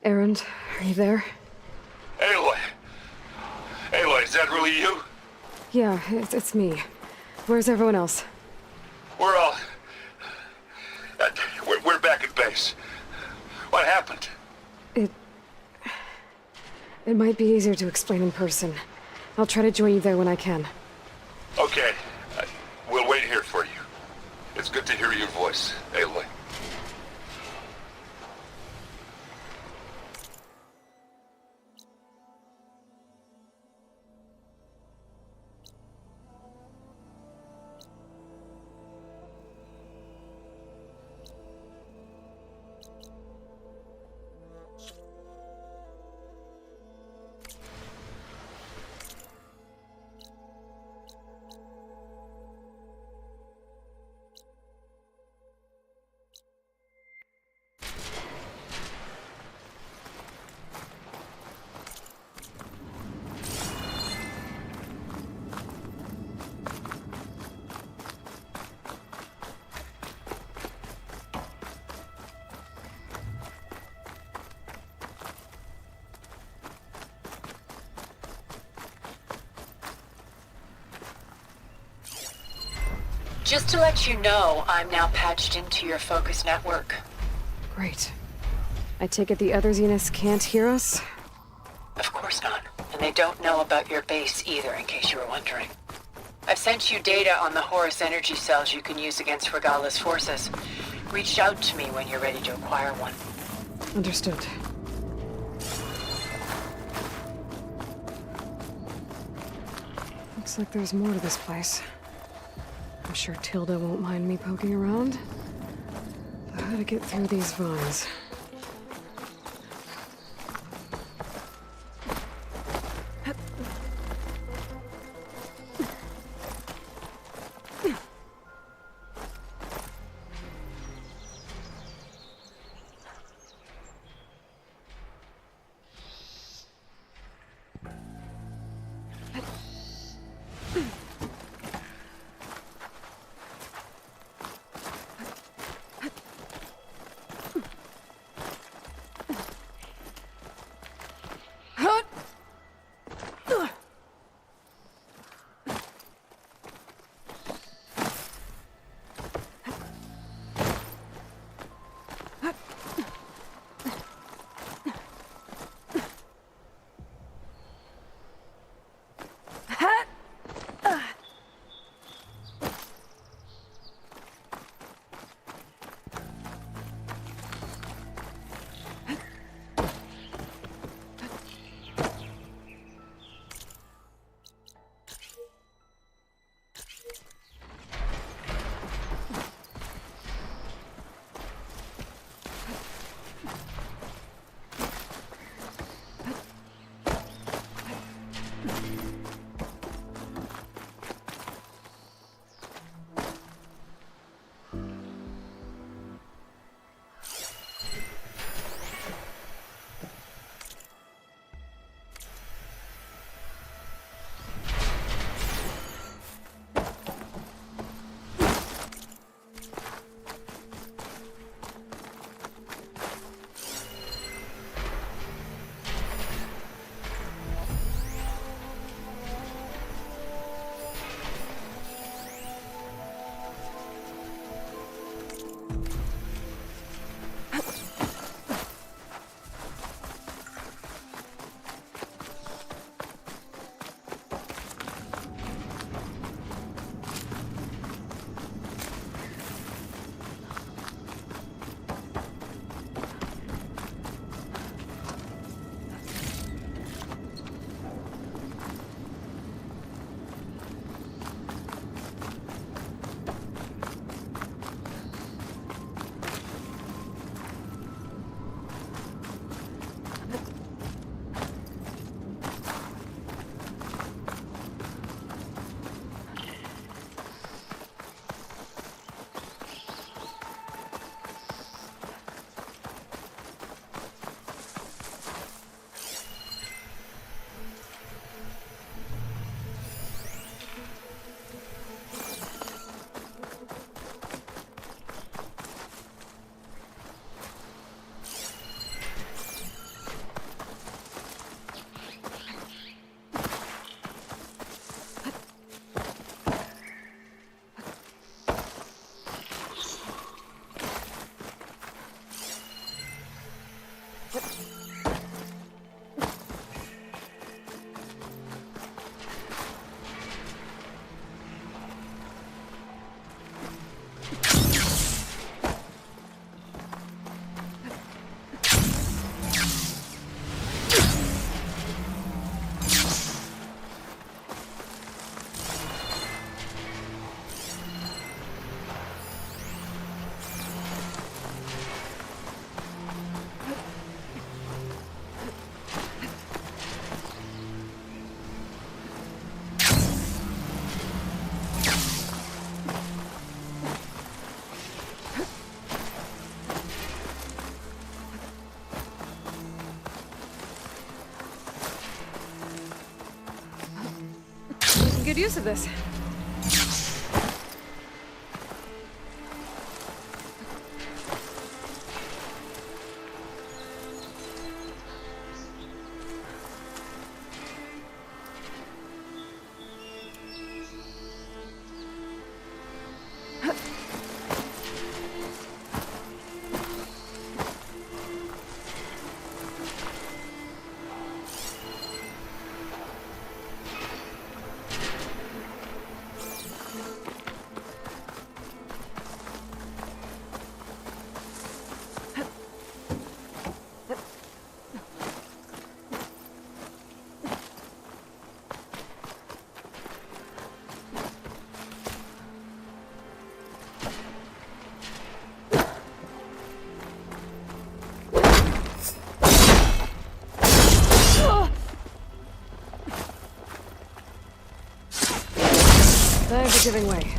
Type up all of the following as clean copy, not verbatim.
Erend, are you there? Aloy! Aloy, is that really you? Yeah, it's me. Where's everyone else? We're all... We're back at base. What happened? It might be easier to explain in person. I'll try to join you there when I can. Okay. We'll wait here for you. It's good to hear your voice, Aloy. Just to let you know, I'm now patched into your focus network. Great. I take it the other Zeniths can't hear us? Of course not. And they don't know about your base either, in case you were wondering. I've sent you data on the Horus energy cells you can use against Regala's forces. Reach out to me when you're ready to acquire one. Understood. Looks like there's more to this place. I'm sure Tilda won't mind me poking around. But how to get through these vines? Good use of this. Thanks for giving way.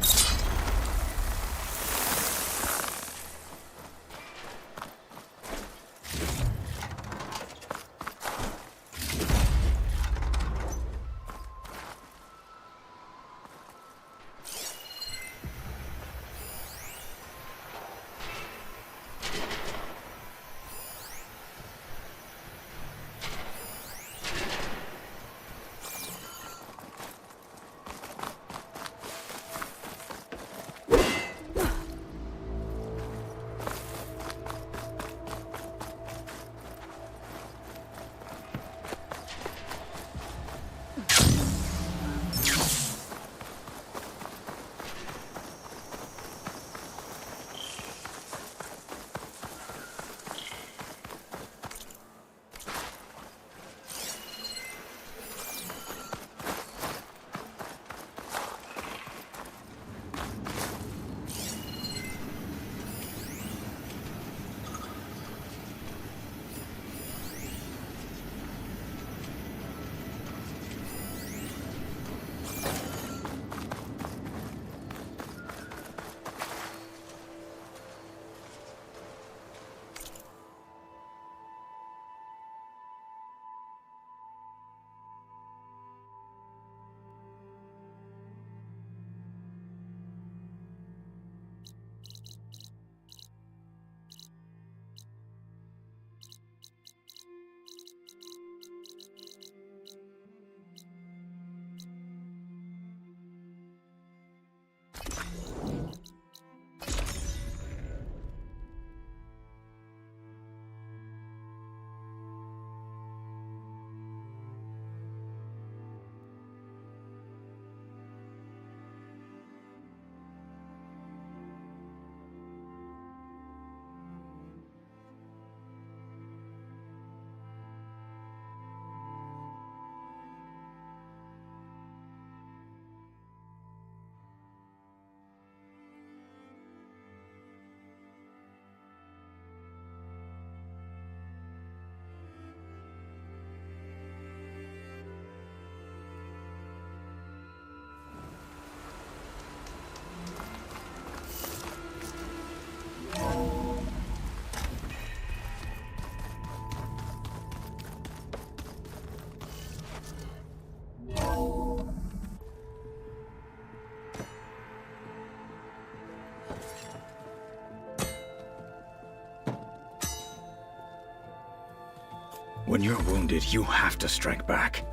When you're wounded, you have to strike back.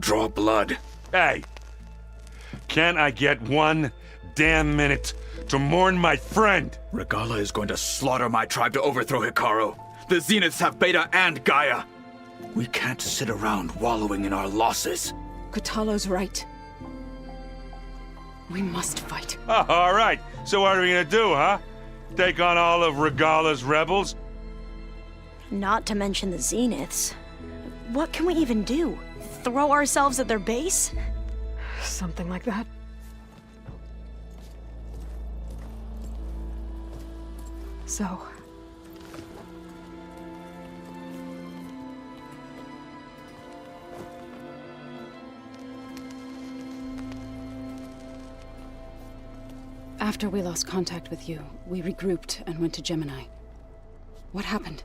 Draw blood. Hey! Can I get one damn minute to mourn my friend? Regalla is going to slaughter my tribe to overthrow Hikaru. The Zeniths have Beta and Gaia. We can't sit around wallowing in our losses. Kotallo's right. We must fight. Oh, all right. So what are we gonna do, huh? Take on all of Regalla's rebels? Not to mention the Zeniths. What can we even do? Throw ourselves at their base? Something like that. So... After we lost contact with you, we regrouped and went to Gemini. What happened?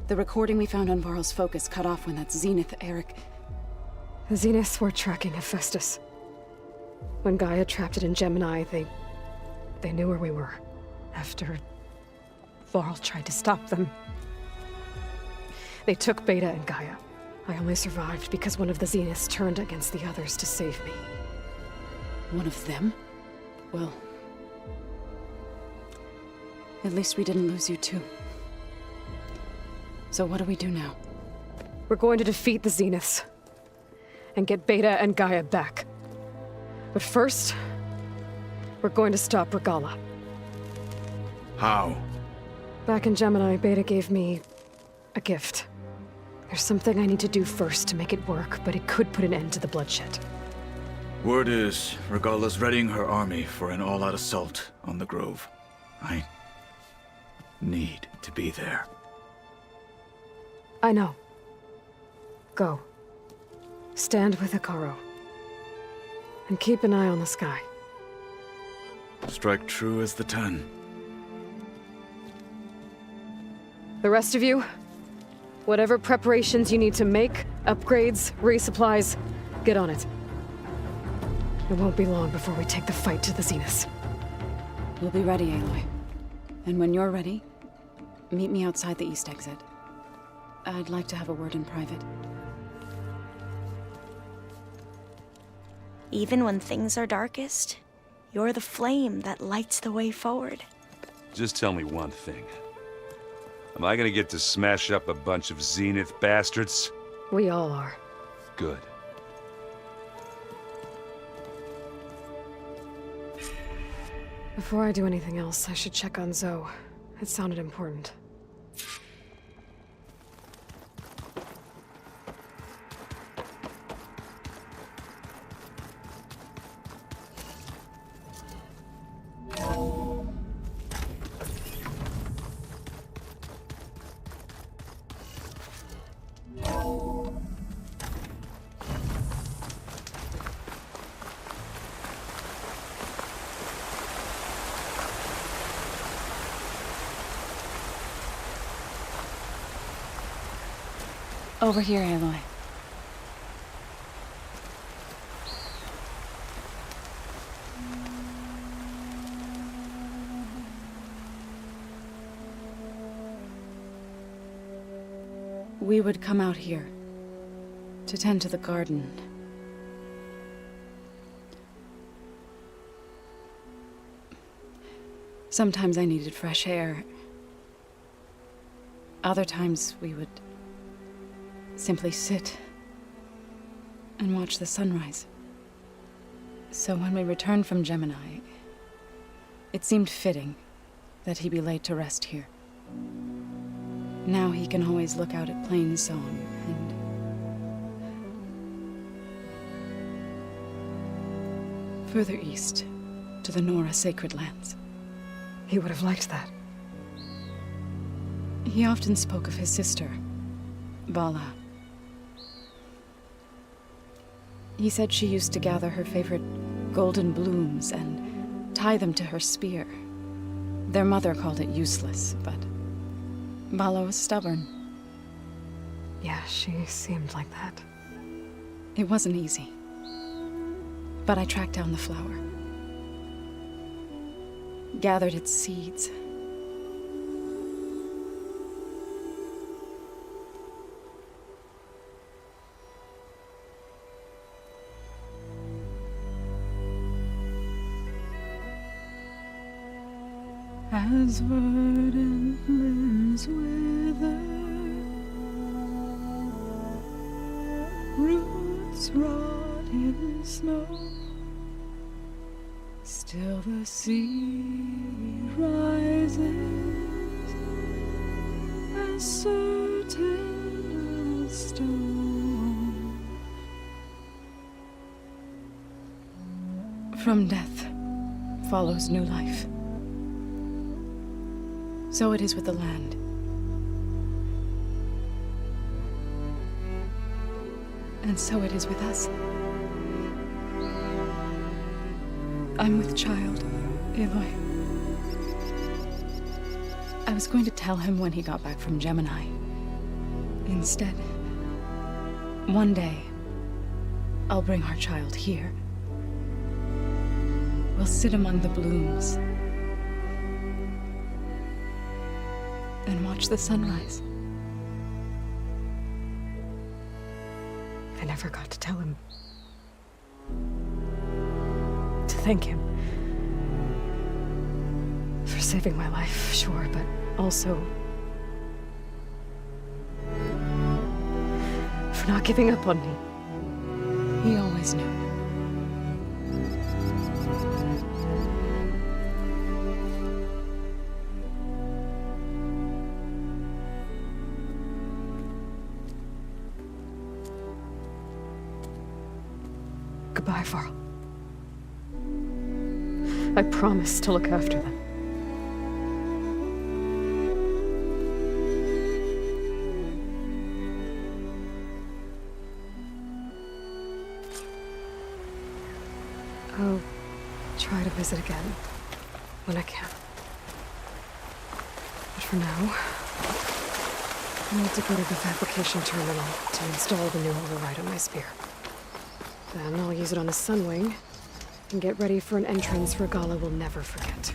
The recording we found on Varl's focus cut off when that Zenith Eric... The Zeniths were tracking Hephaestus. When Gaia trapped it in Gemini, they knew where we were. After Varl tried to stop them. They took Beta and Gaia. I only survived because one of the Zeniths turned against the others to save me. One of them? Well... at least we didn't lose you too. So what do we do now? We're going to defeat the Zeniths. And get Beta and Gaia back. But first, we're going to stop Regalla. How? Back in Gemini, Beta gave me a gift. There's something I need to do first to make it work, but it could put an end to the bloodshed. Word is, Regalla's readying her army for an all-out assault on the Grove. I need to be there. I know. Go. Stand with Hekarro. And keep an eye on the sky. Strike true as the 10. The rest of you, whatever preparations you need to make, upgrades, resupplies, get on it. It won't be long before we take the fight to the Zeniths. We'll be ready, Aloy. And when you're ready, meet me outside the east exit. I'd like to have a word in private. Even when things are darkest, you're the flame that lights the way forward. Just tell me one thing. Am I gonna get to smash up a bunch of Zenith bastards? We all are. Good. Before I do anything else, I should check on Zoe. It sounded important. Over here, Aloy. We would come out here to tend to the garden. Sometimes I needed fresh air. Other times we would simply sit and watch the sunrise. So when we returned from Gemini, it seemed fitting that he be laid to rest here. Now he can always look out at Plainsong and further east to the Nora Sacred Lands. He would have liked that. He often spoke of his sister, Vala. He said she used to gather her favorite golden blooms and tie them to her spear. Their mother called it useless, but Vala was stubborn. Yeah, she seemed like that. It wasn't easy. But I tracked down the flower. Gathered its seeds. As verdant limbs wither, roots rot in snow, still the sea rises, as certain as stone. From death follows new life. So it is with the land. And so it is with us. I'm with child, Aloy. I was going to tell him when he got back from Gemini. Instead, one day, I'll bring our child here. We'll sit among the blooms and watch the sunrise. I never got to tell him. To thank him. For saving my life, sure, but also for not giving up on me. He always knew. Goodbye, Varl. I promise to look after them. I'll try to visit again when I can. But for now, I need to go to the fabrication terminal to install the new override on my spear. Then I'll use it on a Sunwing and get ready for an entrance Regalla will never forget.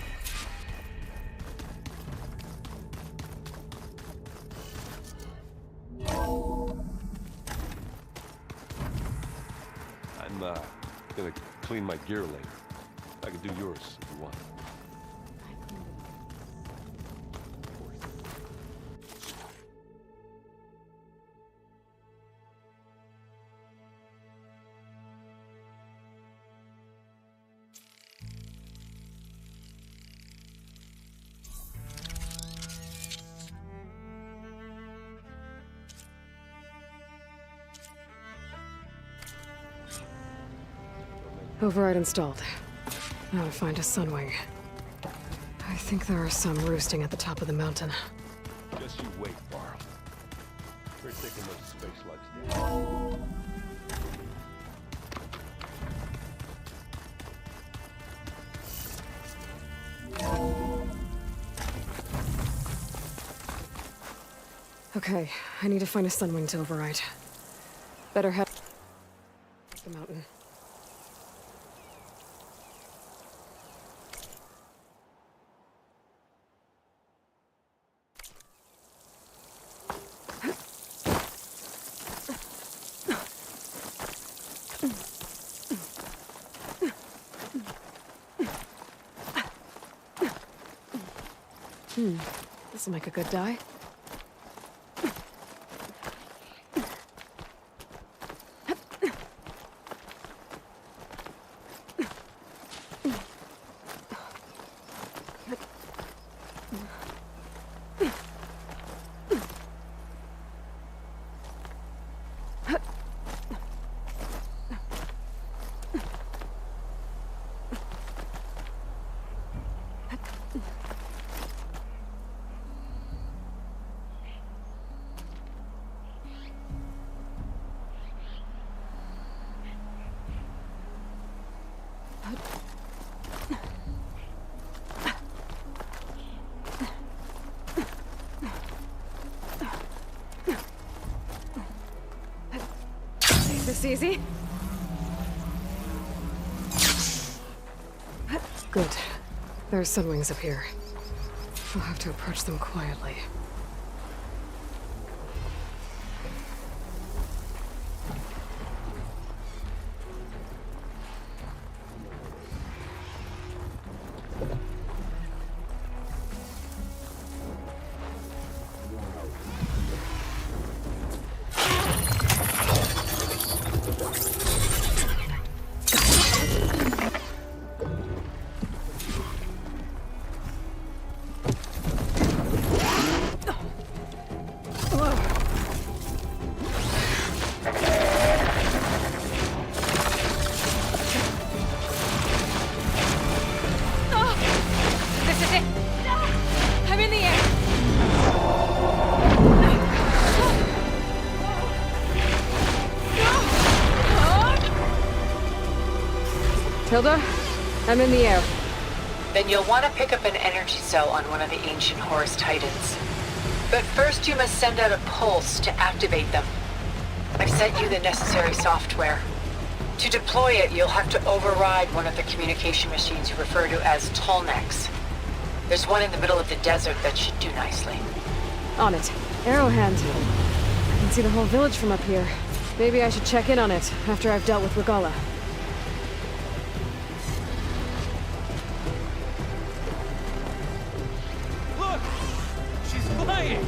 I'm gonna clean my gear later. I can do yours if you want. Override installed. Now to find a Sunwing. I think there are some roosting at the top of the mountain. Just you wait, Varl. We're taking those space slugs down. Okay, I need to find a Sunwing to override. Better head the mountain. This'll make a good dye. This easy? Good. There are Sunwings up here. I'll have to approach them quietly. Tilda, I'm in the air. Then you'll want to pick up an energy cell on one of the ancient Horus Titans. But first you must send out a pulse to activate them. I've sent you the necessary software. To deploy it, you'll have to override one of the communication machines you refer to as Tallnecks. There's one in the middle of the desert that should do nicely. On it. Arrowhand. I can see the whole village from up here. Maybe I should check in on it after I've dealt with Regalla. Look! She's flying!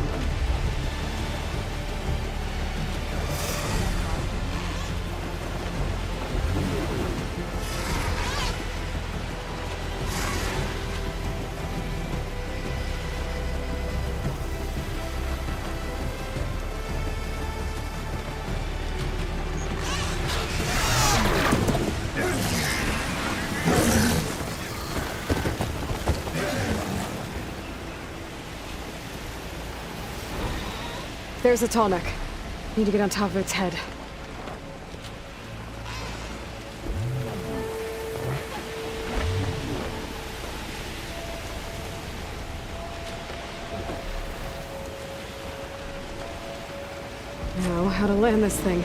There's a Tallneck. Need to get on top of its head. Now, how to land this thing.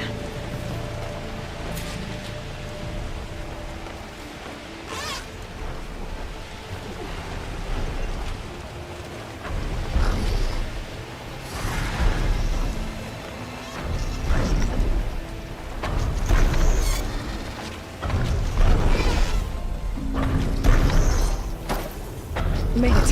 Made it.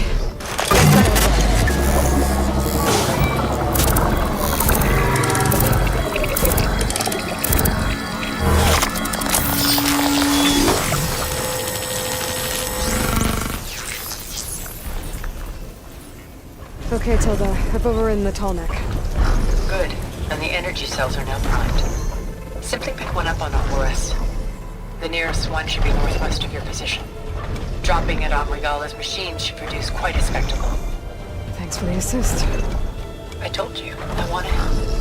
Okay, Tilda. I've overridden the Tallneck. Good. And the energy cells are now primed. Simply pick one up on a Horus. The nearest one should be northwest of your position. Dropping it on Regalla's machine should produce quite a spectacle. Thanks for the assist. I told you, I want to help.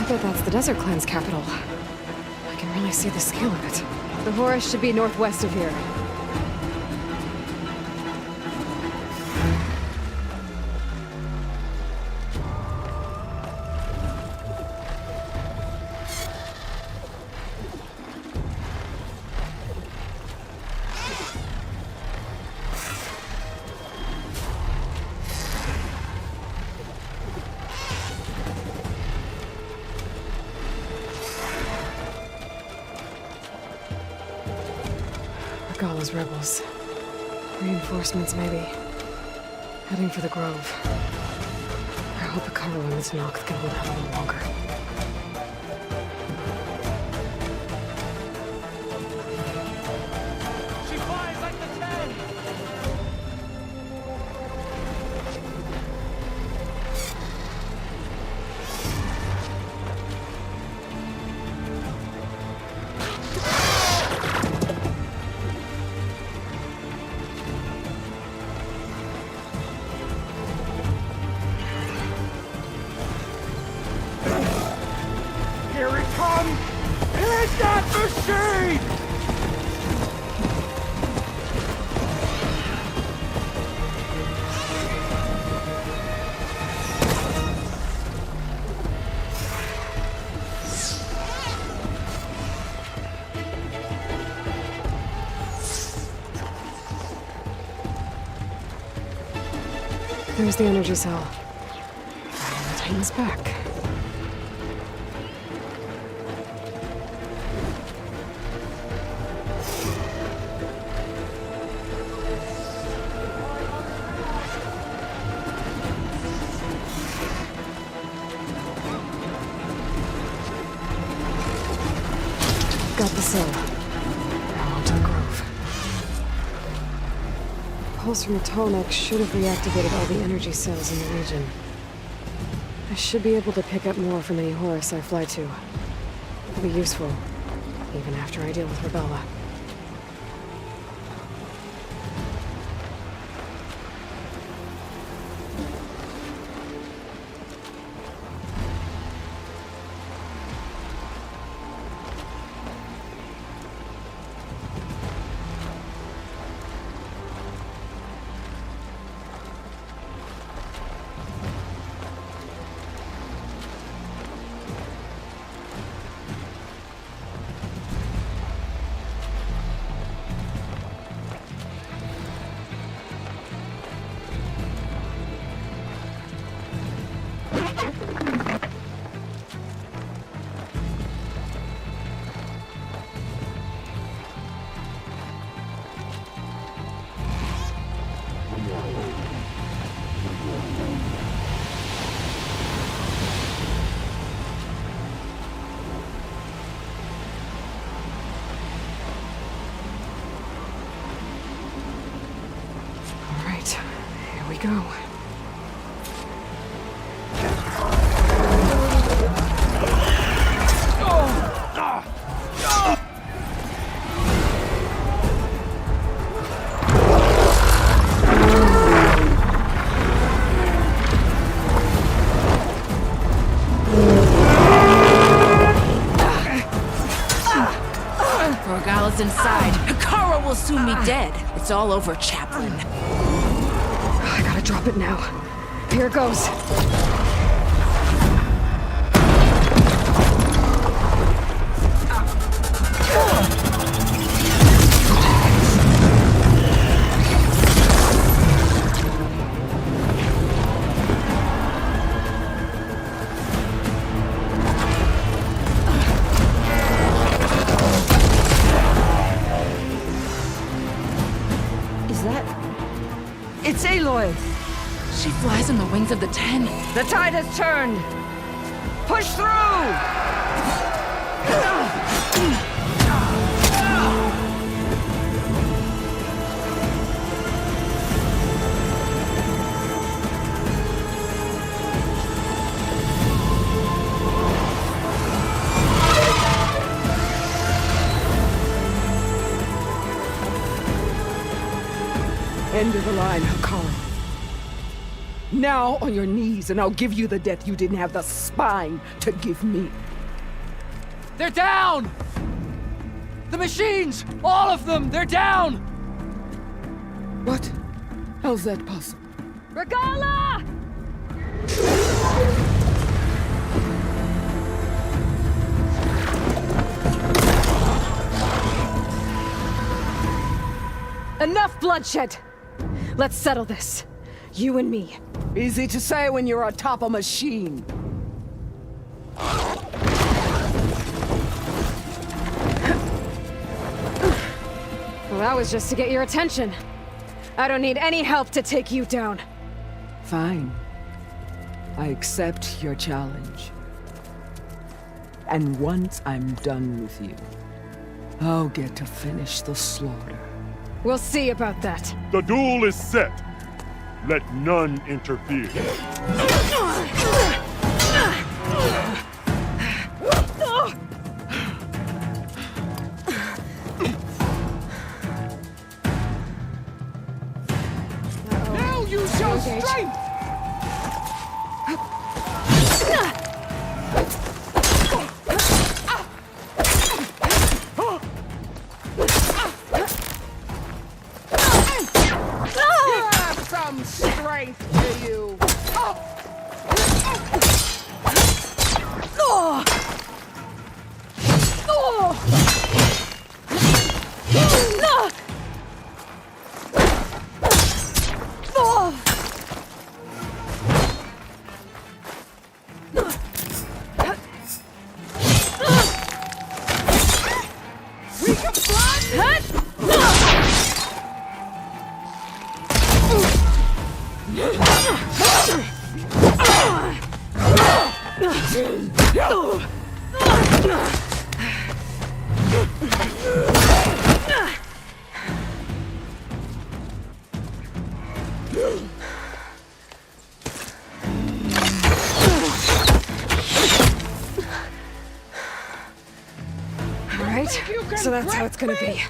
bet that's the Desert Clan's capital. I can really see the scale of it. The Horus should be northwest of here. Regalla's rebels. Reinforcements, maybe. Heading for the Grove. I hope Hekarro and this Noct can hold out a little longer. She flies like the Ten! Here it comes! Hit that machine! There's the energy cell. Right on the Titan's back. Got the cell. Now on to the Grove. Pulse from the Tallneck should have reactivated all the energy cells in the region. I should be able to pick up more from any Horus I fly to. It'll be useful, even after I deal with Regalla. Here we go. Regalla's inside. Hekarro will soon be dead. It's all over, Chaplain. I gotta drop it now. Here it goes. It's Aloy! She flies on the wings of the Ten. The tide has turned! Push through! End of the line, Hekarro. Now on your knees, and I'll give you the death you didn't have the spine to give me. They're down! The machines! All of them! They're down! What? How's that possible? Regala! Enough bloodshed! Let's settle this. You and me. Easy to say when you're atop a machine. Well, that was just to get your attention. I don't need any help to take you down. Fine. I accept your challenge. And once I'm done with you, I'll get to finish the slaughter. We'll see about that. The duel is set. Let none interfere. Now use your strength! Some strength to you. We can fly! All right, so that's how it's gonna be.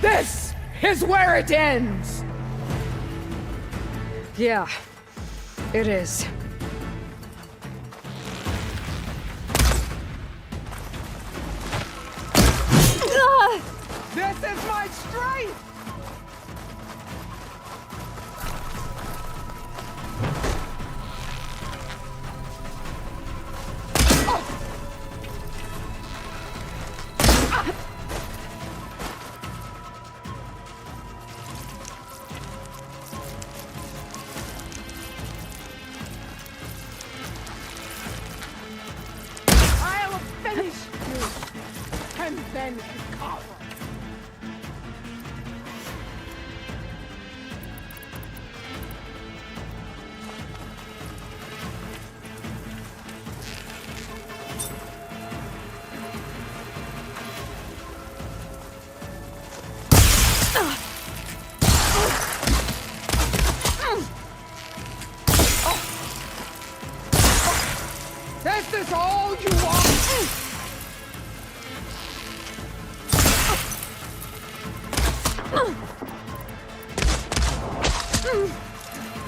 This is where it ends! Yeah, it is. This is my strength! I'll finish you, and then recover. This is all you want?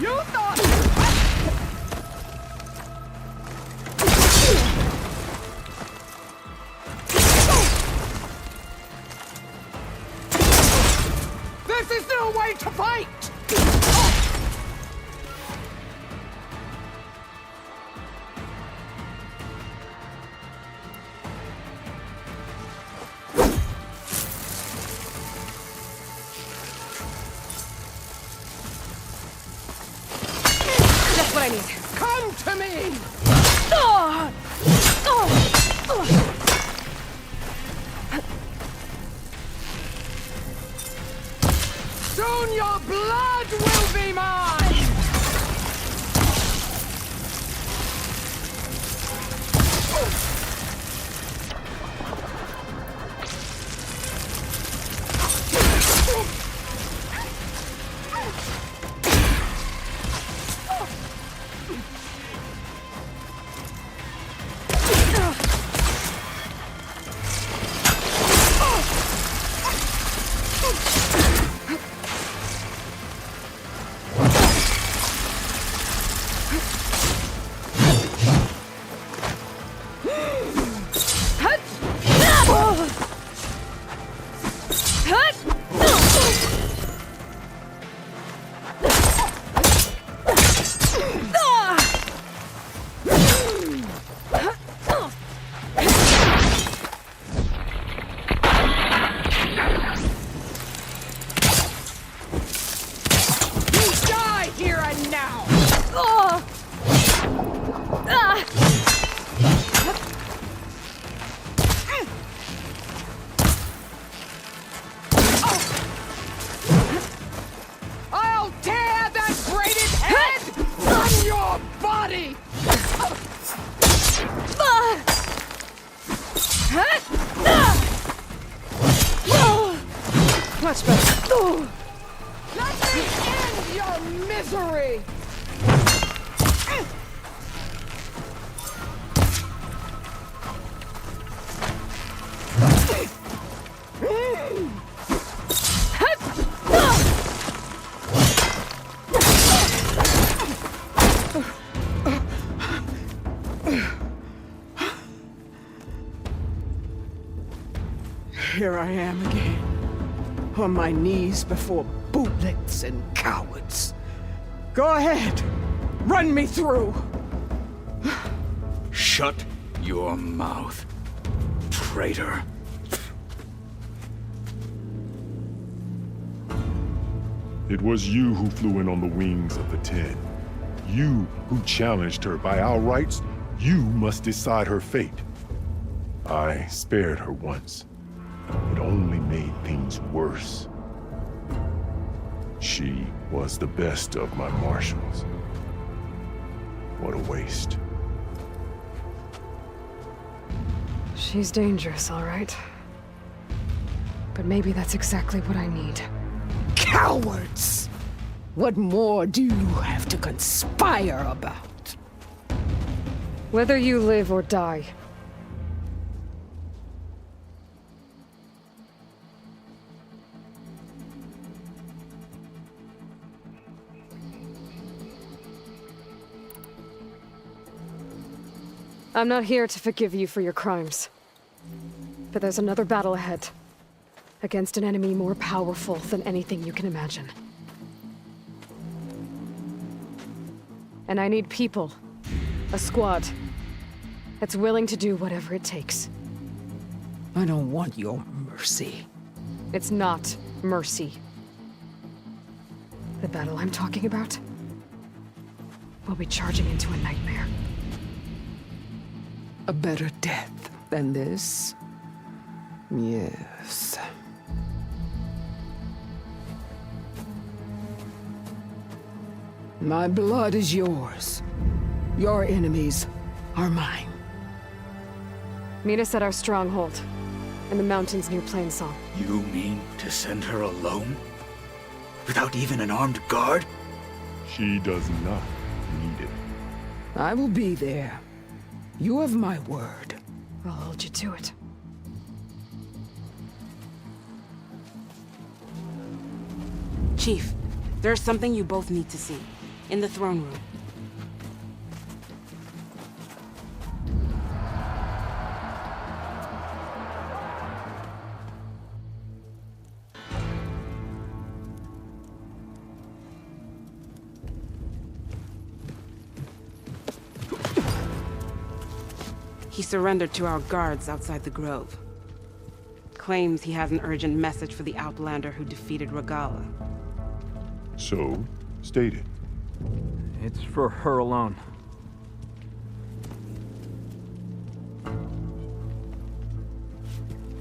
You thought... This is no way to fight! That's what I need. Come to me! Soon your blood will be mine! Oh. me! Much better. Let me end your misery! Here I am again, on my knees before bootlets and cowards. Go ahead, run me through. Shut your mouth, traitor. It was you who flew in on the wings of the 10. You who challenged her by our rights. You must decide her fate. I spared her once. It only made things worse. She was the best of my marshals. What a waste. She's dangerous, all right. But maybe that's exactly what I need. Cowards! What more do you have to conspire about? Whether you live or die. I'm not here to forgive you for your crimes. But there's another battle ahead. Against an enemy more powerful than anything you can imagine. And I need people. A squad. That's willing to do whatever it takes. I don't want your mercy. It's not mercy. The battle I'm talking about will be charging into a nightmare. A better death than this? Yes. My blood is yours. Your enemies are mine. Meet us at our stronghold, in the mountains near Plainsong. You mean to send her alone? Without even an armed guard? She does not need it. I will be there. You have my word. I'll hold you to it. Chief, there's something you both need to see. In the throne room. He surrendered to our guards outside the grove. Claims he has an urgent message for the Outlander who defeated Regalla. So, state it. It's for her alone.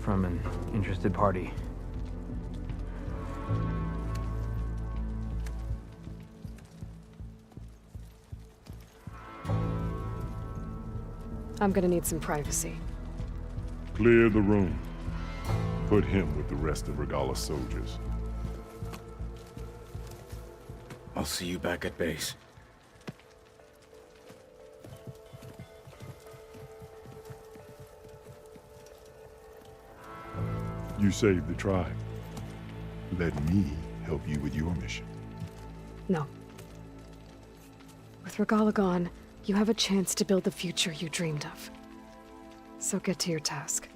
From an interested party. I'm gonna need some privacy. Clear the room. Put him with the rest of Regalla's soldiers. I'll see you back at base. You saved the tribe. Let me help you with your mission. No. With Regalla gone, you have a chance to build the future you dreamed of. So get to your task.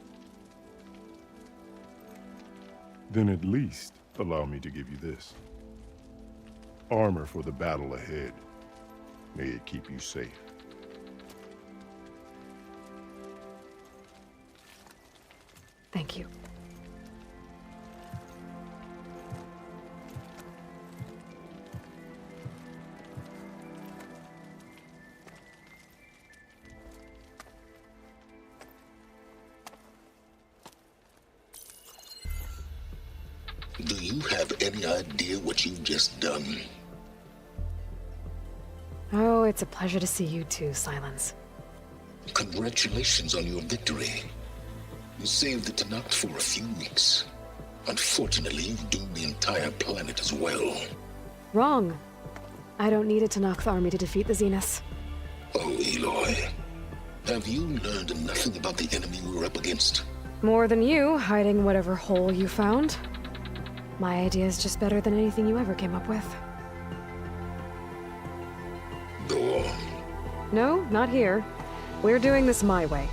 Then at least allow me to give you this. Armor for the battle ahead. May it keep you safe. Thank you. Do you have any idea what you've just done? Oh, it's a pleasure to see you too, Silence. Congratulations on your victory. You saved the Tenakth for a few weeks. Unfortunately, you doomed the entire planet as well. Wrong. I don't need a Tenakth army to defeat the Zeniths. Oh, Aloy. Have you learned nothing about the enemy we're up against? More than you, hiding whatever hole you found. My idea is just better than anything you ever came up with. Go on. No, not here. We're doing this my way.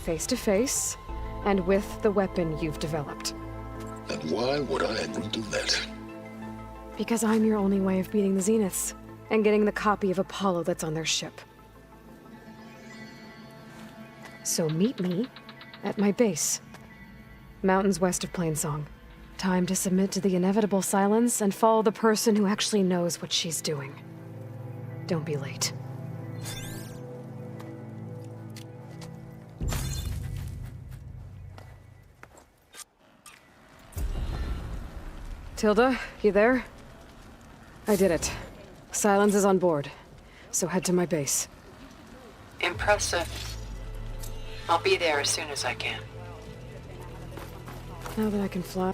Face to face, and with the weapon you've developed. And why would I agree to that? Because I'm your only way of beating the Zeniths, and getting the copy of Apollo that's on their ship. So meet me at my base. Mountains west of Plainsong. Time to submit to the inevitable silence and follow the person who actually knows what she's doing. Don't be late. Tilda, you there? I did it. Silence is on board, so head to my base. Impressive. I'll be there as soon as I can. Now that I can fly...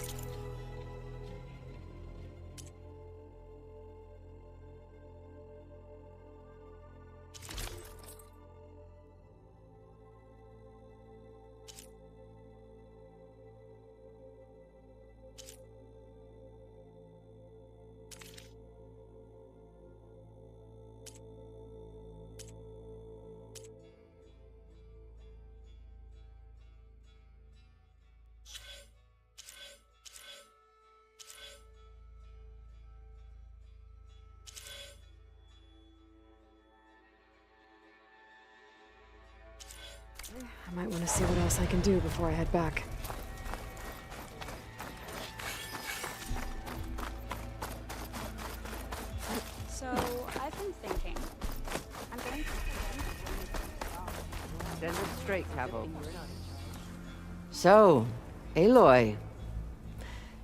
I might want to see what else I can do before I head back. So, I've been thinking. I'm going to... Send it straight, Cabo. So, Aloy.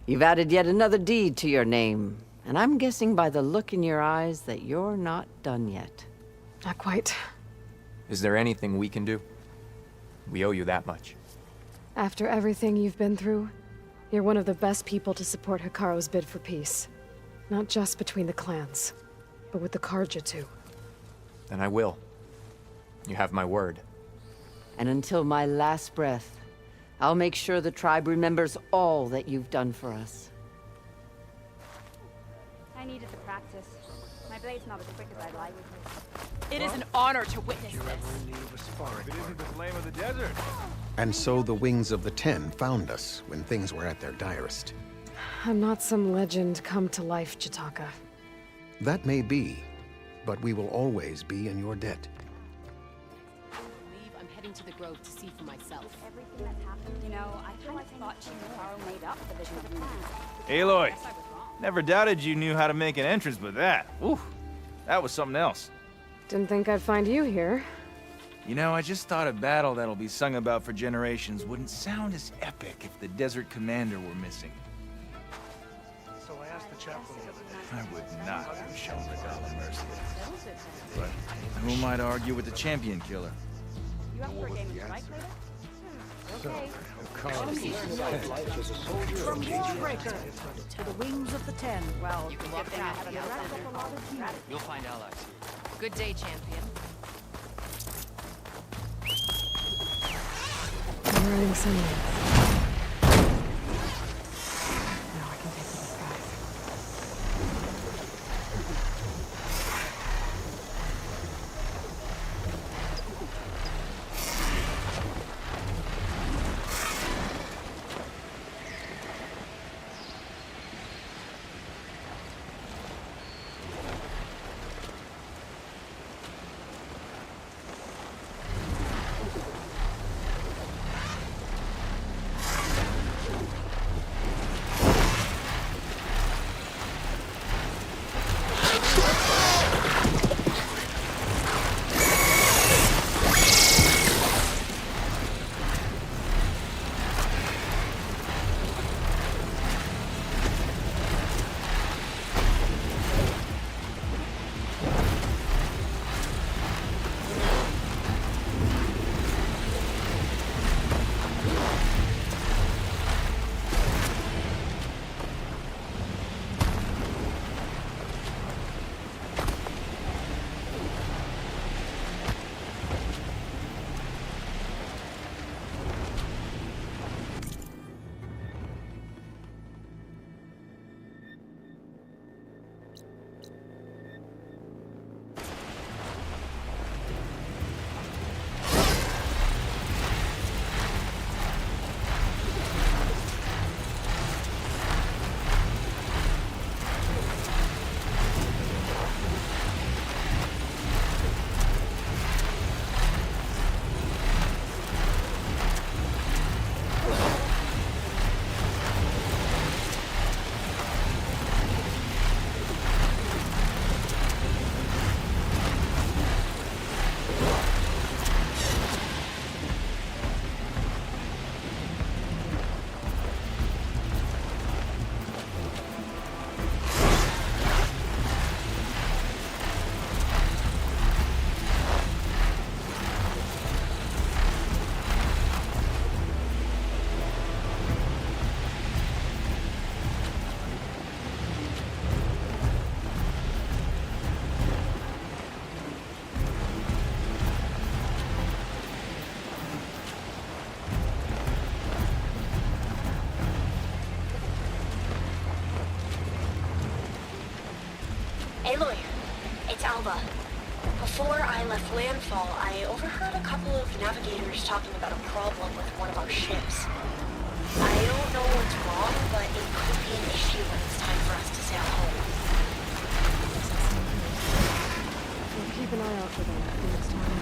You've added yet another deed to your name. And I'm guessing by the look in your eyes that you're not done yet. Not quite. Is there anything we can do? We owe you that much. After everything you've been through, you're one of the best people to support Hikaru's bid for peace. Not just between the clans, but with the Carja too. Then I will. You have my word. And until my last breath, I'll make sure the tribe remembers all that you've done for us. I needed the practice. My blade's not as quick as I'd like. It is an honor to witness this. If it isn't the flame of the desert. And so the Wings of the Ten found us when things were at their direst. I'm not some legend come to life, Jataka. That may be, but we will always be in your debt. I'm heading to the Grove to see for myself. Everything that's happened, you know, I kind of thought Hikaru made up for this with the plan. Aloy, never doubted you knew how to make an entrance, but that, ooh, that was something else. Didn't think I'd find you here. You know, I just thought a battle that'll be sung about for generations wouldn't sound as epic if the Desert Commander were missing. So I asked the chaplain the other day. I would not have shown Regalla mercy. But who might argue with the champion killer? You up for a game of strike later? Okay. From Warbreaker to the Wings of the Ten. Well, You'll find allies. Good day, champion. I'm running sunlight. Aloy, it's Alba. Before I left landfall, I overheard a couple of navigators talking about a problem with one of our ships. I don't know what's wrong, but it could be an issue when it's time for us to sail home. We'll keep an eye out for them next time.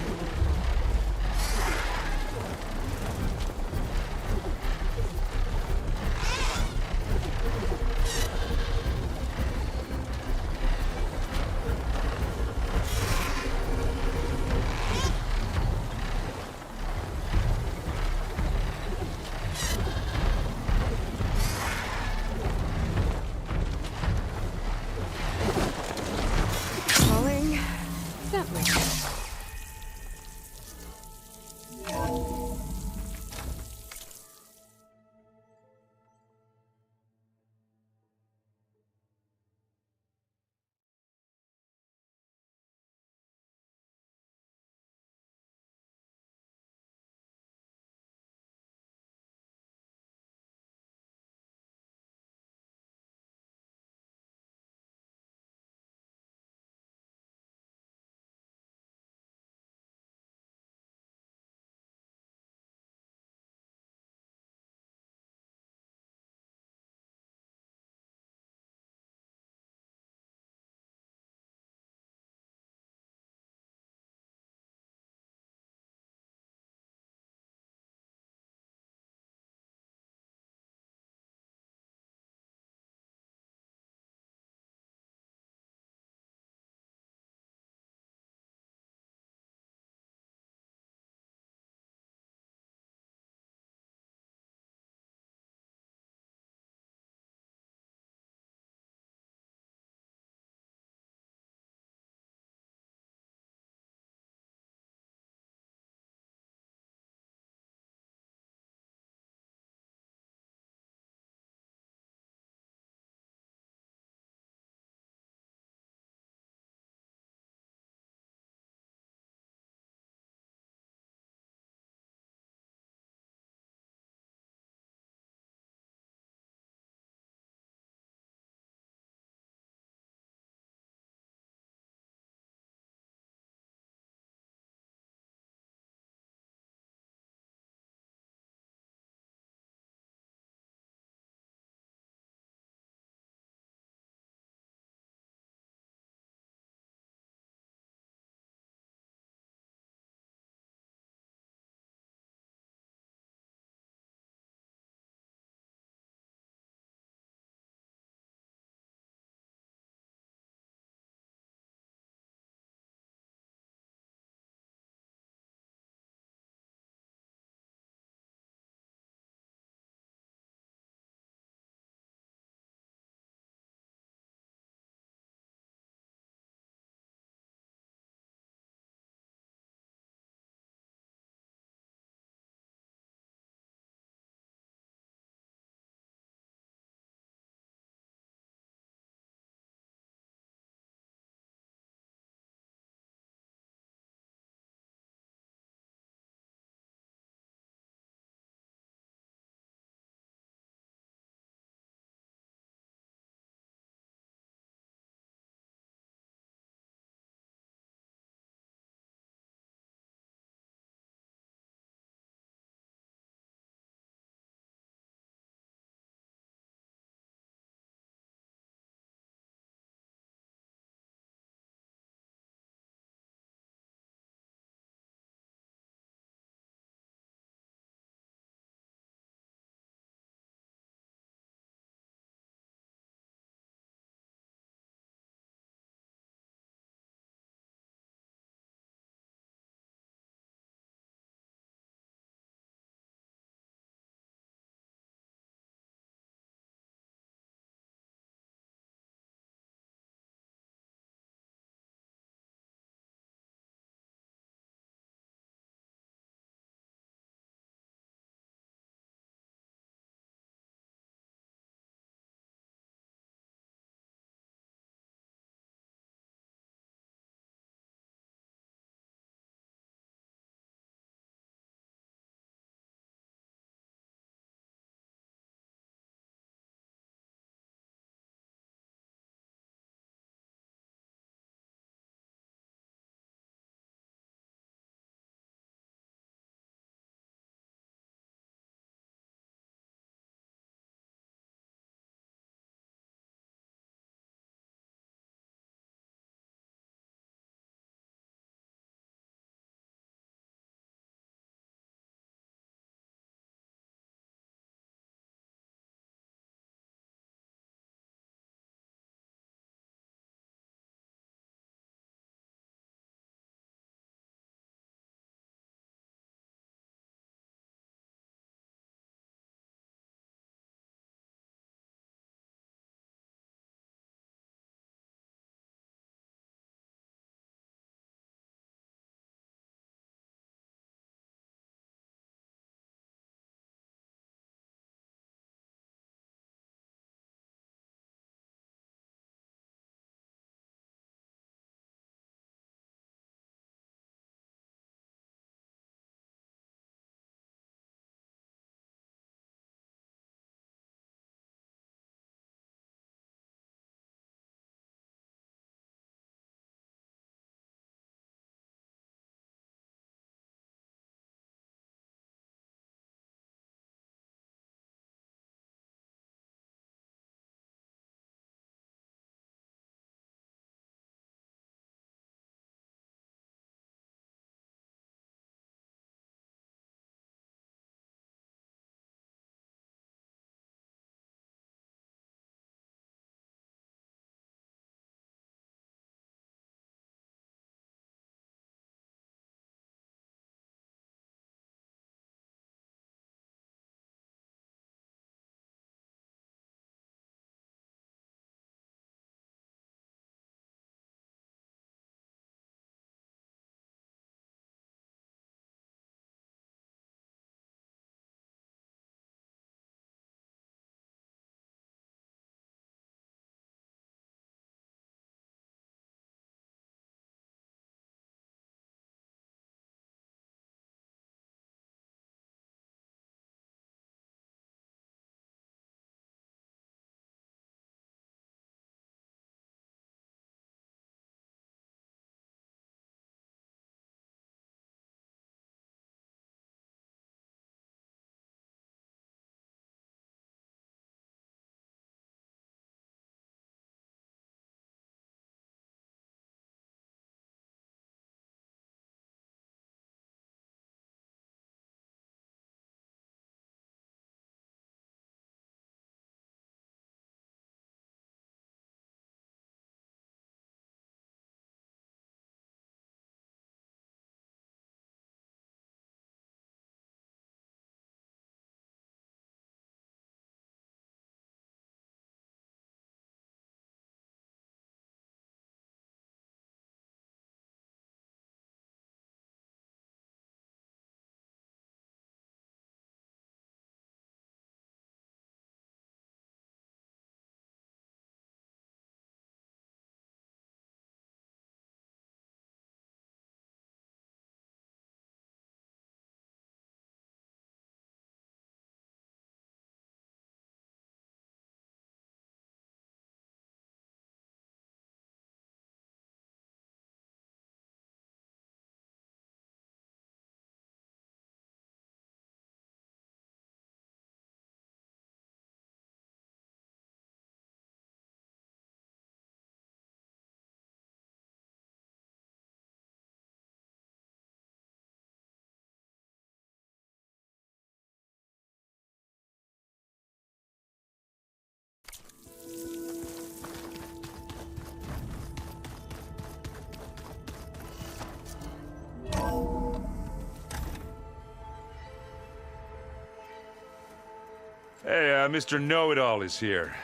Mr. Know-It-All is here.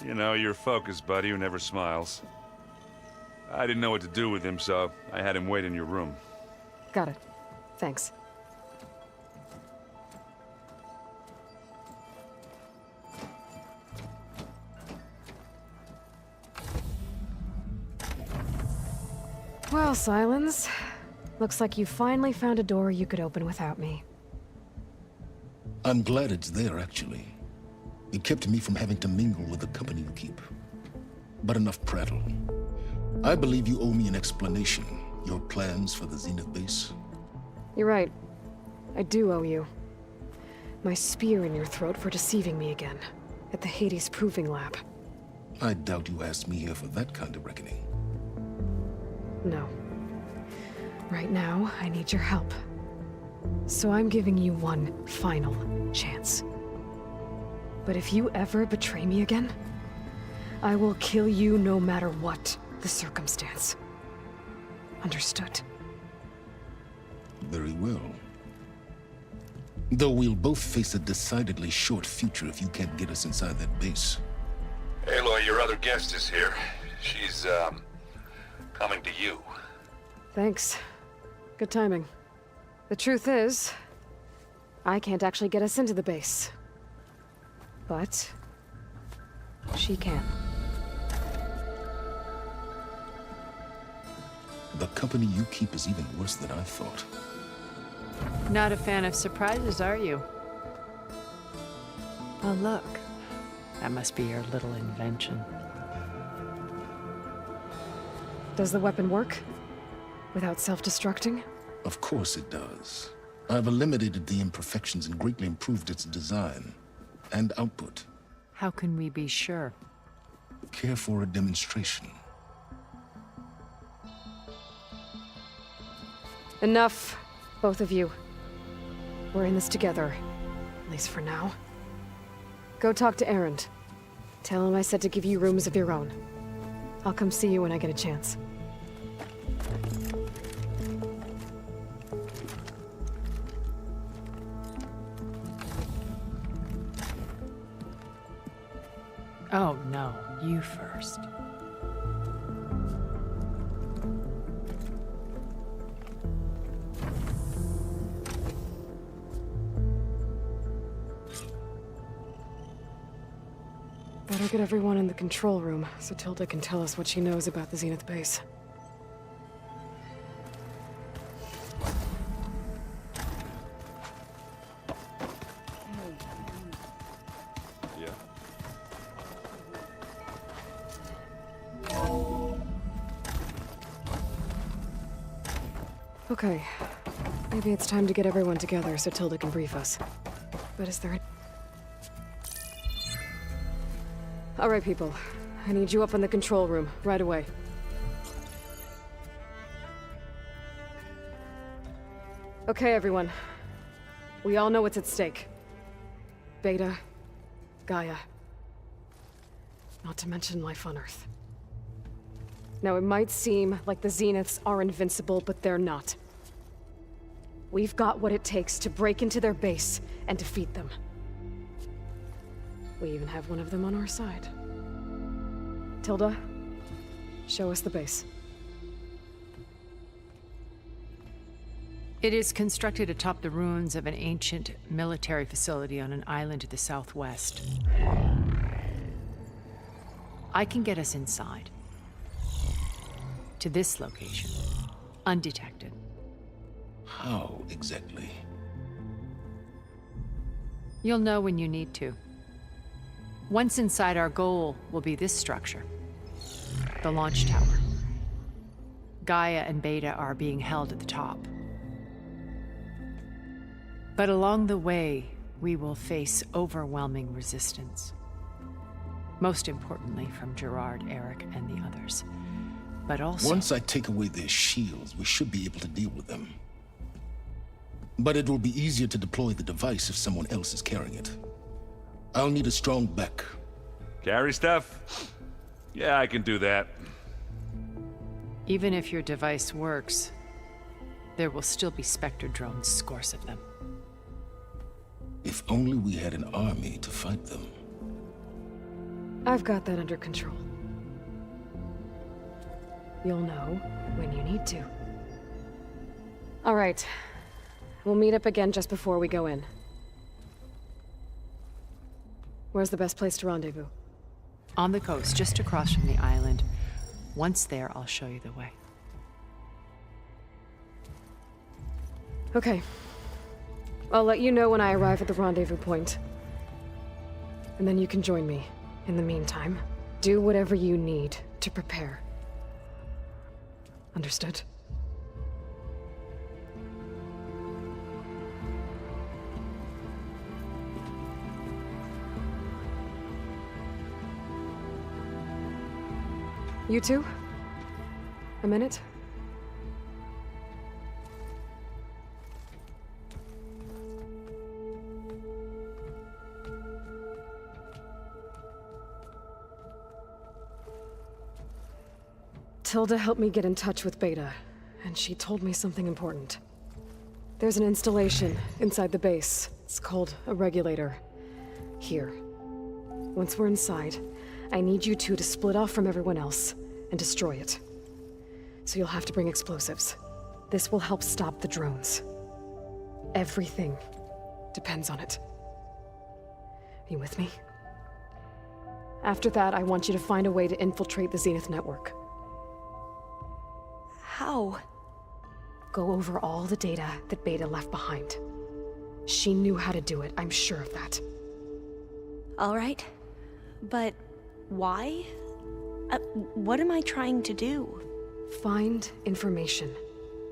You know, your focus buddy who never smiles. I didn't know what to do with him, so I had him wait in your room. Got it. Thanks. Well, Silence. Looks like you finally found a door you could open without me. I'm glad it's there, actually. It kept me from having to mingle with the company you keep. But enough prattle. I believe you owe me an explanation. Your plans for the Zenith base? You're right. I do owe you. My spear in your throat for deceiving me again. At the Hades Proving Lab. I doubt you asked me here for that kind of reckoning. No. Right now, I need your help. So I'm giving you one final chance. But if you ever betray me again, I will kill you no matter what the circumstance. Understood? Very well. Though we'll both face a decidedly short future if you can't get us inside that base. Aloy, your other guest is here. She's, coming to you. Thanks. Good timing. The truth is, I can't actually get us into the base. But she can. The company you keep is even worse than I thought. Not a fan of surprises, are you? Oh, look. That must be your little invention. Does the weapon work? Without self-destructing? Of course it does. I've eliminated the imperfections and greatly improved its design and output. How can we be sure? Care for a demonstration? Enough, both of you. We're in this together, at least for now. Go talk to Erend. Tell him I said to give you rooms of your own. I'll come see you when I get a chance. Oh, no. You first. Better get everyone in the control room so Tilda can tell us what she knows about the Zenith base. Yeah. Okay. Maybe it's time to get everyone together so Tilda can brief us. But is there... All right, people. I need you up in the control room, right away. Okay, everyone. We all know what's at stake. Beta, Gaia. Not to mention life on Earth. Now, it might seem like the Zeniths are invincible, but they're not. We've got what it takes to break into their base and defeat them. We even have one of them on our side. Tilda, show us the base. It is constructed atop the ruins of an ancient military facility on an island to the southwest. I can get us inside. To this location. Undetected. How exactly? You'll know when you need to. Once inside, our goal will be this structure. The launch tower. Gaia and Beta are being held at the top. But along the way, we will face overwhelming resistance. Most importantly from Gerard, Eric, and the others. But also... Once I take away their shields, we should be able to deal with them. But it will be easier to deploy the device if someone else is carrying it. I'll need a strong back. Carry stuff? Yeah, I can do that. Even if your device works, there will still be Spectre drones, scores of them. If only we had an army to fight them. I've got that under control. You'll know when you need to. All right. We'll meet up again just before we go in. Where's the best place to rendezvous? On the coast, just across from the island. Once there, I'll show you the way. Okay. I'll let you know when I arrive at the rendezvous point. And then you can join me. In the meantime, do whatever you need to prepare. Understood? You two? A minute? Tilda helped me get in touch with Beta, and she told me something important. There's an installation inside the base. It's called a regulator. Here. Once we're inside, I need you two to split off from everyone else and destroy it. So you'll have to bring explosives. This will help stop the drones. Everything depends on it. Are you with me? After that, I want you to find a way to infiltrate the Zenith network. How? Go over all the data that Beta left behind. She knew how to do it, I'm sure of that. All right. But why? What am I trying to do? Find information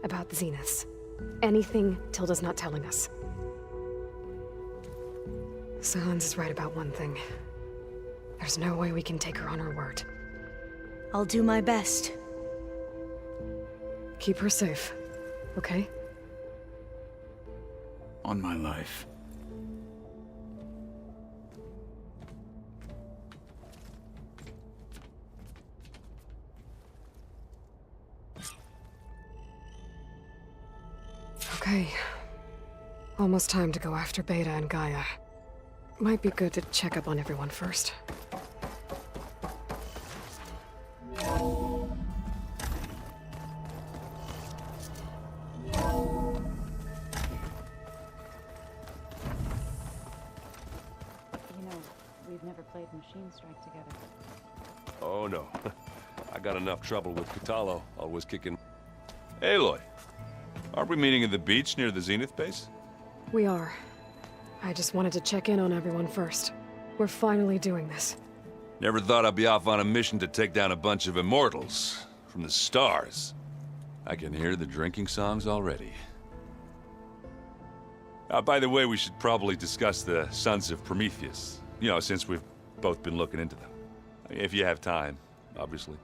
about the Zeniths. Anything Tilda's not telling us. Sans is right about one thing. There's no way we can take her on her word. I'll do my best. Keep her safe, okay? On my life. Okay. Almost time to go after Beta and Gaia. Might be good to check up on everyone first. We've never played Machine Strike together. Oh, no. I got enough trouble with Kotallo, always kicking... Aloy, aren't we meeting at the beach near the Zenith base? We are. I just wanted to check in on everyone first. We're finally doing this. Never thought I'd be off on a mission to take down a bunch of immortals from the stars. I can hear the drinking songs already. By the way, we should probably discuss the Sons of Prometheus. You know, since we've both been looking into them. If you have time, obviously.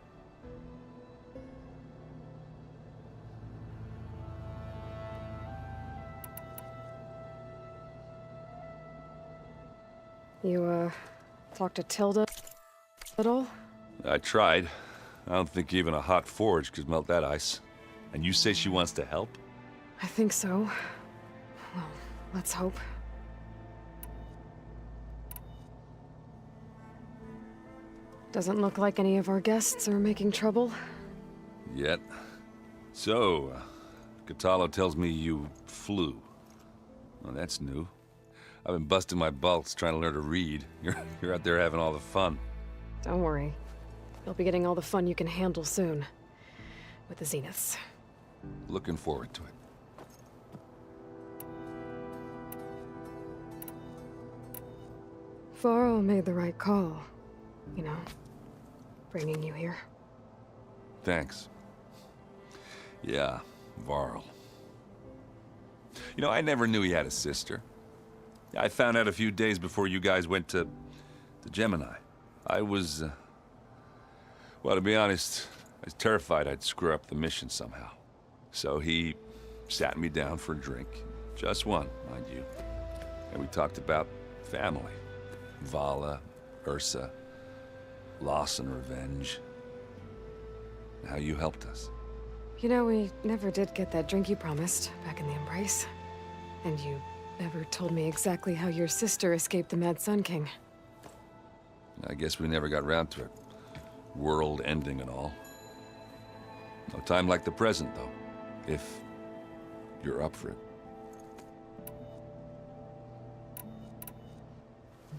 You, talked to Tilda at all? I tried. I don't think even a hot forge could melt that ice. And you say she wants to help? I think so. Well, let's hope. Doesn't look like any of our guests are making trouble. Yet. So, Kotallo tells me you flew. Well, that's new. I've been busting my balls trying to learn to read. You're out there having all the fun. Don't worry. You'll be getting all the fun you can handle soon. With the Zeniths. Looking forward to it. Varl made the right call. You know, bringing you here. Thanks. Yeah, Varl. You know, I never knew he had a sister. I found out a few days before you guys went to Gemini. I was, well, to be honest, I was terrified I'd screw up the mission somehow. So he sat me down for a drink. Just one, mind you. And we talked about family. Vala, Ursa, loss and revenge. And how you helped us. You know, we never did get that drink you promised back in the Embrace. And you never told me exactly how your sister escaped the Mad Sun King. I guess we never got around to it. World ending and all. No time like the present, though. If you're up for it.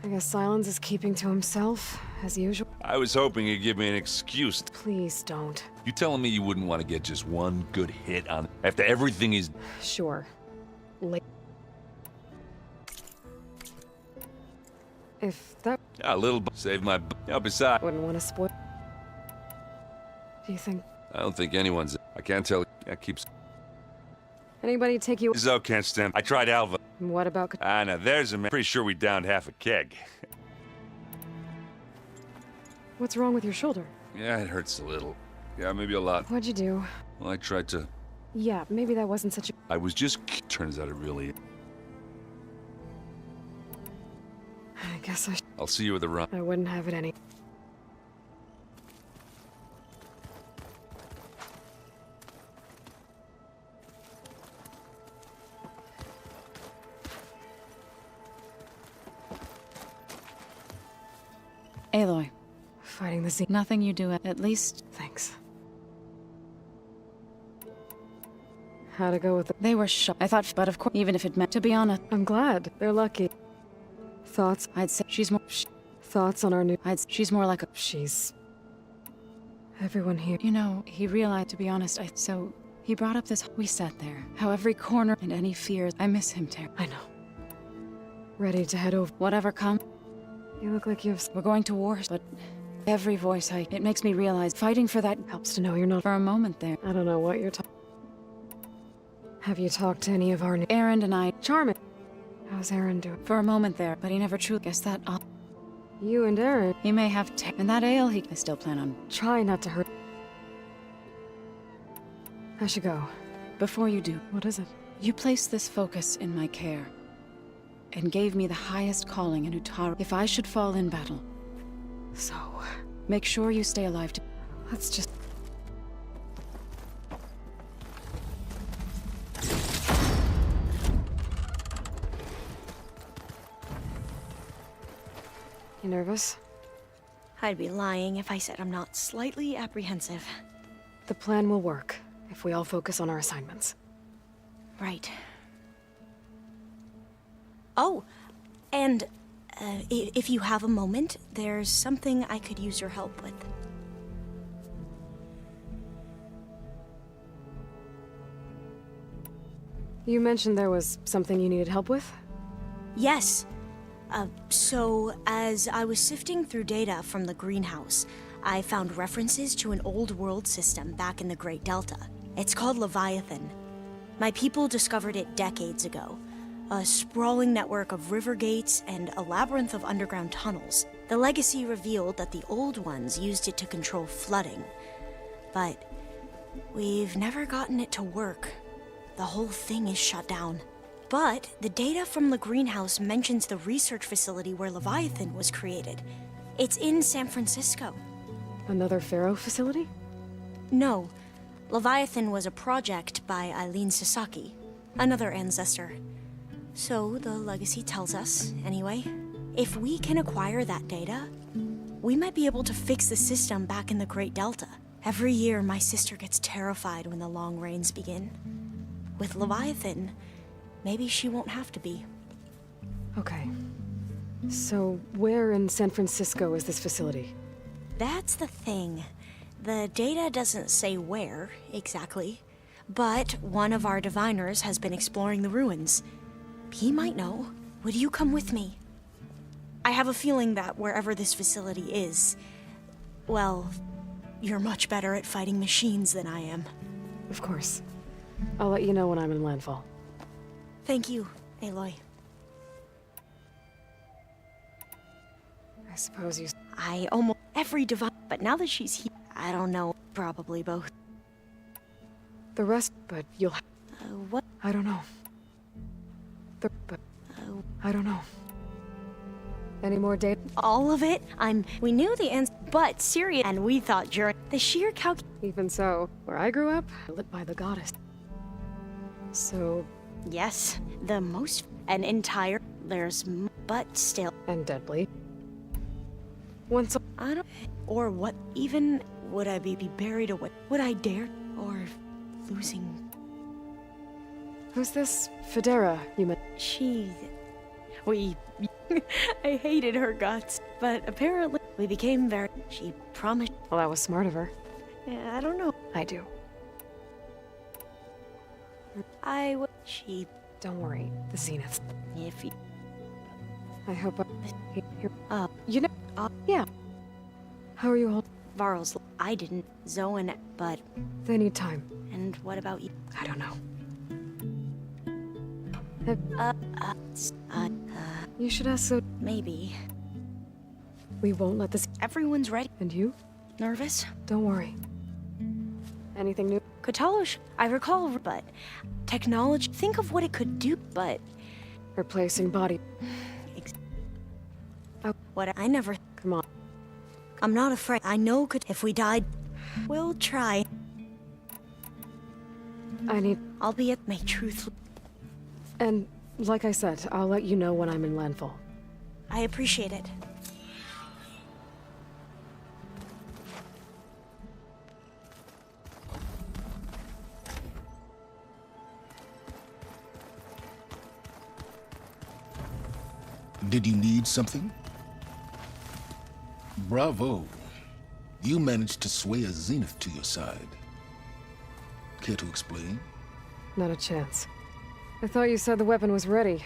I guess Silence is keeping to himself, as usual. I was hoping you'd give me an excuse. Please don't. You telling me you wouldn't want to get just one good hit on after everything he's... Sure. If that... A little save my... besides... Wouldn't want to spoil... Do you think... I don't think anyone's... I can't tell... That keeps... Anybody take you... Zo can't stand... I tried Alva. What about... Now there's a man... Pretty sure we downed half a keg. What's wrong with your shoulder? Yeah, it hurts a little. Yeah, maybe a lot. What'd you do? Well, I tried to... Yeah, maybe that wasn't such a... I was just... Turns out it really... I guess I'll see you with the run. I wouldn't have it any... Aloy. Fighting the Zenith. Nothing you do, at least... Thanks. How'd it go with the... They were shot. I thought, but of course, even if it meant... To be honest... I'm glad. They're lucky. Thoughts? I'd say she's more... Thoughts on our new... She's more like a... She's... Everyone here... You know, he realized, to be honest, So, he brought up this... We sat there. How every corner and any fear... I miss him, Ter. I know. Ready to head over... Whatever comes... You look like you've... We're going to war, but... Every voice It makes me realize fighting for that... Helps to know you're not... For a moment there. I don't know what you're talking... Have you talked to any of our new... Aaron and I... Charmin. How's Aaron doing? For a moment there, but he never truly... Guess that... You and Aaron... He may have... And that ale I still plan on... Try not to hurt... I should go. Before you do... What is it? You placed this focus in my care. And gave me the highest calling in Utara. If I should fall in battle... So... Make sure you stay alive to... Let's just... You nervous? I'd be lying if I said I'm not slightly apprehensive. The plan will work, if we all focus on our assignments. Right. Oh, and if you have a moment, there's something I could use your help with. You mentioned there was something you needed help with? Yes. So, as I was sifting through data from the greenhouse, I found references to an old world system back in the Great Delta. It's called Leviathan. My people discovered it decades ago. A sprawling network of river gates and a labyrinth of underground tunnels. The legacy revealed that the old ones used it to control flooding. But we've never gotten it to work. The whole thing is shut down. But the data from the greenhouse mentions the research facility where Leviathan was created. It's in San Francisco. Another Pharaoh facility? No. Leviathan was a project by Eileen Sasaki, another ancestor. So the legacy tells us, anyway, if we can acquire that data, we might be able to fix the system back in the Great Delta. Every year, my sister gets terrified when the long rains begin. With Leviathan, maybe she won't have to be. Okay. So, where in San Francisco is this facility? That's the thing. The data doesn't say where, exactly. But one of our diviners has been exploring the ruins. He might know. Would you come with me? I have a feeling that wherever this facility is, well, you're much better at fighting machines than I am. Of course. I'll let you know when I'm in landfall. Thank you, Aloy. I suppose you... I almost... Every divine... But now that she's here, I don't know. Probably both. The rest, but you'll... What? I don't know. I don't know. Any more data? All of it? We knew the answer, but serious, and we thought during the sheer calc... Even so, where I grew up, lit by the goddess. So... Yes, the most... An entire... There's... But still... And deadly. Once I don't... Or what even would I be buried away? Would I dare? Or losing... Who's this Federa you met? She... We... I hated her guts, but apparently we became very... She promised... Well, that was smart of her. Yeah, I don't know. I do. She... Don't worry, the Zeniths. If you... I hope you know... yeah. How are you all? Varl's... I didn't. Zoe and... But... They need time. And what about you? I don't know. You should ask so... Maybe. We won't let this... Everyone's ready. And you? Nervous? Don't worry. Anything new? Katalosh, I recall, but... Technology... Think of what it could do, but... Replacing body... What I never... Come on. I'm not afraid. I know if we died... We'll try. I'll be at my truth... And, like I said, I'll let you know when I'm in landfall. I appreciate it. Did you need something? Bravo. You managed to sway a Zenith to your side. Care to explain? Not a chance. I thought you said the weapon was ready.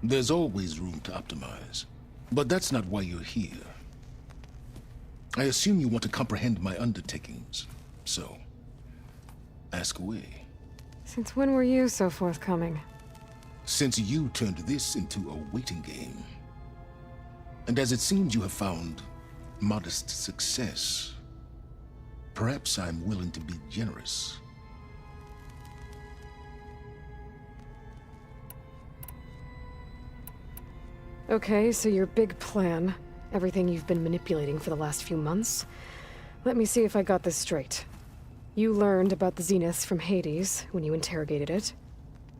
There's always room to optimize. But that's not why you're here. I assume you want to comprehend my undertakings. So, ask away. Since when were you so forthcoming? Since you turned this into a waiting game. And as it seems you have found modest success, perhaps I'm willing to be generous. Okay, so your big plan, everything you've been manipulating for the last few months. Let me see if I got this straight. You learned about the Zeniths from Hades when you interrogated it.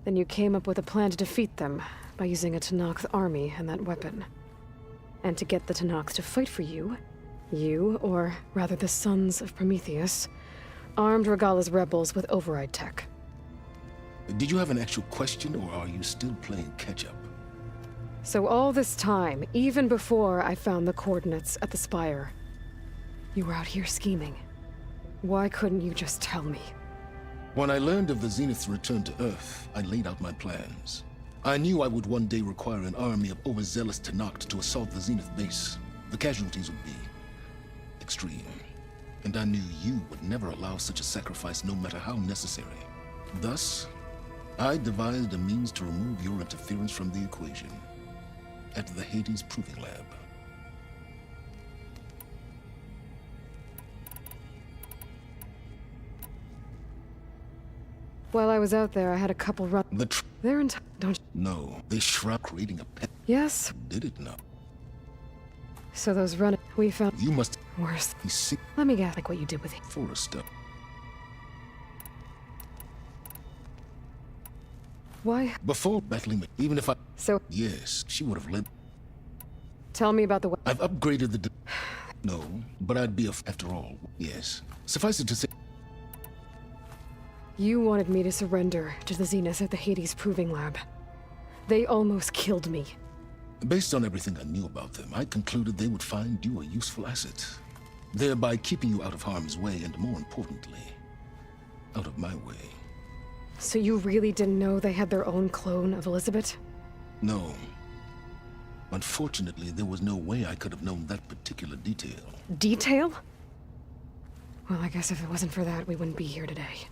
Then you came up with a plan to defeat them by using a Tenakth army and that weapon. And to get the Tenakth to fight for you, or rather the Sons of Prometheus, armed Regalla's rebels with override tech. Did you have an actual question, or are you still playing catch-up? So all this time, even before I found the coordinates at the Spire, you were out here scheming. Why couldn't you just tell me? When I learned of the Zenith's return to Earth, I laid out my plans. I knew I would one day require an army of overzealous Tenakth to assault the Zenith base. The casualties would be extreme. And I knew you would never allow such a sacrifice, no matter how necessary. Thus, I devised a means to remove your interference from the equation. At the Hades Proving Lab. While I was out there, I had a couple run. They're in don't you? No, they shroud creating a pet. Yes? Did it not? So those run we found. You must. Worse. You see. Let me guess, like what you did with it. Forrester. Why? Before battling, even if I... So... Yes, she would have led... Tell me about the... I've upgraded the... No, but I'd be after all. Yes. Suffice it to say... You wanted me to surrender to the Zeniths at the Hades Proving Lab. They almost killed me. Based on everything I knew about them, I concluded they would find you a useful asset. Thereby keeping you out of harm's way and, more importantly, out of my way. So you really didn't know they had their own clone of Elizabeth? No. Unfortunately, there was no way I could have known that particular detail. Detail? Well, I guess if it wasn't for that, we wouldn't be here today.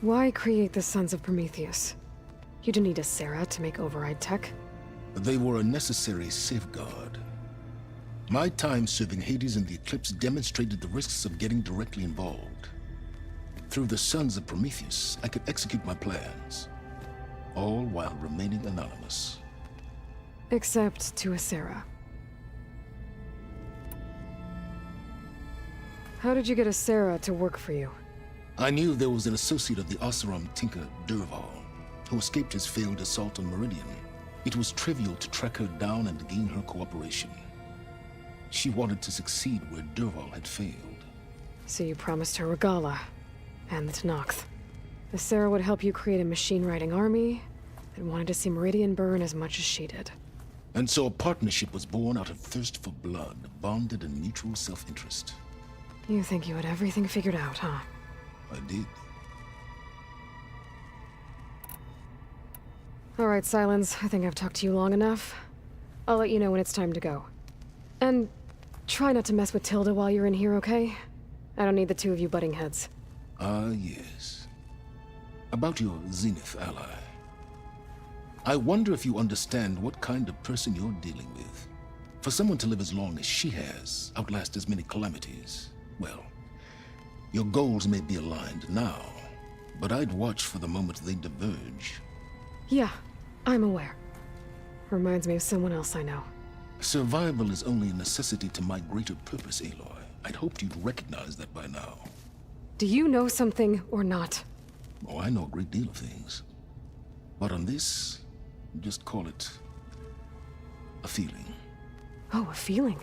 Why create the Sons of Prometheus? You didn't need a Sarah to make override tech. They were a necessary safeguard. My time serving Hades and the Eclipse demonstrated the risks of getting directly involved. Through the Sons of Prometheus, I could execute my plans, all while remaining anonymous. Except to a Sarah. How did you get a Sarah to work for you? I knew there was an associate of the Oseram tinker, Dervahl, who escaped his failed assault on Meridian. It was trivial to track her down and gain her cooperation. She wanted to succeed where Dervahl had failed. So you promised her Regalla and the Tenakth. The Sarah would help you create a machine-riding army that wanted to see Meridian burn as much as she did. And so a partnership was born out of thirst for blood, bonded in mutual self-interest. You think you had everything figured out, huh? I did. All right, Silence. I think I've talked to you long enough. I'll let you know when it's time to go. And try not to mess with Tilda while you're in here, okay? I don't need the two of you butting heads. Ah, yes. About your Zenith ally. I wonder if you understand what kind of person you're dealing with. For someone to live as long as she has, outlast as many calamities, well, your goals may be aligned now, but I'd watch for the moment they diverge. Yeah, I'm aware. Reminds me of someone else I know. Survival is only a necessity to my greater purpose, Aloy. I'd hoped you'd recognize that by now. Do you know something or not? Oh, I know a great deal of things. But on this, just call it a feeling. Oh, a feeling?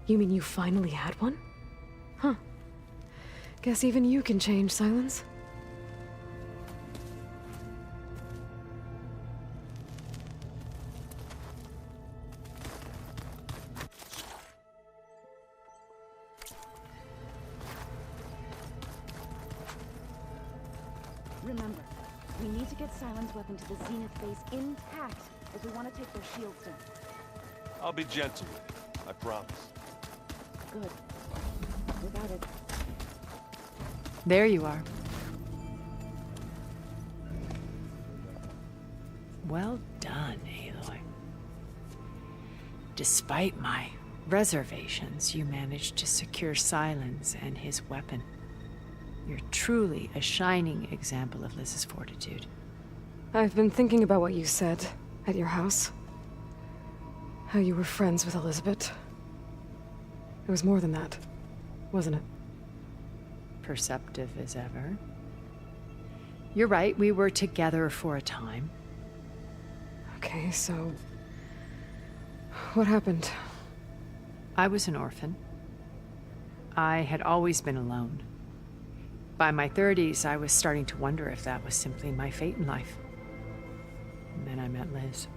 You mean you finally had one? Huh. Guess even you can change, Silence. Remember, we need to get Silence weapon to the Zenith base intact if we want to take their shields down. I'll be gentle with it, I promise. Good. Without it. There you are. Well done, Aloy. Despite my reservations, you managed to secure Silence and his weapon. You're truly a shining example of Liz's fortitude. I've been thinking about what you said at your house. How you were friends with Elizabeth. It was more than that, wasn't it? Perceptive as ever. You're right, we were together for a time. Okay, so... what happened? I was an orphan. I had always been alone. By my 30s, I was starting to wonder if that was simply my fate in life. And then I met Liz.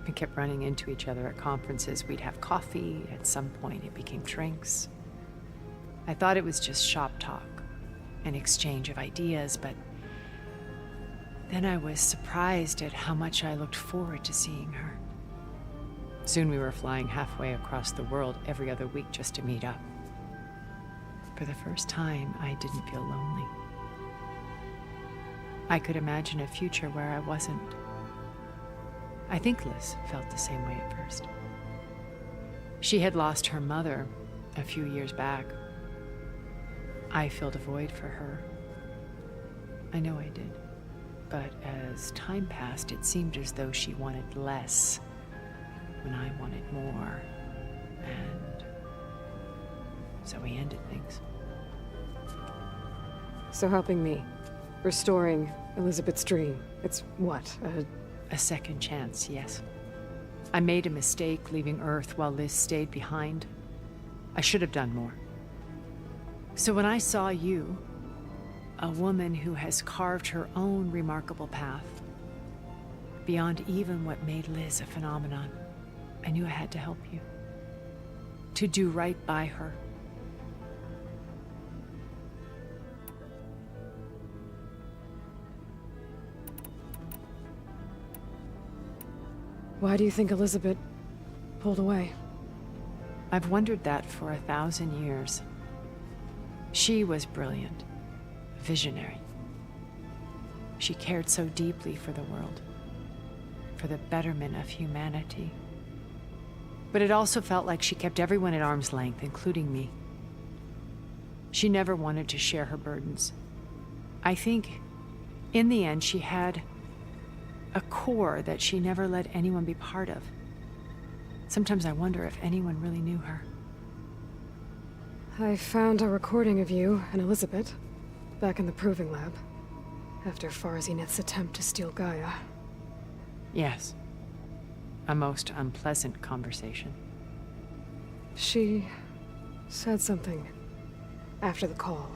We kept running into each other at conferences. We'd have coffee. At some point, it became drinks. I thought it was just shop talk, an exchange of ideas, but then I was surprised at how much I looked forward to seeing her. Soon we were flying halfway across the world every other week just to meet up. For the first time, I didn't feel lonely. I could imagine a future where I wasn't. I think Liz felt the same way at first. She had lost her mother a few years back. I filled a void for her. I know I did. But as time passed, it seemed as though she wanted less when I wanted more. And so we ended things. So helping me. Restoring Elizabeth's dream. It's what, a second chance, yes. I made a mistake leaving Earth while Liz stayed behind. I should have done more. So when I saw you, a woman who has carved her own remarkable path, beyond even what made Liz a phenomenon, I knew I had to help you. To do right by her. Why do you think Elizabeth pulled away? I've wondered that for 1,000 years. She was brilliant, visionary. She cared so deeply for the world, for the betterment of humanity. But it also felt like she kept everyone at arm's length, including me. She never wanted to share her burdens. I think, in the end, she had a core that she never let anyone be part of. Sometimes I wonder if anyone really knew her. I found a recording of you and Elizabeth back in the Proving Lab after Far Zenith's attempt to steal Gaia. Yes. A most unpleasant conversation. She said something after the call.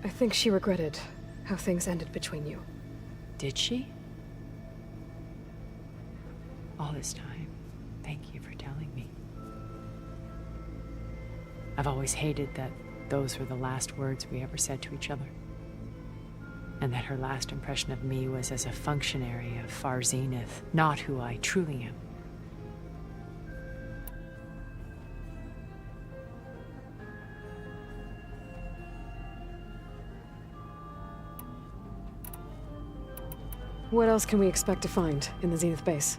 I think she regretted how things ended between you. Did she? All this time, thank you for telling me. I've always hated that those were the last words we ever said to each other. And that her last impression of me was as a functionary of Far Zenith, not who I truly am. What else can we expect to find in the Zenith base?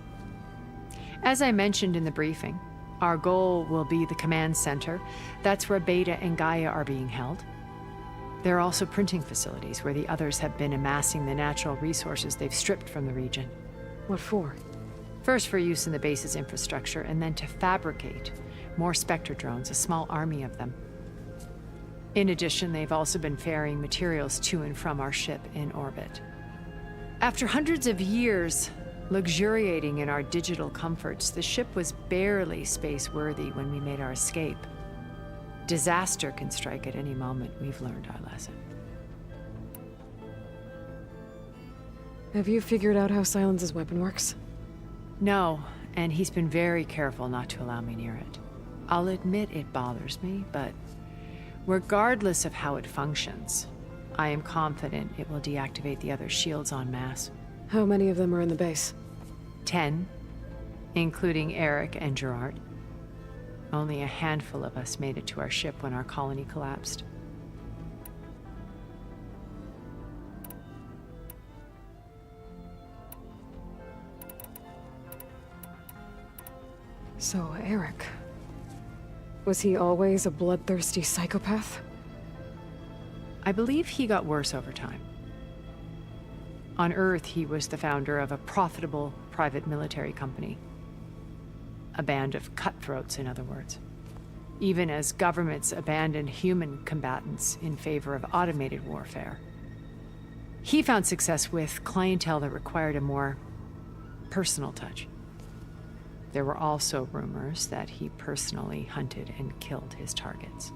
As I mentioned in the briefing, our goal will be the command center. That's where Beta and Gaia are being held. There are also printing facilities where the others have been amassing the natural resources they've stripped from the region. What for? First for use in the base's infrastructure, and then to fabricate more Spectre drones, a small army of them. In addition, they've also been ferrying materials to and from our ship in orbit. After hundreds of years luxuriating in our digital comforts, the ship was barely space-worthy when we made our escape. Disaster can strike at any moment. We've learned our lesson. Have you figured out how Sylens's weapon works? No, and he's been very careful not to allow me near it. I'll admit it bothers me, but regardless of how it functions, I am confident it will deactivate the other shields en masse. How many of them are in the base? 10, including Eric and Gerard. Only a handful of us made it to our ship when our colony collapsed. So, Eric. Was he always a bloodthirsty psychopath? I believe he got worse over time. On Earth, he was the founder of a profitable private military company. A band of cutthroats, in other words. Even as governments abandoned human combatants in favor of automated warfare. He found success with clientele that required a more personal touch. There were also rumors that he personally hunted and killed his targets.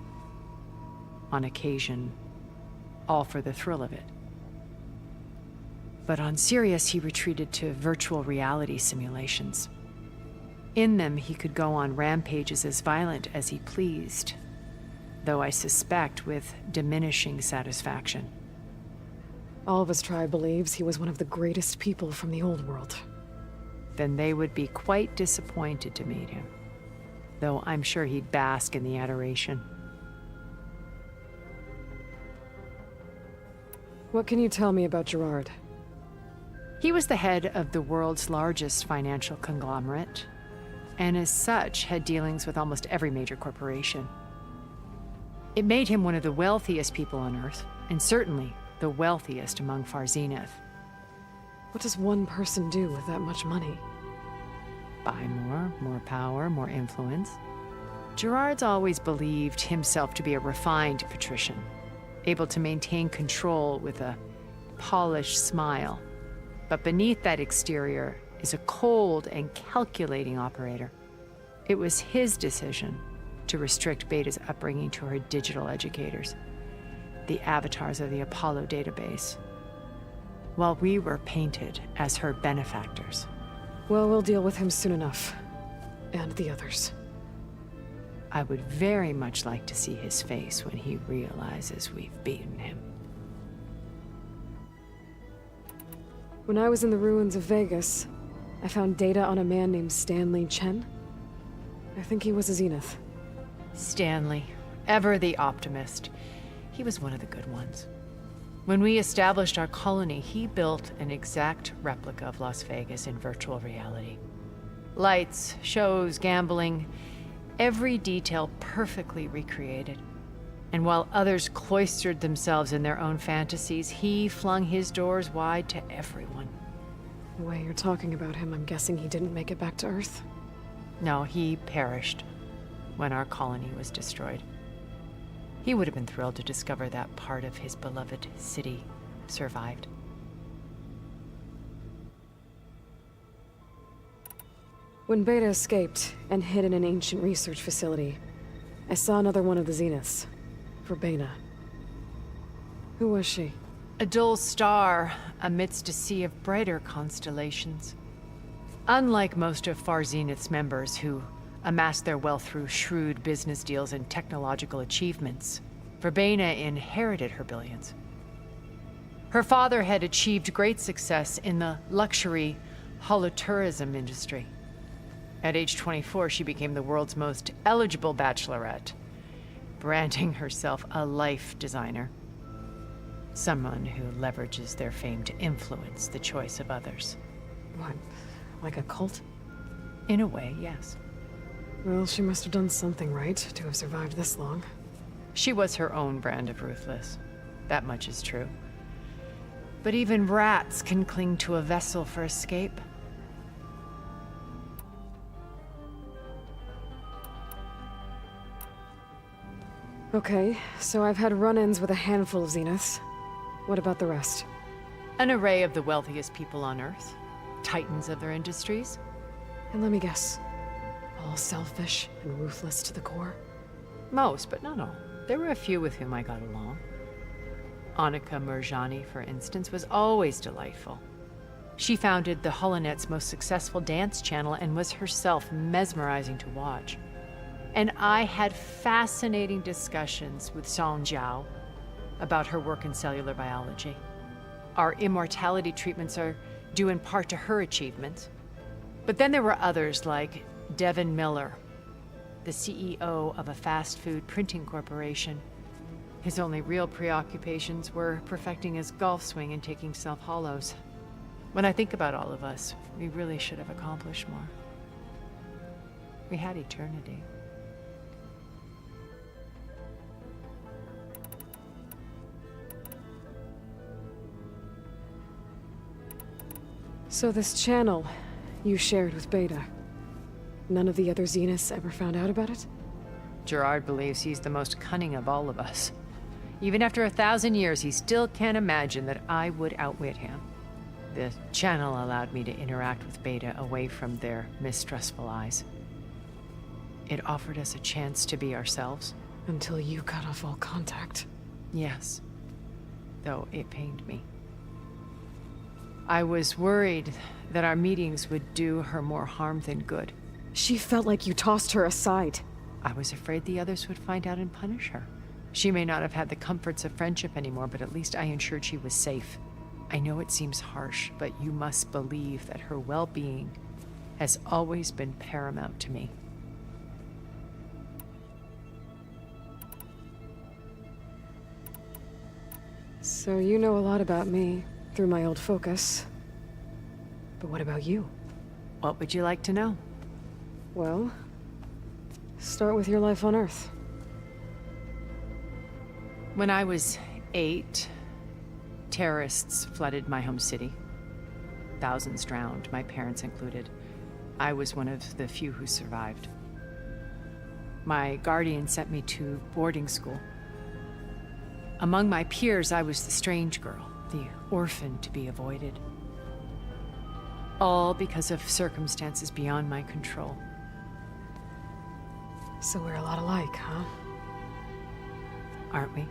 On occasion, all for the thrill of it. But on Sirius, he retreated to virtual reality simulations. In them, he could go on rampages as violent as he pleased, though I suspect with diminishing satisfaction. All of his tribe believes he was one of the greatest people from the old world. Then they would be quite disappointed to meet him, though I'm sure he'd bask in the adoration. What can you tell me about Gerard? He was the head of the world's largest financial conglomerate, and as such had dealings with almost every major corporation. It made him one of the wealthiest people on Earth, and certainly the wealthiest among Far Zenith. What does one person do with that much money? Buy more power, more influence. Gerard's always believed himself to be a refined patrician, able to maintain control with a polished smile. But beneath that exterior is a cold and calculating operator. It was his decision to restrict Beta's upbringing to her digital educators, the avatars of the Apollo database, while we were painted as her benefactors. Well, we'll deal with him soon enough. And the others. I would very much like to see his face when he realizes we've beaten him. When I was in the ruins of Vegas, I found data on a man named Stanley Chen. I think he was a Zenith. Stanley, ever the optimist. He was one of the good ones. When we established our colony, he built an exact replica of Las Vegas in virtual reality. Lights, shows, gambling, every detail perfectly recreated. And while others cloistered themselves in their own fantasies, he flung his doors wide to everyone. The way you're talking about him, I'm guessing he didn't make it back to Earth? No, he perished when our colony was destroyed. He would have been thrilled to discover that part of his beloved city survived. When Beta escaped and hid in an ancient research facility, I saw another one of the Zeniths. Verbena. Who was she? A dull star amidst a sea of brighter constellations. Unlike most of Far Zenith's members who amassed their wealth through shrewd business deals and technological achievements, Verbena inherited her billions. Her father had achieved great success in the luxury holotourism industry. At age 24, she became the world's most eligible bachelorette, branding herself a life designer. Someone who leverages their fame to influence the choice of others. What, like a cult? In a way, yes. Well, she must have done something right to have survived this long. She was her own brand of ruthless. That much is true. But even rats can cling to a vessel for escape. Okay, so I've had run-ins with a handful of Zeniths. What about the rest? An array of the wealthiest people on Earth. Titans of their industries. And let me guess. All selfish and ruthless to the core? Most, but not all. There were a few with whom I got along. Annika Murjani, for instance, was always delightful. She founded the Holonet's most successful dance channel and was herself mesmerizing to watch. And I had fascinating discussions with Song Jiao about her work in cellular biology. Our immortality treatments are due in part to her achievements. But then there were others like Devin Miller, the CEO of a fast food printing corporation. His only real preoccupations were perfecting his golf swing and taking self-hollows. When I think about all of us, we really should have accomplished more. We had eternity. So this channel you shared with Beta, none of the other Zeniths ever found out about it? Gerard believes he's the most cunning of all of us. Even after 1,000 years, he still can't imagine that I would outwit him. The channel allowed me to interact with Beta away from their mistrustful eyes. It offered us a chance to be ourselves. Until you cut off all contact. Yes. Though it pained me. I was worried that our meetings would do her more harm than good. She felt like you tossed her aside. I was afraid the others would find out and punish her. She may not have had the comforts of friendship anymore, but at least I ensured she was safe. I know it seems harsh, but you must believe that her well-being has always been paramount to me. So you know a lot about me through my old focus. But what about you? What would you like to know? Well, start with your life on Earth. When I was 8, terrorists flooded my home city. Thousands drowned, my parents included. I was one of the few who survived. My guardian sent me to boarding school. Among my peers, I was the strange girl, the orphan to be avoided. All because of circumstances beyond my control. So we're a lot alike, huh? Aren't we?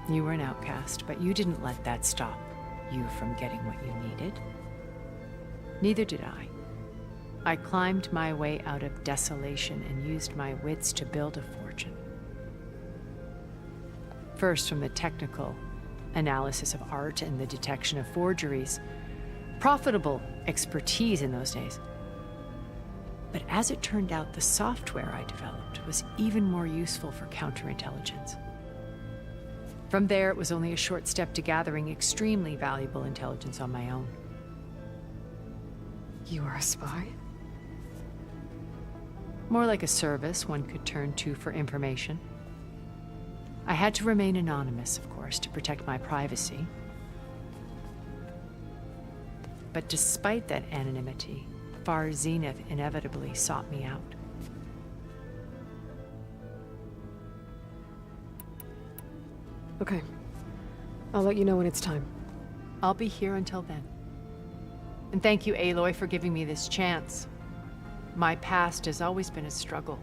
You were an outcast, but you didn't let that stop you from getting what you needed. Neither did I. I climbed my way out of desolation and used my wits to build a fortune. First, from the technical analysis of art and the detection of forgeries. Profitable expertise in those days. But as it turned out, the software I developed was even more useful for counterintelligence. From there, it was only a short step to gathering extremely valuable intelligence on my own. You are a spy? More like a service one could turn to for information. I had to remain anonymous, of course, to protect my privacy. But despite that anonymity, Far Zenith inevitably sought me out. Okay. I'll let you know when it's time. I'll be here until then. And thank you, Aloy, for giving me this chance. My past has always been a struggle.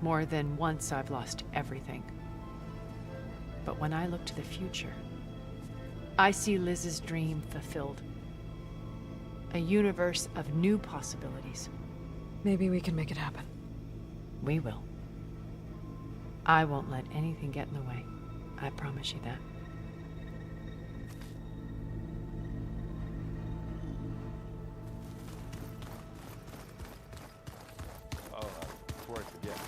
More than once I've lost everything. But when I look to the future, I see Liz's dream fulfilled. A universe of new possibilities. Maybe we can make it happen. We will. I won't let anything get in the way. I promise you that. Before I forget,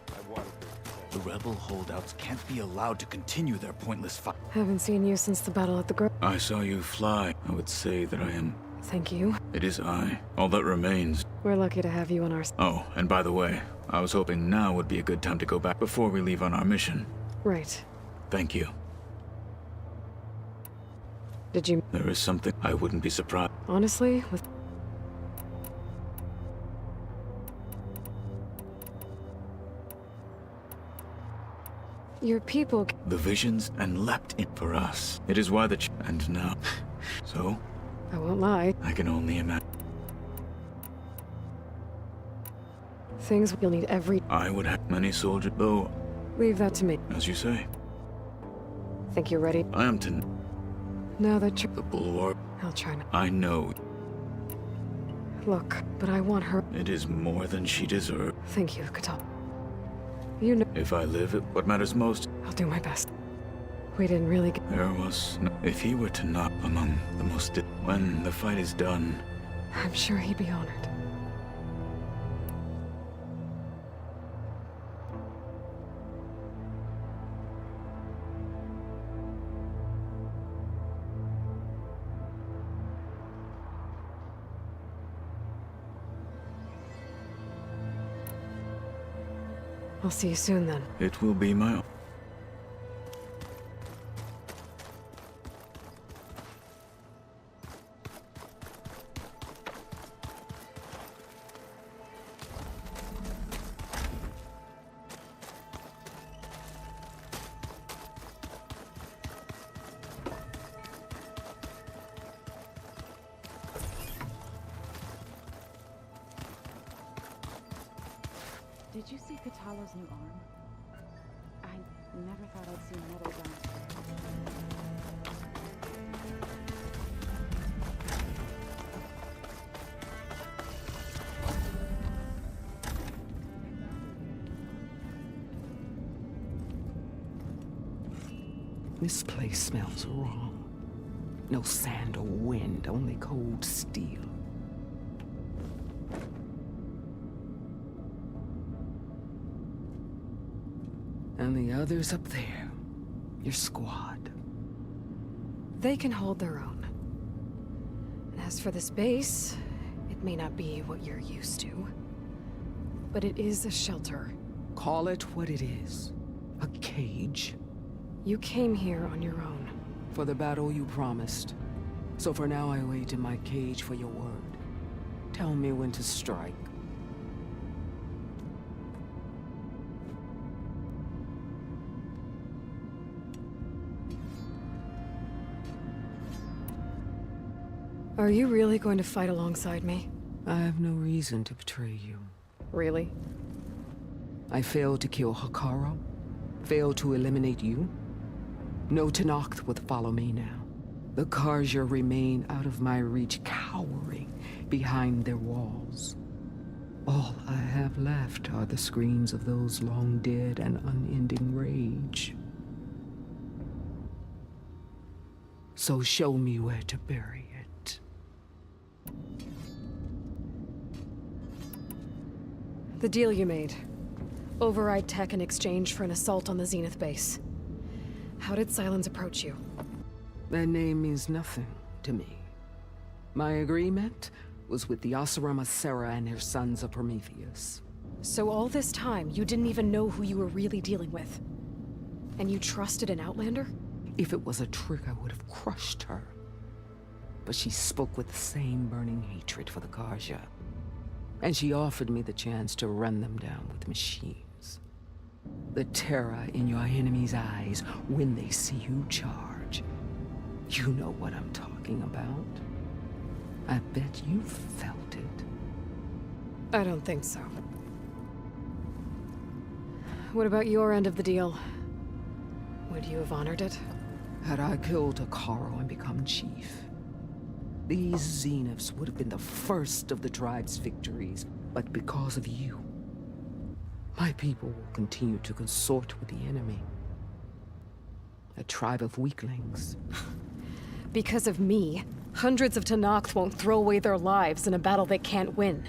I wanted to... The rebel holdouts can't be allowed to continue their pointless fight. Haven't seen you since the battle at the Grove. I saw you fly. I would say that I am... Thank you. It is I. All that remains. We're lucky to have you on our... Oh, and by the way, I was hoping now would be a good time to go back before we leave on our mission. Right. Thank you. Did you... There is something I wouldn't be surprised. Honestly, with... Your people... The visions and leapt in for us. It is why the and now. So? I won't lie. I can only imagine. Things you'll need every... I would have many soldiers, though. Leave that to me. As you say. Think you're ready? I am to... Now that you're... The bulwark. I'll try not... I know. Look, but I want her... It is more than she deserves. Thank you, Katal. You know... If I live, what matters most... I'll do my best. We didn't really get... There was no... If he were to not among the most... When the fight is done... I'm sure he'd be honored. I'll see you soon, then. It will be my... Did you see Katalo's new arm? I never thought I'd see metal This place smells wrong. No sand or wind, only cold steel. And the others up there, your squad. They can hold their own. And as for this base, it may not be what you're used to. But it is a shelter. Call it what it is. A cage. You came here on your own. For the battle you promised. So for now I wait in my cage for your word. Tell me when to strike. Are you really going to fight alongside me? I have no reason to betray you. Really? I failed to kill Hekarro. Failed to eliminate you. No Tenakth would follow me now. The Carja remain out of my reach, cowering behind their walls. All I have left are the screams of those long dead and unending rage. So show me where to bury it. The deal you made. Override tech in exchange for an assault on the Zenith base. How did Sylens approach you? That name means nothing to me. My agreement was with the Oseram Sera and her sons of Prometheus. So all this time, you didn't even know who you were really dealing with? And you trusted an Outlander? If it was a trick, I would have crushed her. But she spoke with the same burning hatred for the Carja. And she offered me the chance to run them down with machines. The terror in your enemy's eyes when they see you charge. You know what I'm talking about. I bet you felt it. I don't think so. What about your end of the deal? Would you have honored it? Had I killed Hekarro and become chief, these Zeniths would have been the first of the tribe's victories. But because of you, my people will continue to consort with the enemy. A tribe of weaklings. Because of me, hundreds of Tenakth won't throw away their lives in a battle they can't win.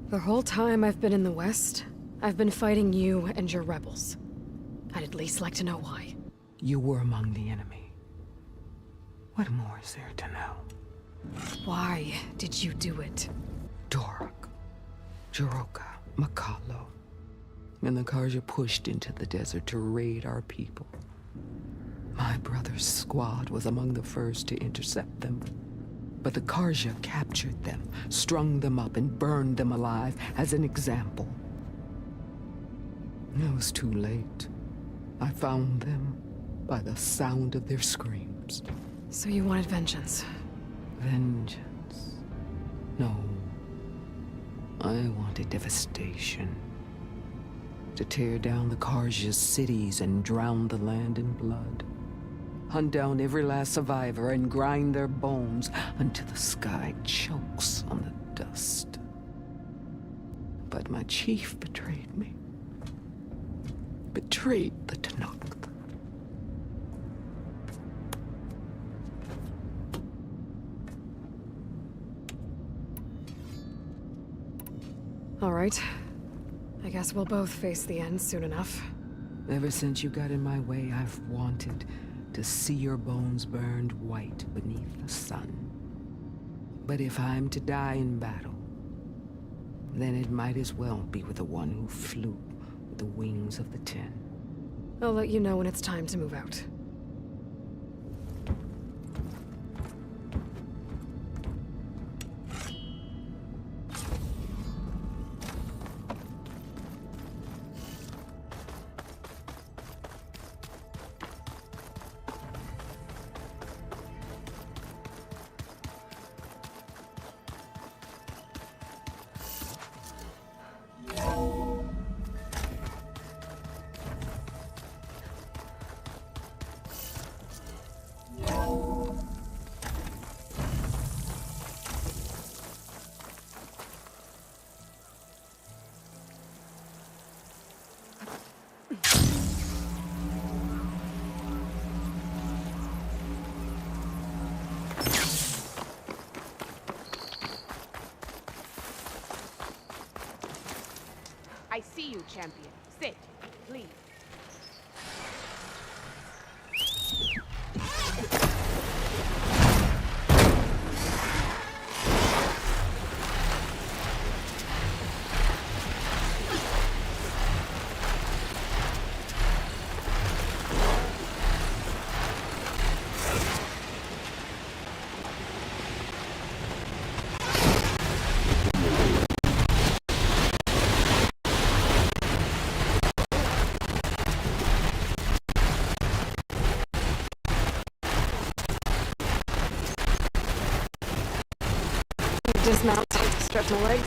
The whole time I've been in the West, I've been fighting you and your rebels. I'd at least like to know why. You were among the enemy. What more is there to know? Why did you do it? Doruk, Jaroka, Makalo, and the Karja pushed into the desert to raid our people. My brother's squad was among the first to intercept them. But the Karja captured them, strung them up, and burned them alive as an example. It was too late. I found them by the sound of their screams. So you wanted vengeance? Vengeance? No. I wanted devastation. To tear down the Karja's cities and drown the land in blood. Hunt down every last survivor and grind their bones until the sky chokes on the dust. But my chief betrayed me. Betrayed the Tenakth. All right. I guess we'll both face the end soon enough. Ever since you got in my way, I've wanted to see your bones burned white beneath the sun. But if I'm to die in battle, then it might as well be with the one who flew with the wings of the Ten. I'll let you know when it's time to move out. I see you, champion. Sit, please. Dismount, stretch my legs.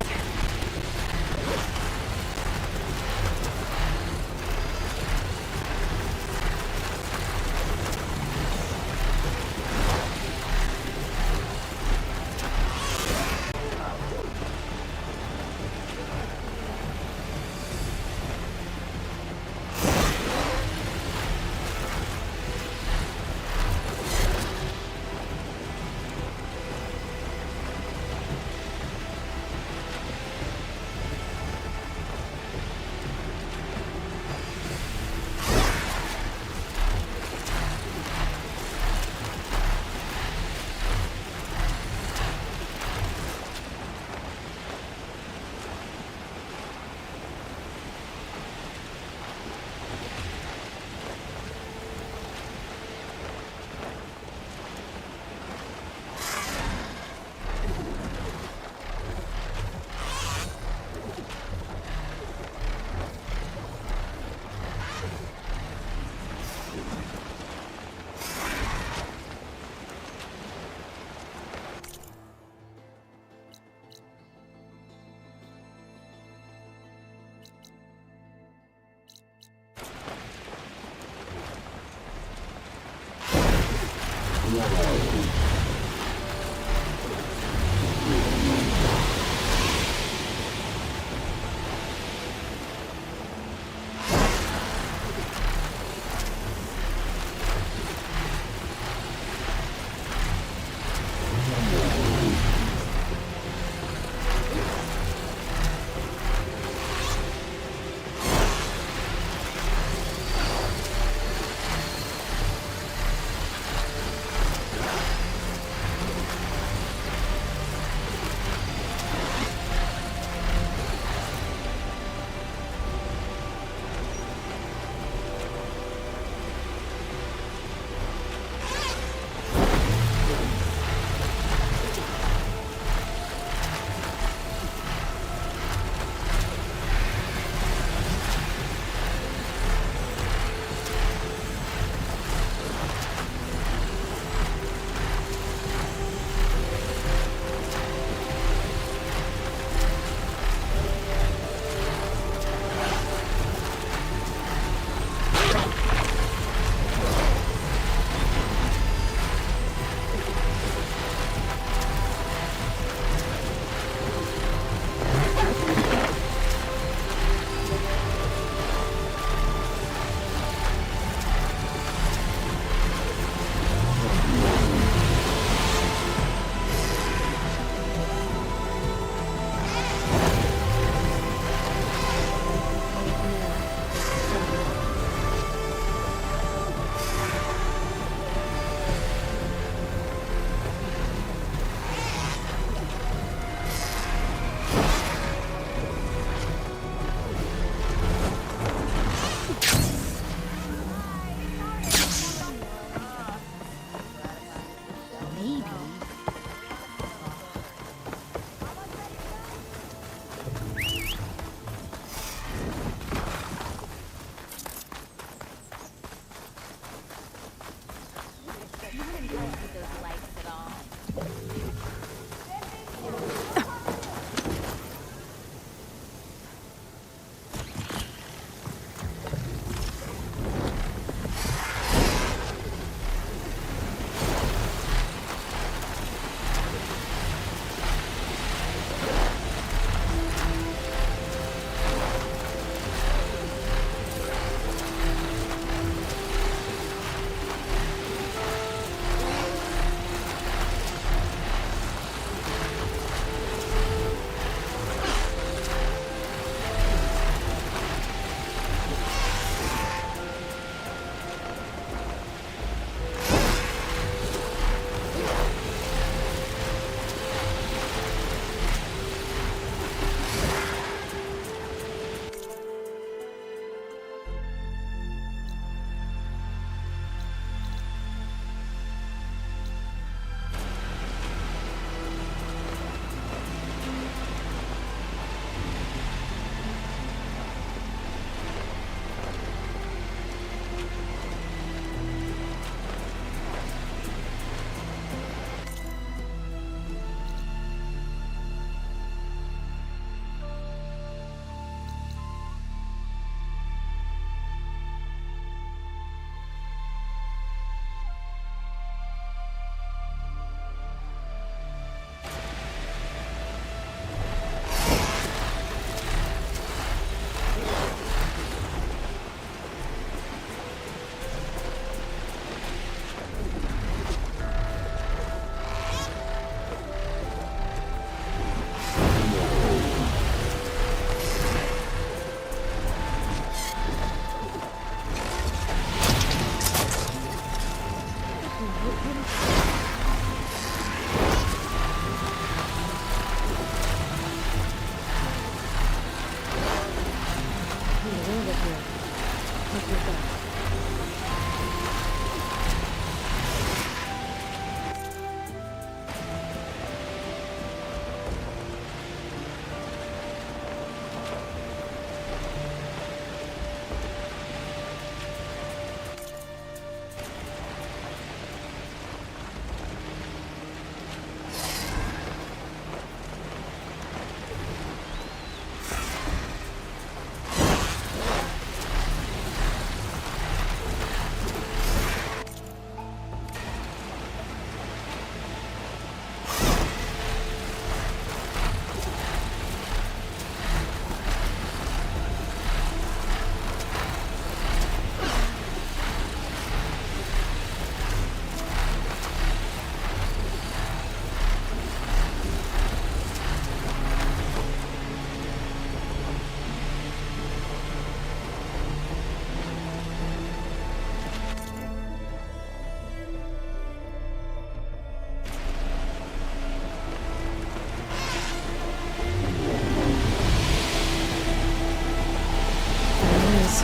Yes.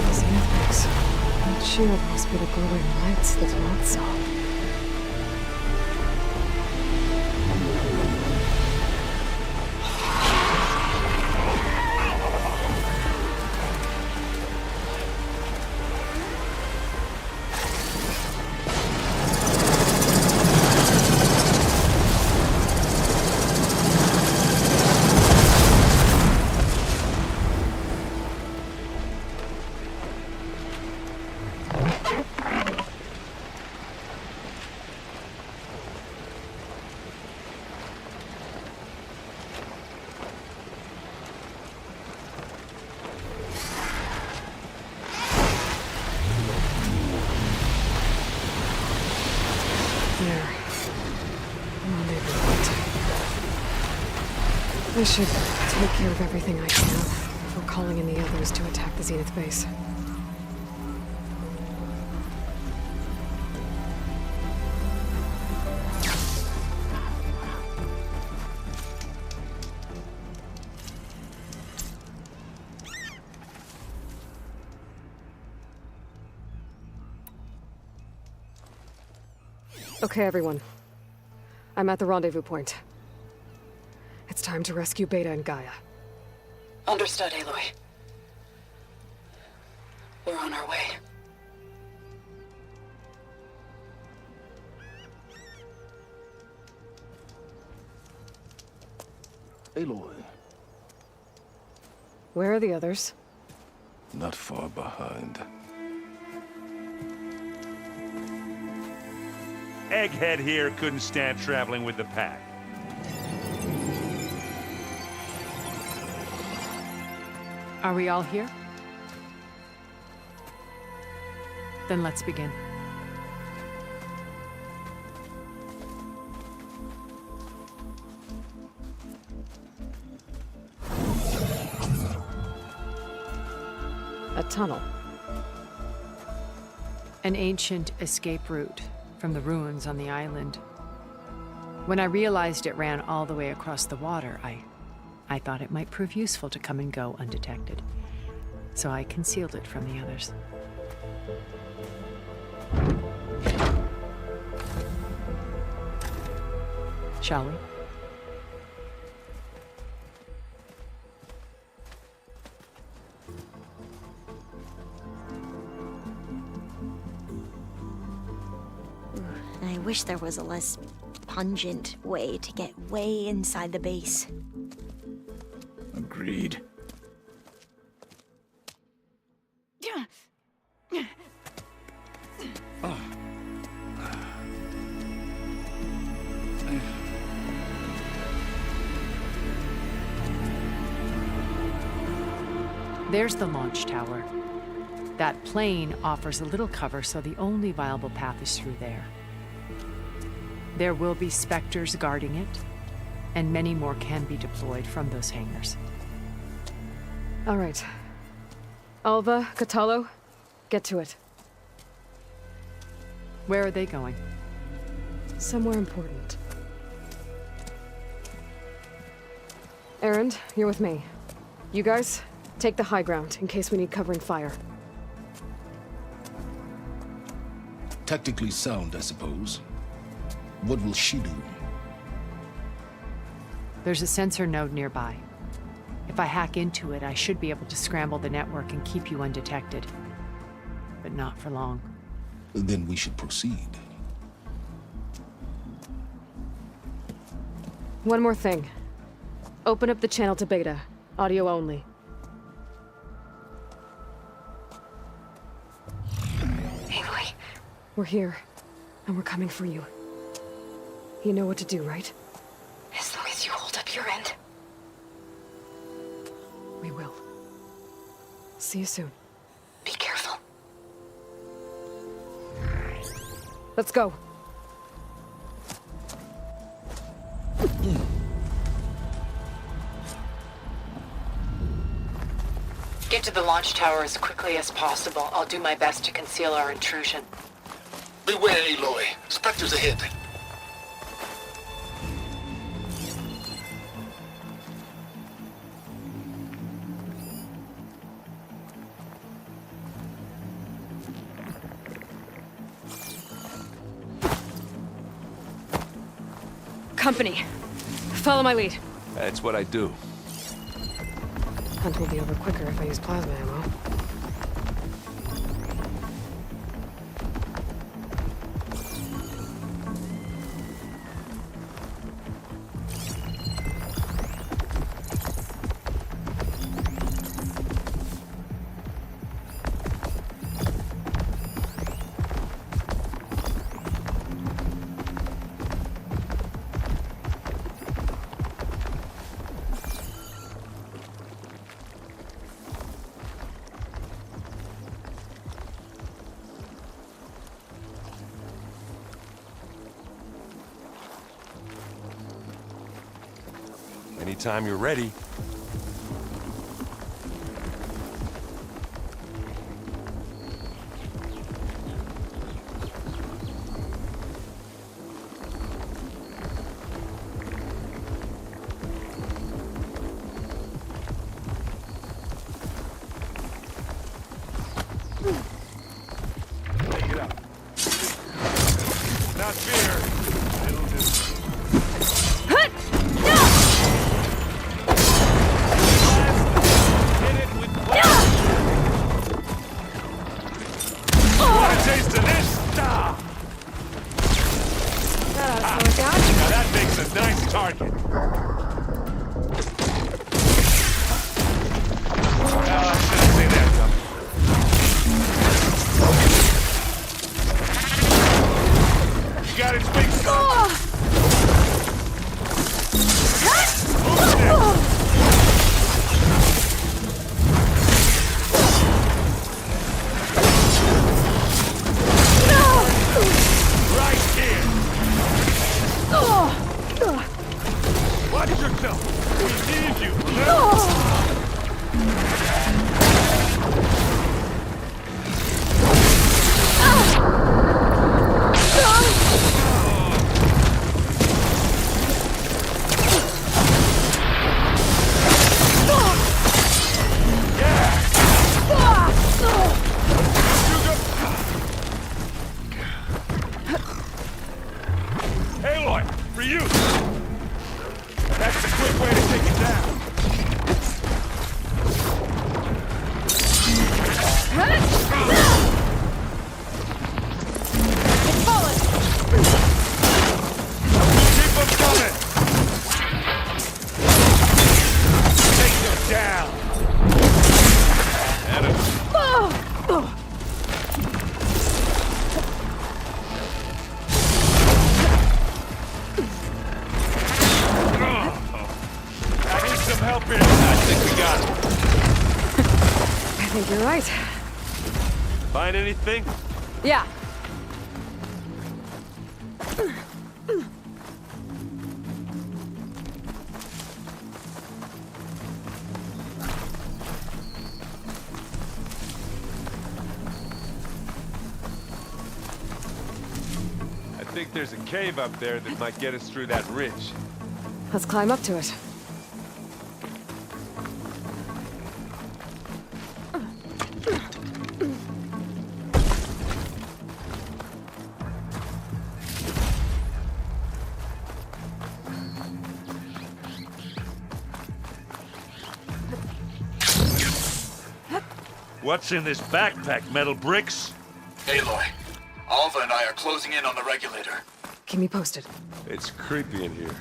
The Zenith base. That shield must be the glowing lights that Rod saw. I should take care of everything I can before calling in the others to attack the Zenith base. Okay, everyone. I'm at the rendezvous point. It's time to rescue Beta and Gaia. Understood, Aloy. We're on our way. Aloy, Where are the others? not far behind. Egghead here couldn't stand traveling with the pack. Are we all here? Then let's begin. A tunnel. An ancient escape route from the ruins on the island. When I realized it ran all the way across the water, I thought it might prove useful to come and go undetected. So I concealed it from the others. Shall we? I wish there was a less pungent way to get way inside the base. Agreed. There's the launch tower. That plane offers a little cover, so the only viable path is through there. There will be Spectres guarding it, and many more can be deployed from those hangars. All right. Alva, Kotallo, get to it. Where are they going? Somewhere important. Erend, you're with me. You guys, take the high ground in case we need covering fire. Tactically sound, I suppose. What will she do? There's a sensor node nearby. If I hack into it, I should be able to scramble the network and keep you undetected. But not for long. Then we should proceed. One more thing. Open up the channel to Beta. Audio only. Aloy. We're here, and we're coming for you. You know what to do, right? As long as you hold up your end. We will. See you soon. Be careful. Let's go. Get to the launch tower as quickly as possible. I'll do my best to conceal our intrusion. Beware, Aloy. Spectres ahead. company. Follow my lead. That's what I do. Hunt will be over quicker if I use plasma ammo. Anytime you're ready. Take it up. Not fear. It'll just... Taste of this? Now that makes a nice target. Well, I shouldn't say that, though. You got its big son. Watch yourself! We need you, remember? Aloy, for you! That's the quick way to take it down. Keep them coming! Take them down! Help here. I think we got it. I think you're right. Find anything? Yeah. I think there's a cave up there that might get us through that ridge. Let's climb up to it. What's in this backpack, metal bricks? Aloy, Alva and I are closing in on the regulator. Keep me posted. It's creepy in here.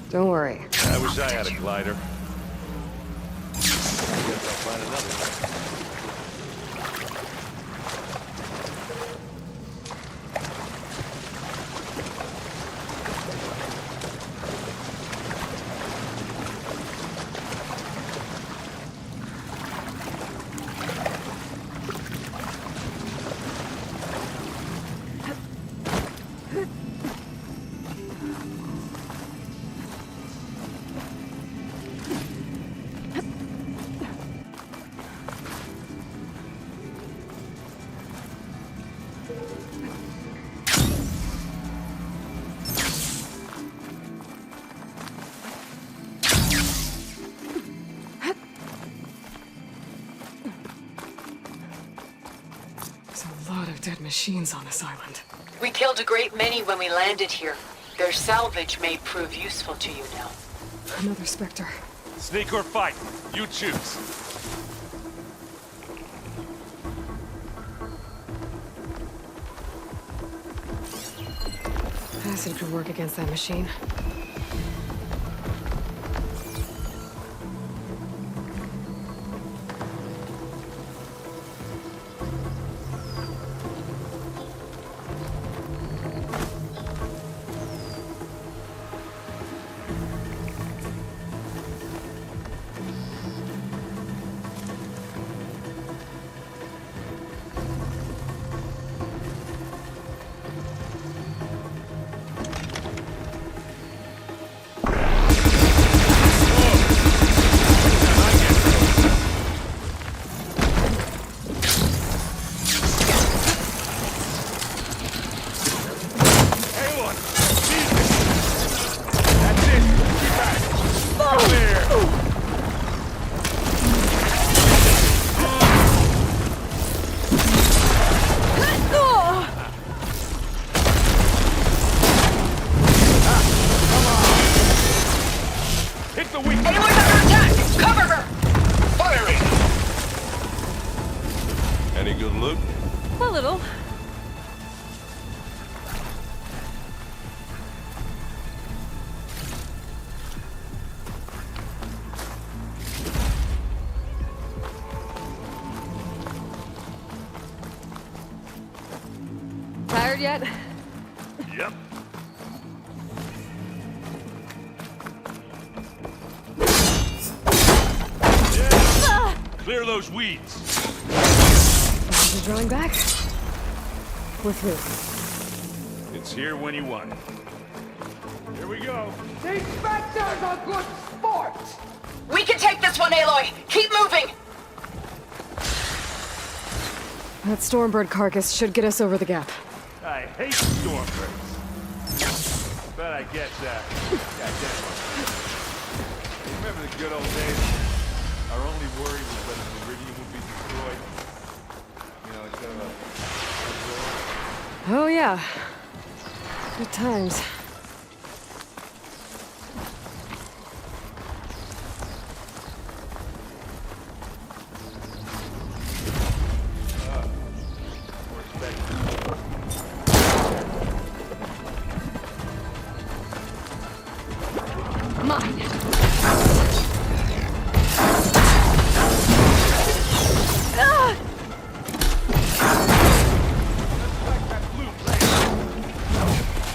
Don't worry. I wish I had a glider. I guess I'll find another. Dead machines on this island. We killed a great many when we landed here. Their salvage may prove useful to you now. Another Spectre. Sneak or fight, you choose. Acid could work against that machine. Any good loot? A little. Tired yet? Yep. Yeah. Clear those weeds. Is it drawing back? We're through. It's here when you want it. Here we go. These Spectres are good sport! We can take this one, Aloy! Keep moving! That Stormbird carcass should get us over the gap. I hate Stormbirds. But I guess, goddamn. Remember the good old days? Our only worry was whether the Meridian would be destroyed. You know, instead of Oh yeah. Good times.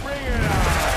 Bring it on!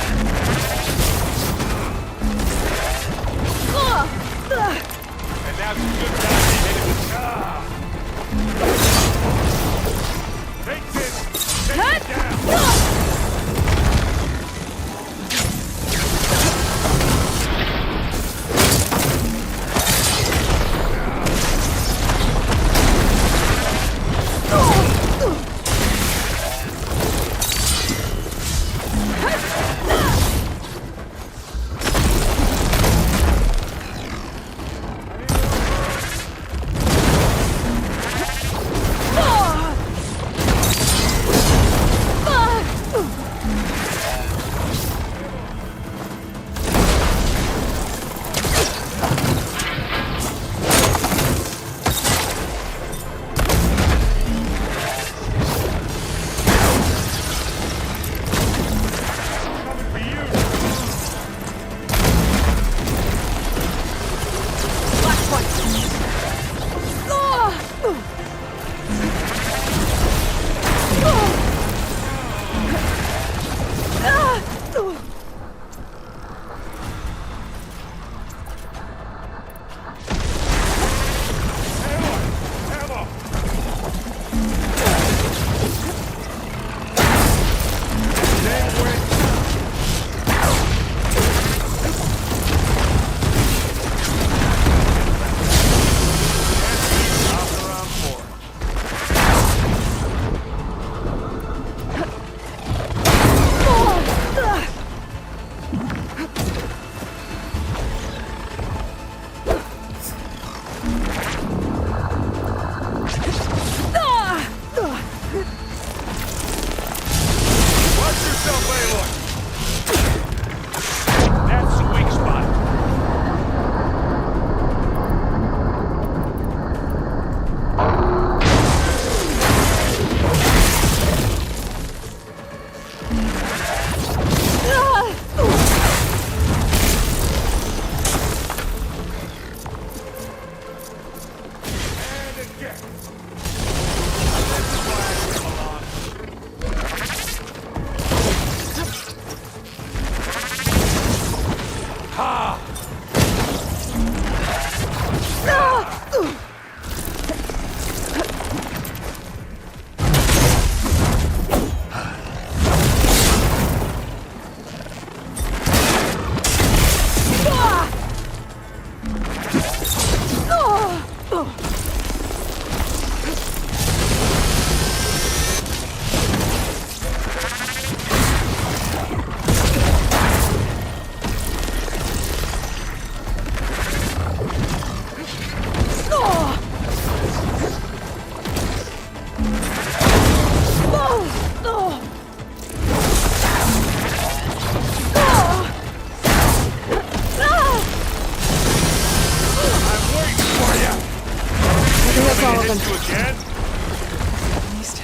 again? At least.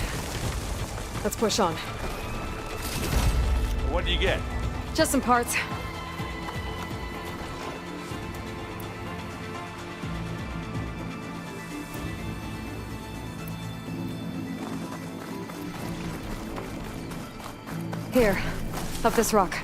Let's push on. What do you get? Just some parts. Here, up this rock.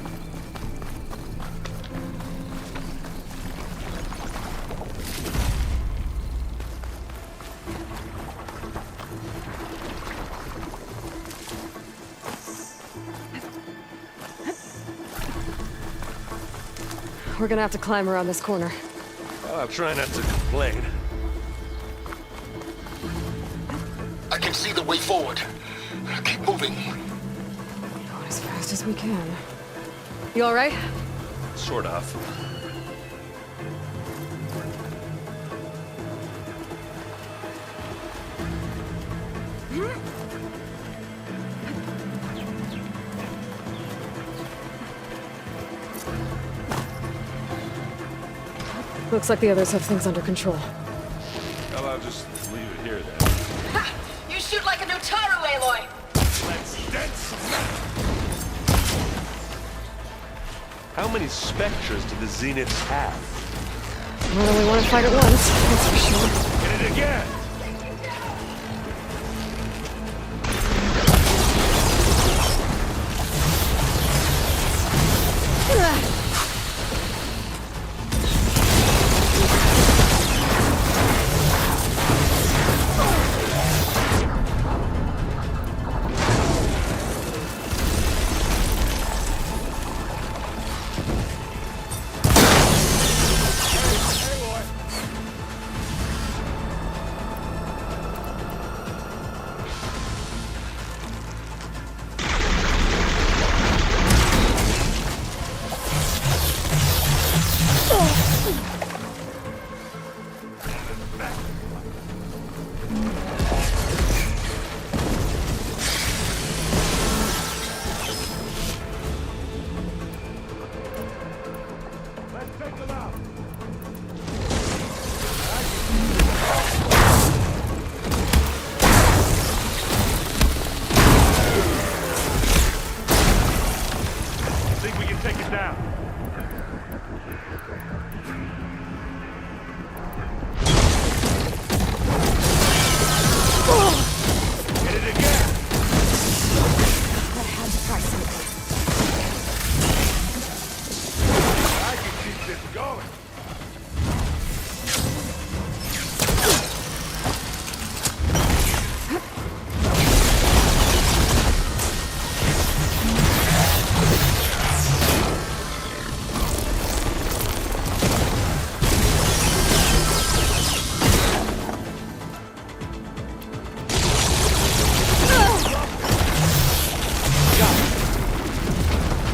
We're gonna have to climb around this corner. Well, I'll try not to complain. I can see the way forward. Keep moving. Going as fast as we can. You all right? Sort of. Looks like the others have things under control. Well, I'll just leave it here then. Ha! You shoot like a Notaru, Aloy! How many Spectres do the Zeniths have? More than we want to fight at once, that's for sure. Hit it again!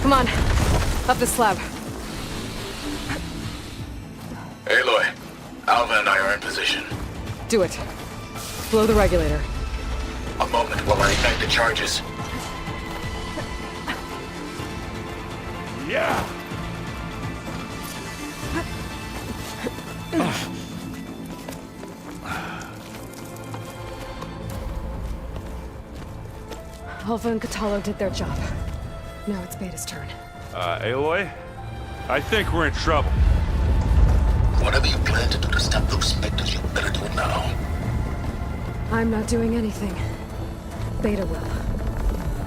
Come on, up the slab. Aloy, Alva and I are in position. Do it. Blow the regulator. A moment while I ignite the charges. Yeah! Alva and Kotallo did their job. Now it's Beta's turn. Aloy? I think we're in trouble. Whatever you plan to do to stop those Spectres, you better do it now. I'm not doing anything. Beta will.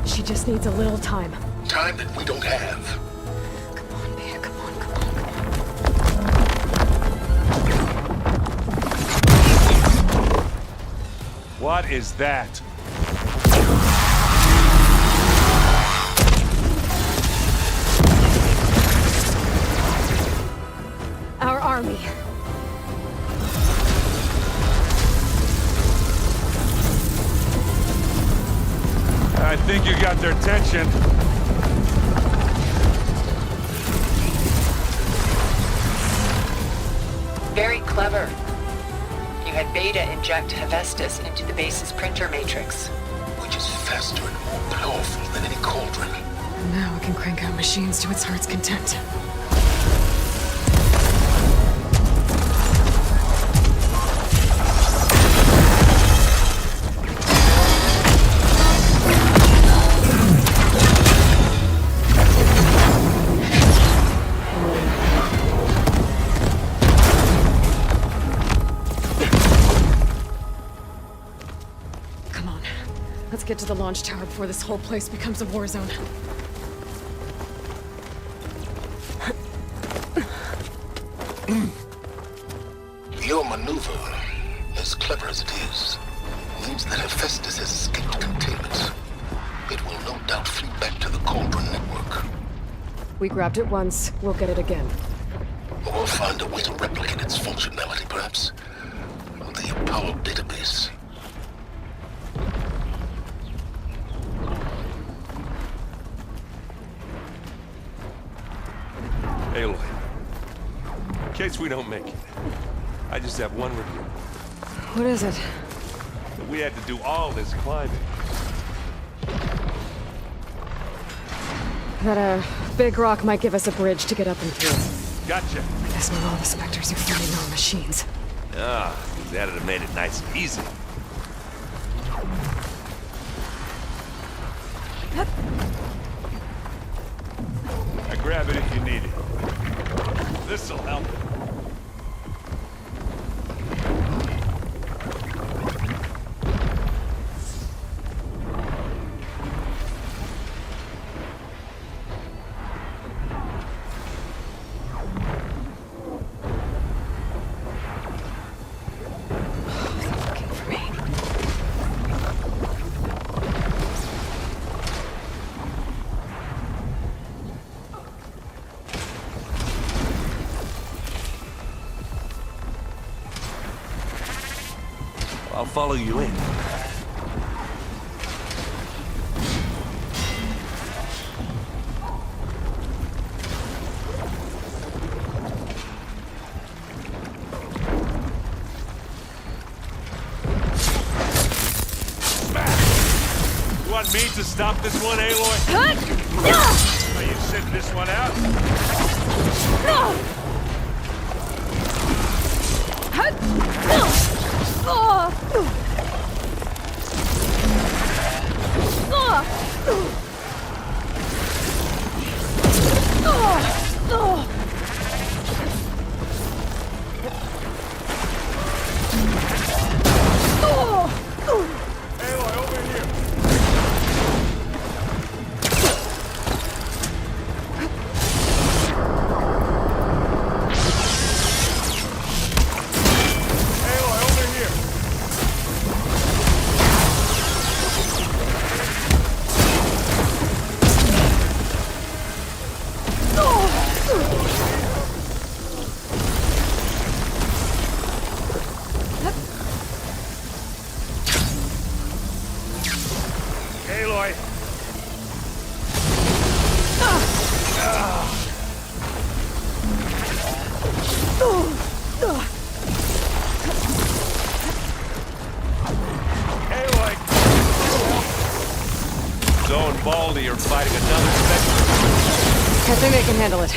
She just needs a little time. Time that we don't have. Come on, Beta, come on, come on. What is that? Our army. I think you got their attention. Very clever. You had Beta inject Hephaestus into the base's printer matrix. Which is faster and more powerful than any cauldron. Now it can crank out machines to its heart's content. Let's get to the launch tower before this whole place becomes a war zone. Your maneuver, as clever as it is, means that Hephaestus has escaped containment. It will no doubt flee back to the Cauldron network. We grabbed it once, we'll get it again. Or find a way to replicate its functionality, perhaps. The Apollo database. Aloy, in case we don't make it, I just have one review. What is it? That we had to do all this climbing. That a big rock might give us a bridge to get up and through. Gotcha. I guess not all the Spectres are fighting our machines. Ah, that'd have made it nice and easy. I grab it if you need it. This'll help. I'll follow you in. You want me to stop this one, Aloy? Are you sitting this one out? Aloy, over here. Aloy, over here. Aloy. Aloy. Zoe and Baldy are fighting another Spectre. I think they can handle it.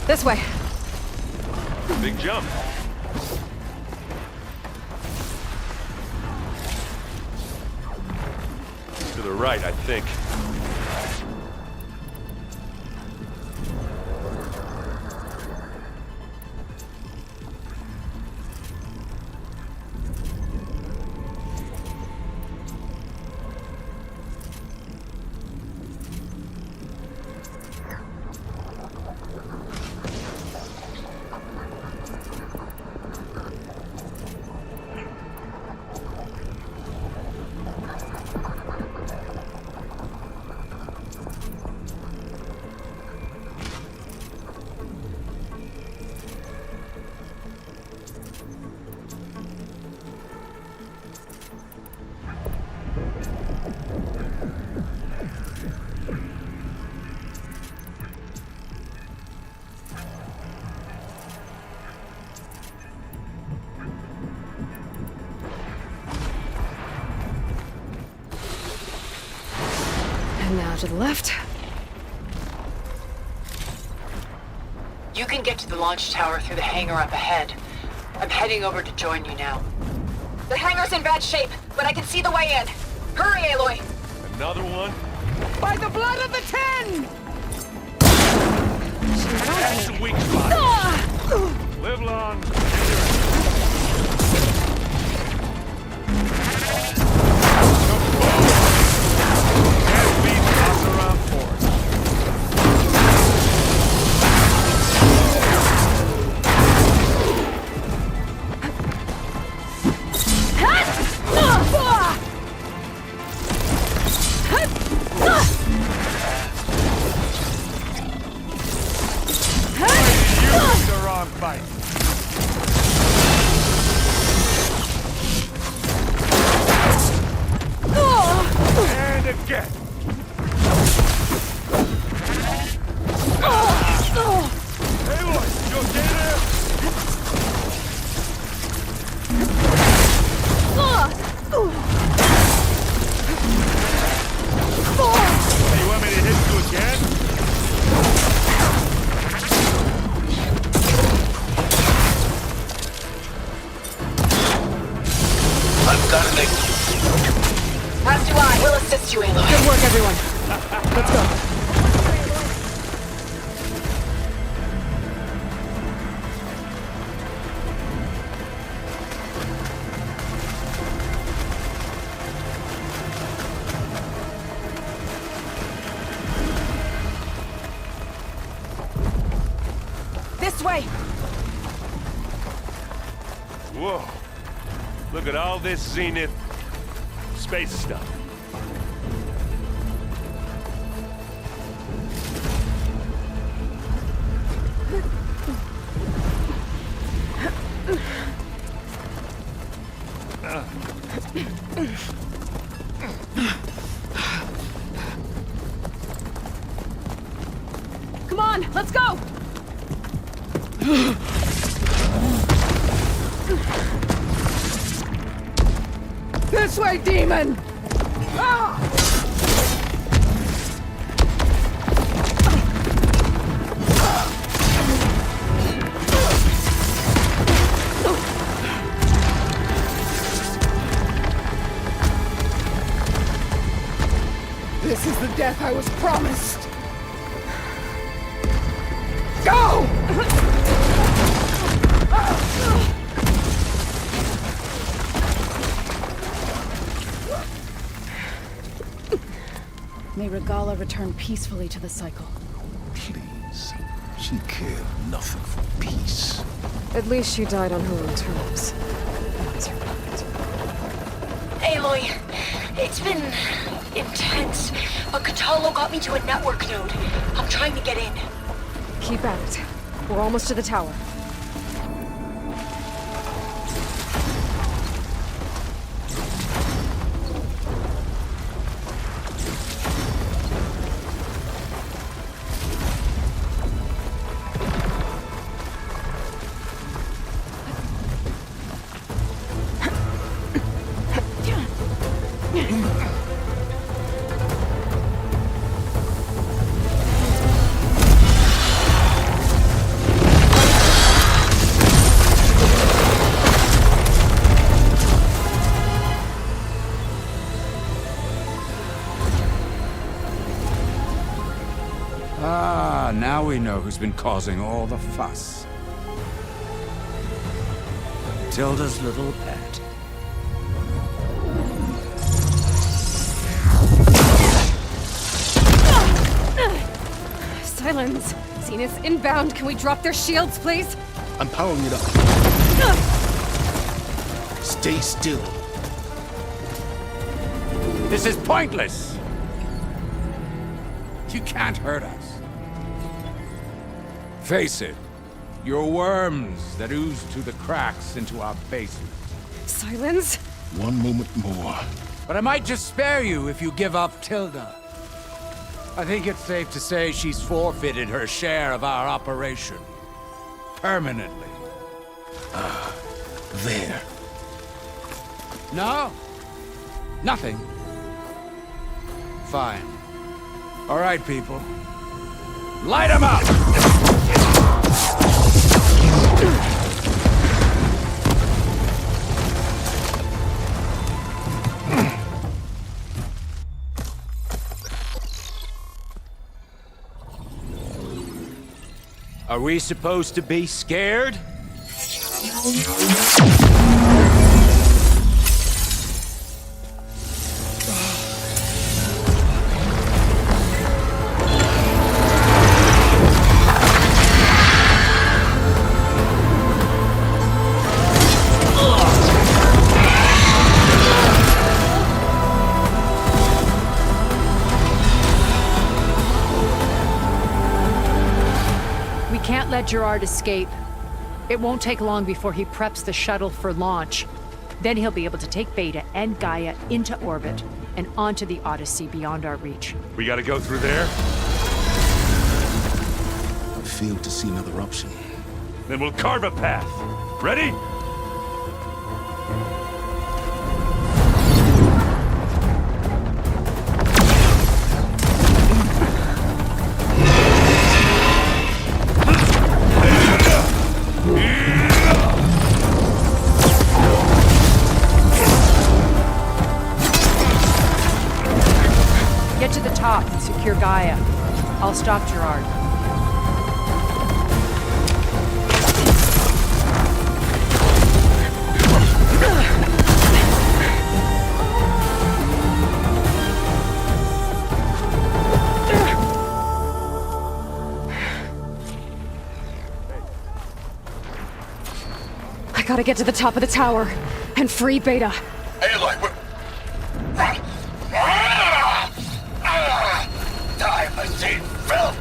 This way. Big jump. To the right, I think. And now to the left. You can get to the launch tower through the hangar up ahead. I'm heading over to join you now. The hangar's in bad shape, but I can see the way in. Hurry, Aloy! Another one? By the blood of the Ten! That's the weak spot. Live long. And again. Aloy, you okay there? Hey, you want me to hit you again? I've got an exit. As do I. We'll assist you, Aloy. Good work, everyone. Let's go. This way! Whoa. Look at all this Zenith space stuff. Come on, let's go! This way, demon! Ah! This is the death I was promised! Go! May Regalla return peacefully to the cycle. Please. She cared nothing for peace. At least she died on her own terms. That was her point. Aloy, it's been intense, but Kotallo got me to a network node. I'm trying to get in. Keep at it. We're almost to the tower. who's been causing all the fuss. Tilda's little pet. Silence! Zenith inbound. Can we drop their shields, please? I'm powering it up. Stay still. This is pointless! You can't hurt us. Face it, you're worms that ooze through the cracks into our basement. Silence? One moment more. But I might just spare you if you give up Tilda. I think it's safe to say she's forfeited her share of our operation. Permanently. There. No? Nothing. Fine. All right, people. Light 'em up! Are we supposed to be scared? We can't let Gerard escape. It won't take long before he preps the shuttle for launch. Then he'll be able to take Beta and Gaia into orbit and onto the Odyssey beyond our reach. We gotta go through there? I fail to see another option. Then we'll carve a path. Ready? Get to the top and secure Gaia. I'll stop Gerard. I gotta get to the top of the tower and free Beta. Aloy, Die, machine, Phil!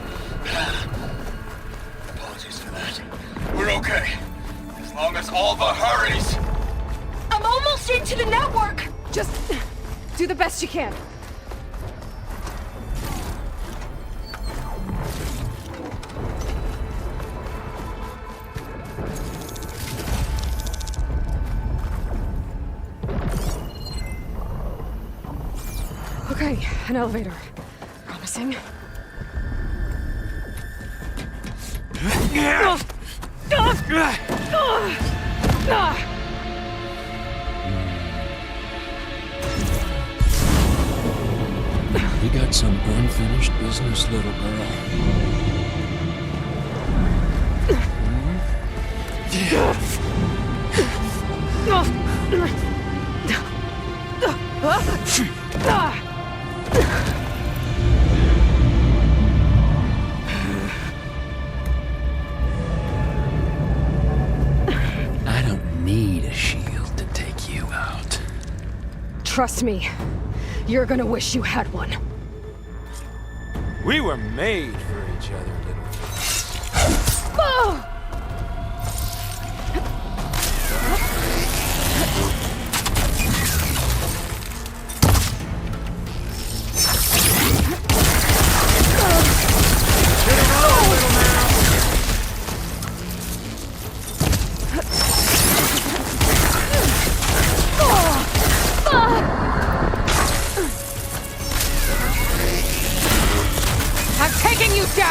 Apologies for that. We're okay. As long as Alva hurries. I'm almost into the network! Just do the best you can. Okay, an elevator. Promising. We got some unfinished business, little girl. I don't need a shield to take you out. Trust me, you're gonna wish you had one. We were made for each other, little. Oh! I'm taking you down!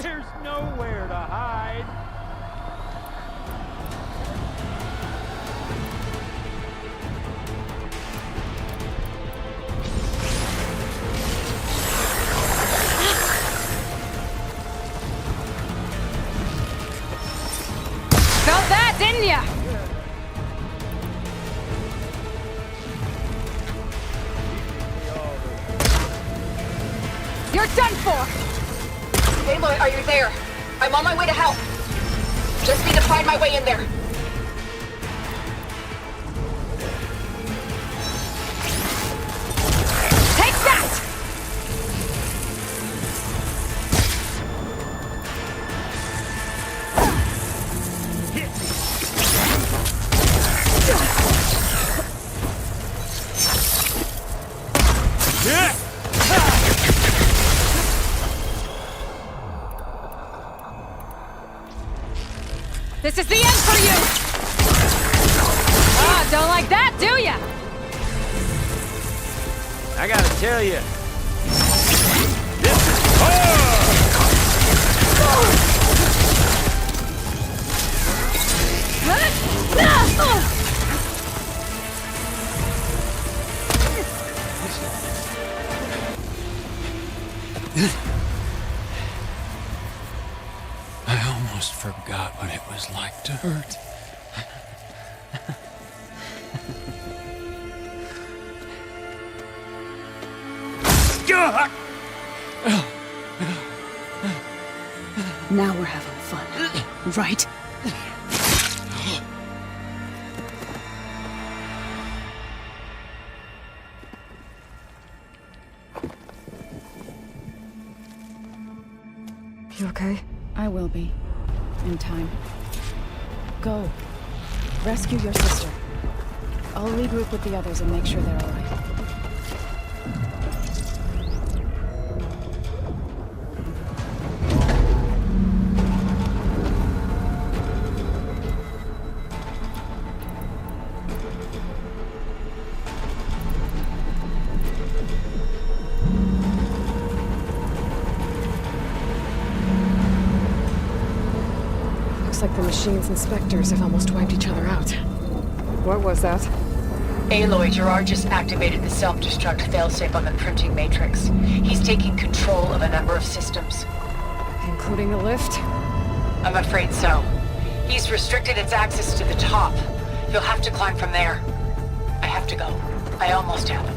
There's nowhere to hide. Felt that, didn't ya? You're done for! Aloy, are you there? I'm on my way to help. Just need to find my way in there. Take that! This is the end for you! Ah, don't like that, do ya? I gotta tell you. I almost forgot what it was like to hurt. Now we're having fun, right? You okay? I will be. In time. Go. Rescue your sister. I'll regroup with the others and make sure they're alright. Like the machine's inspectors have almost wiped each other out. What was that? Aloy, Gerard just activated the self-destruct failsafe on the printing matrix. He's taking control of a number of systems. Including the lift? I'm afraid so. He's restricted its access to the top. You'll have to climb from there. I have to go. I almost have it.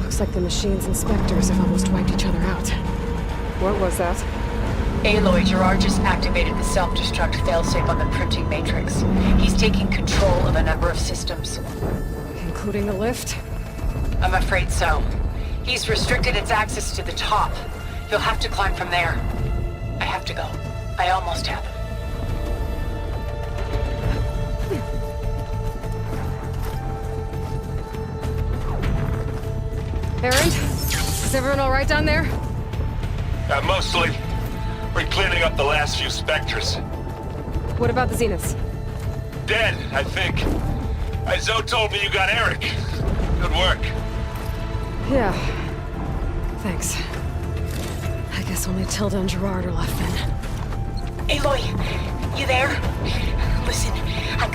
Looks like the machine's inspectors have almost wiped each other out. What was that? Aloy, Gerard just activated the self-destruct failsafe on the printing matrix. He's taking control of a number of systems. Including the lift? I'm afraid so. He's restricted its access to the top. You'll have to climb from there. I have to go. I almost have it. Erend? Is everyone alright down there? Mostly. We're cleaning up the last few Spectres. What about the Zeniths? Dead, I think. Zoe told me you got Eric. Good work. Yeah. Thanks. I guess only Tilda and Gerard are left then. Aloy, you there?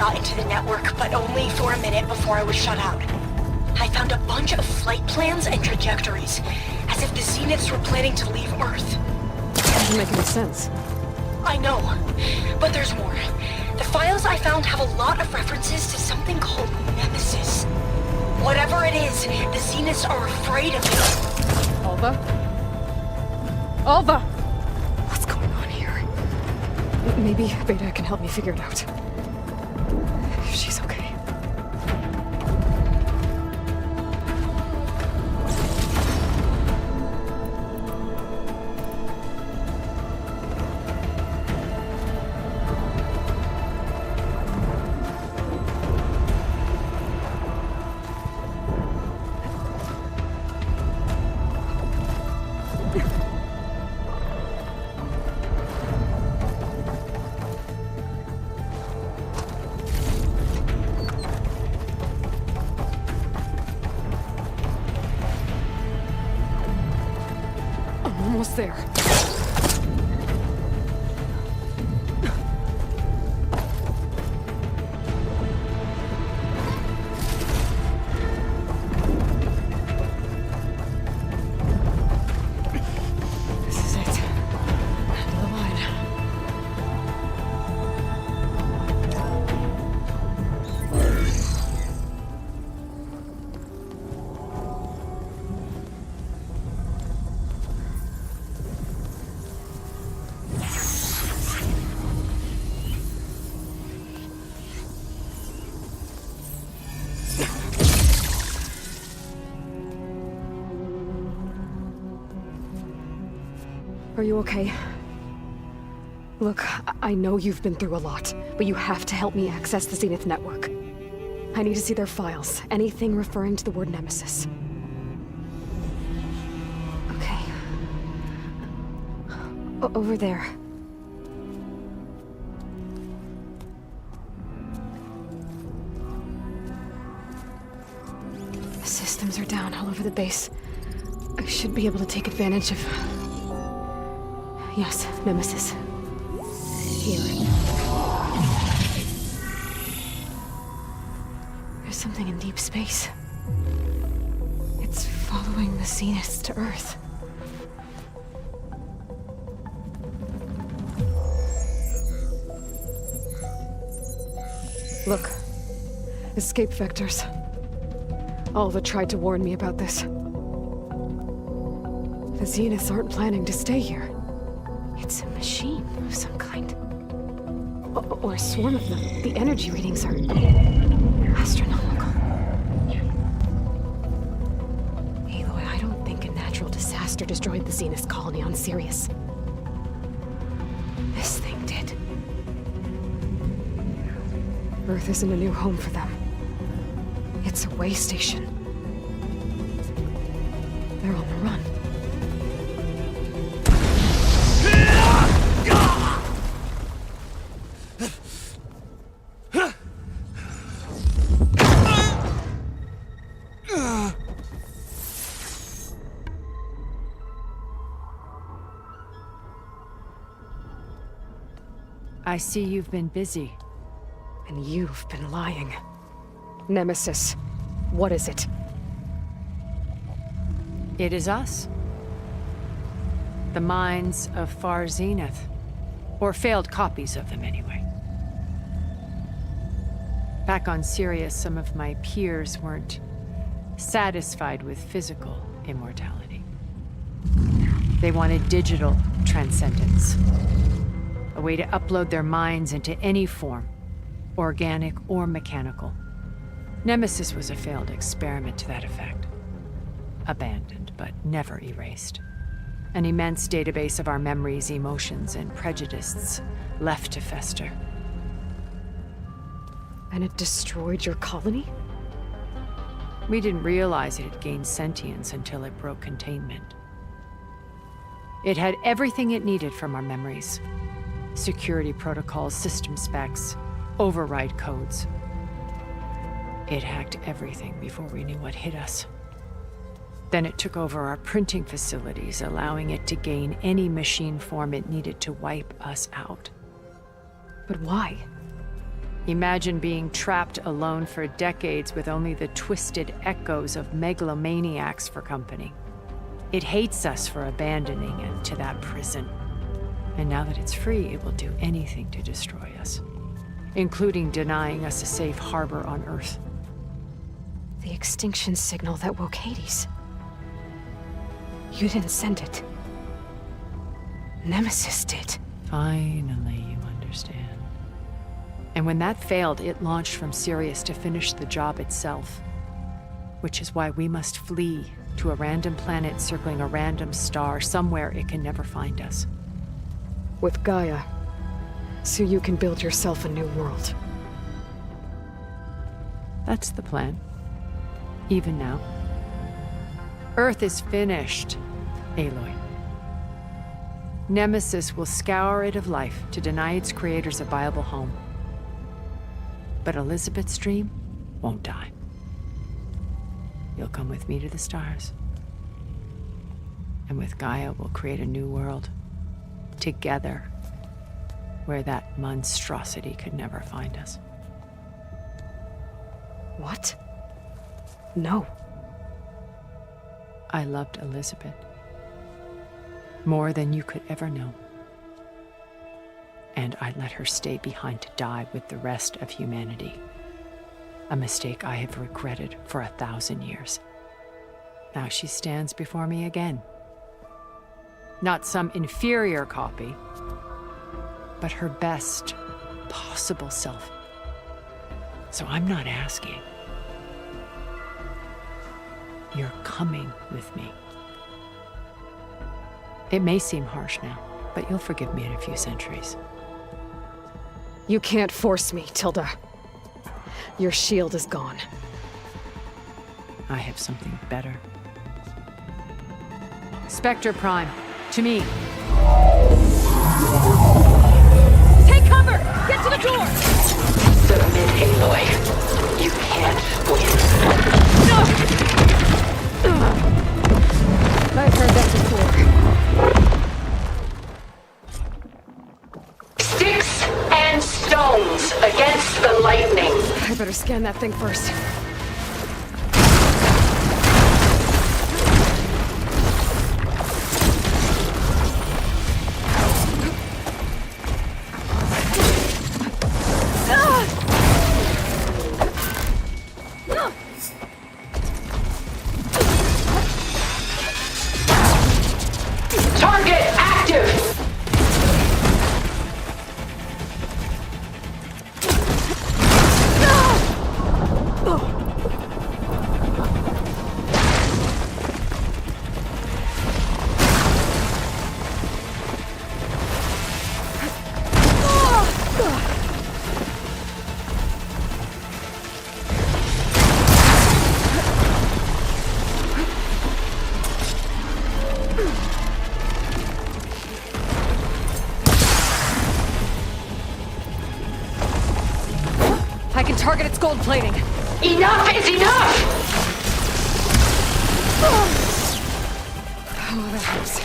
got into the network, but only for a minute before I was shut out. I found a bunch of flight plans and trajectories, as if the Zeniths were planning to leave Earth. Doesn't make any sense. I know, but there's more. The files I found have a lot of references to something called Nemesis. Whatever it is, the Zeniths are afraid of it. Alva? Alva! What's going on here? Maybe Beta can help me figure it out. If she's okay. Almost there. This is it. End of the line. Are you okay? Look, I know you've been through a lot, but you have to help me access the Zenith network. I need to see their files, anything referring to the word Nemesis. Okay. Over there. The systems are down all over the base. I should be able to take advantage of... Yes, Nemesis. Here. There's something in deep space. It's following the Zeniths to Earth. Look. Escape vectors. Alva tried to warn me about this. The Zeniths aren't planning to stay here. It's a machine of some kind. Or a swarm of them. The energy readings are astronomical. Aloy, I don't think a natural disaster destroyed the Zenith colony on Sirius. This thing did. Earth isn't a new home for them. It's a way station. They're on the run. I see you've been busy. And you've been lying. Nemesis, what is it? It is us. The minds of Far Zenith. Or failed copies of them, anyway. Back on Sirius, some of my peers weren't satisfied with physical immortality. They wanted digital transcendence. A way to upload their minds into any form, organic or mechanical. Nemesis was a failed experiment to that effect. Abandoned, but never erased. An immense database of our memories, emotions, and prejudices left to fester. And it destroyed your colony? We didn't realize it had gained sentience until it broke containment. It had everything it needed from our memories. Security protocols, system specs, override codes. It hacked everything before we knew what hit us. Then it took over our printing facilities, allowing it to gain any machine form it needed to wipe us out. But why? Imagine being trapped alone for decades with only the twisted echoes of megalomaniacs for company. It hates us for abandoning it to that prison. And now that it's free, it will do anything to destroy us, including denying us a safe harbor on Earth. The extinction signal that woke Hades. You didn't send it. Nemesis did. Finally, you understand. And when that failed, it launched from Sirius to finish the job itself. Which is why we must flee to a random planet circling a random star, somewhere it can never find us. With Gaia, so you can build yourself a new world. That's the plan. Even now. Earth is finished, Aloy. Nemesis will scour it of life to deny its creators a viable home. But Elizabeth's dream won't die. You'll come with me to the stars. And with Gaia, we'll create a new world. Together. Where that monstrosity could never find us. What? No. I loved Elizabeth. More than you could ever know. And I let her stay behind to die with the rest of humanity. A mistake I have regretted for 1,000 years. Now she stands before me again. Not some inferior copy, but her best possible self. So I'm not asking. You're coming with me. It may seem harsh now, but you'll forgive me in a few centuries. You can't force me, Tilda. Your shield is gone. I have something better. Spectre Prime, to me. Take cover! Get to the door! Submit, Aloy. You can't win. I've heard that before. Sticks and stones against the lightning. I better scan that thing first. Target active! I can target its gold plating. Enough is enough! Oh, that hurts.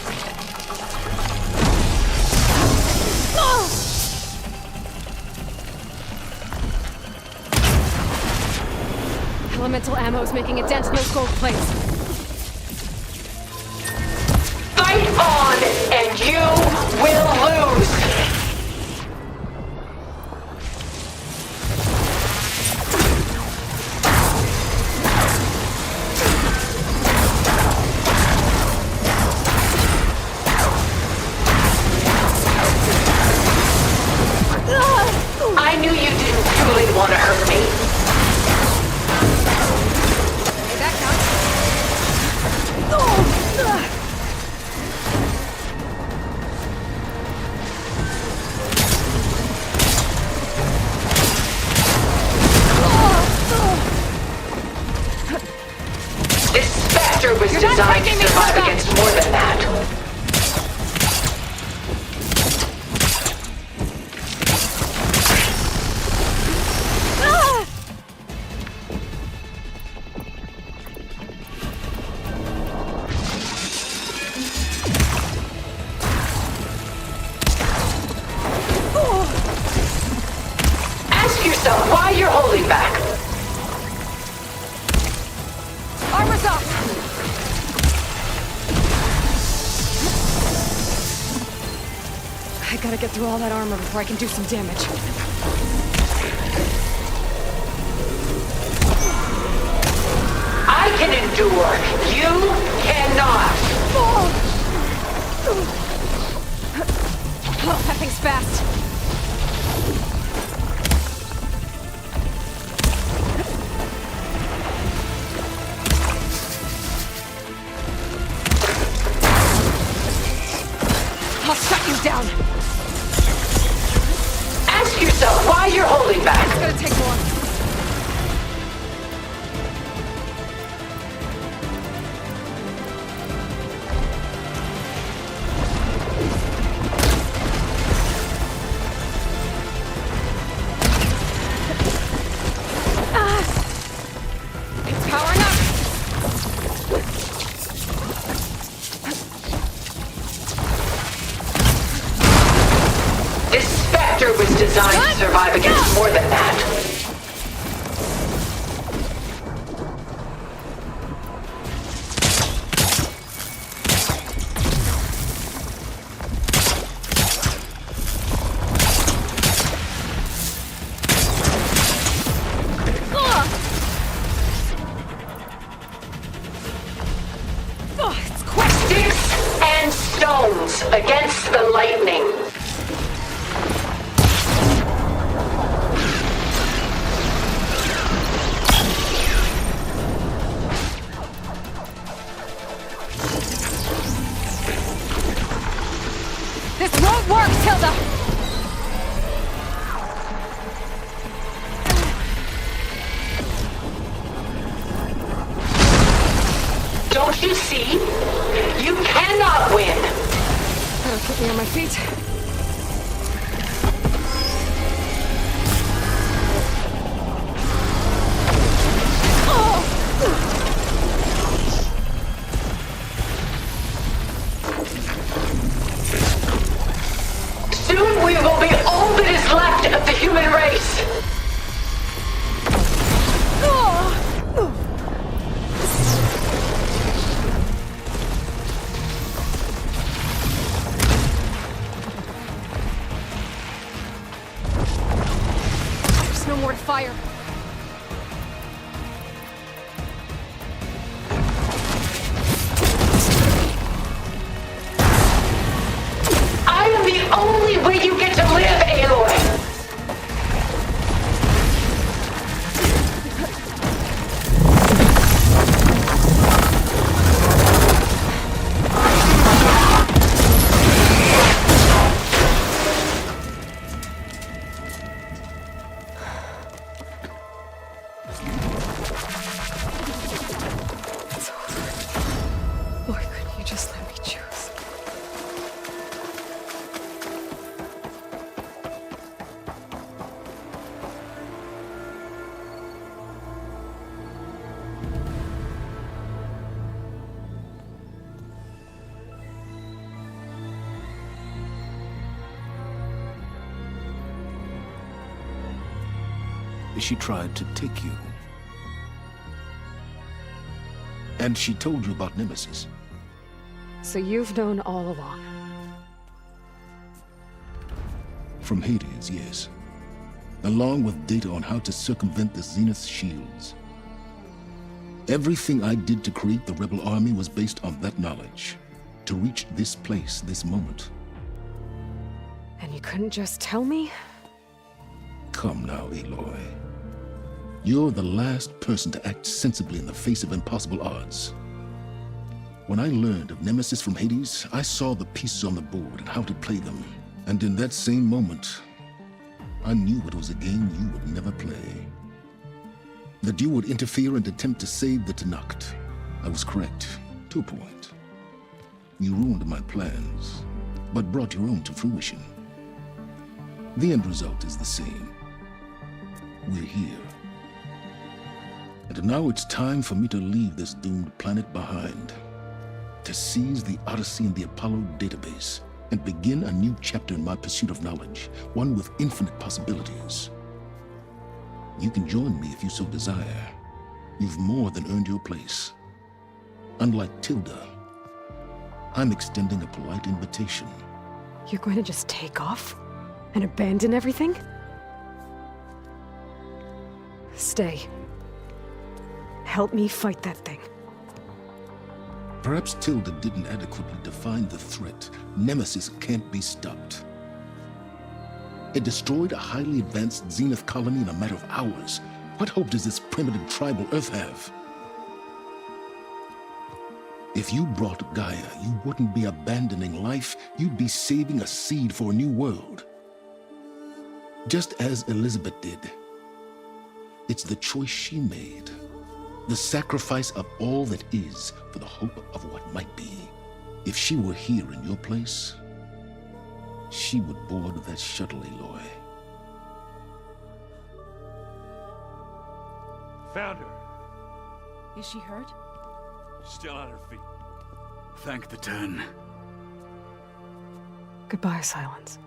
Elemental ammo's making a dent in those gold plates. Fight on, and you will lose! I knew you didn't truly want to hurt me. This Spectre was designed to survive against more than that. Ask yourself yourself why you're holding back. Armor's up! I gotta get through all that armor before I can do some damage. I can endure. You cannot. Oh, that thing's fast. I'll shut you down. Ask yourself why you're holding back. It's gonna take more. It's powering up. This Spectre was designed to survive against more than that. Sticks and stones against the lightning. This won't work, Tilda! Don't you see? You cannot win. That'll keep me on my feet. Soon we will be all that is left of the human race. There's no more to fire. I am the only way you get to live, Aloy. It's over. Why couldn't you just let me choose? She tried to take you. And she told you about Nemesis. So you've known all along. From Hades, yes. Along with data on how to circumvent the Zenith shields. Everything I did to create the Rebel Army was based on that knowledge. To reach this place, this moment. And you couldn't just tell me? Come now, Aloy. You're the last person to act sensibly in the face of impossible odds. When I learned of Nemesis from Hades, I saw the pieces on the board and how to play them. And in that same moment, I knew it was a game you would never play. That you would interfere and attempt to save the Tenakth. I was correct, to a point. You ruined my plans, but brought your own to fruition. The end result is the same. We're here. And now it's time for me to leave this doomed planet behind. To seize the Odyssey and the Apollo database, and begin a new chapter in my pursuit of knowledge, one with infinite possibilities. You can join me if you so desire. You've more than earned your place. Unlike Tilda, I'm extending a polite invitation. You're going to just take off? And abandon everything? Stay. Help me fight that thing. Perhaps Tilda didn't adequately define the threat. Nemesis can't be stopped. It destroyed a highly advanced Zenith colony in a matter of hours. What hope does this primitive tribal Earth have? If you brought Gaia, you wouldn't be abandoning life, you'd be saving a seed for a new world. Just as Elizabeth did. It's the choice she made. The sacrifice of all that is for the hope of what might be. If she were here in your place, she would board that shuttle, Aloy. Found her. Is she hurt? Still on her feet. Thank the Ten. Goodbye, Silence.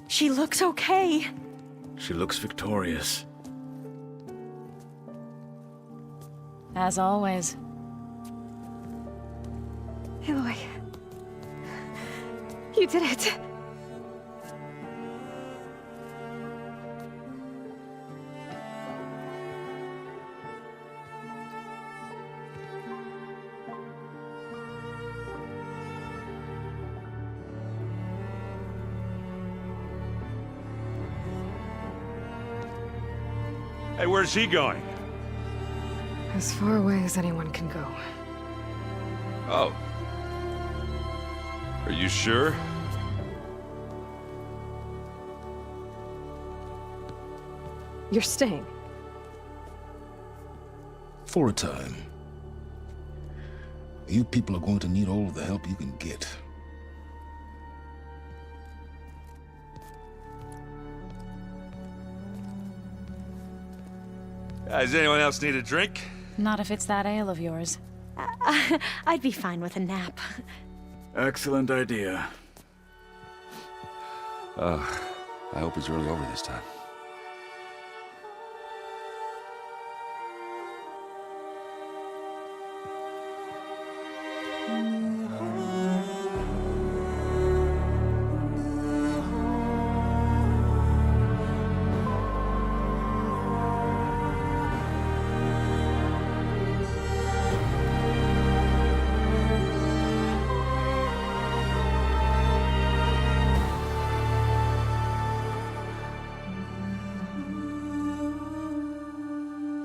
She looks okay. She looks victorious. As always. Aloy. You did it. Hey, where's he going? As far away as anyone can go. Oh. Are you sure? You're staying. For a time. You people are going to need all the help you can get. Does anyone else need a drink? Not if it's that ale of yours. I'd be fine with a nap. Excellent idea. I hope it's really over this time.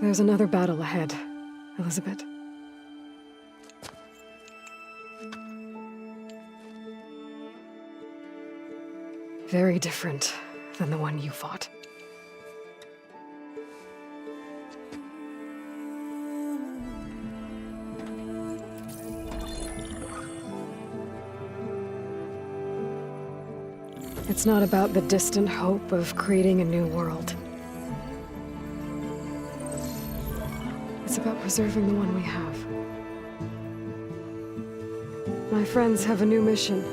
There's another battle ahead, Elizabeth. Very different than the one you fought. It's not about the distant hope of creating a new world. It's about preserving the one we have. My friends have a new mission.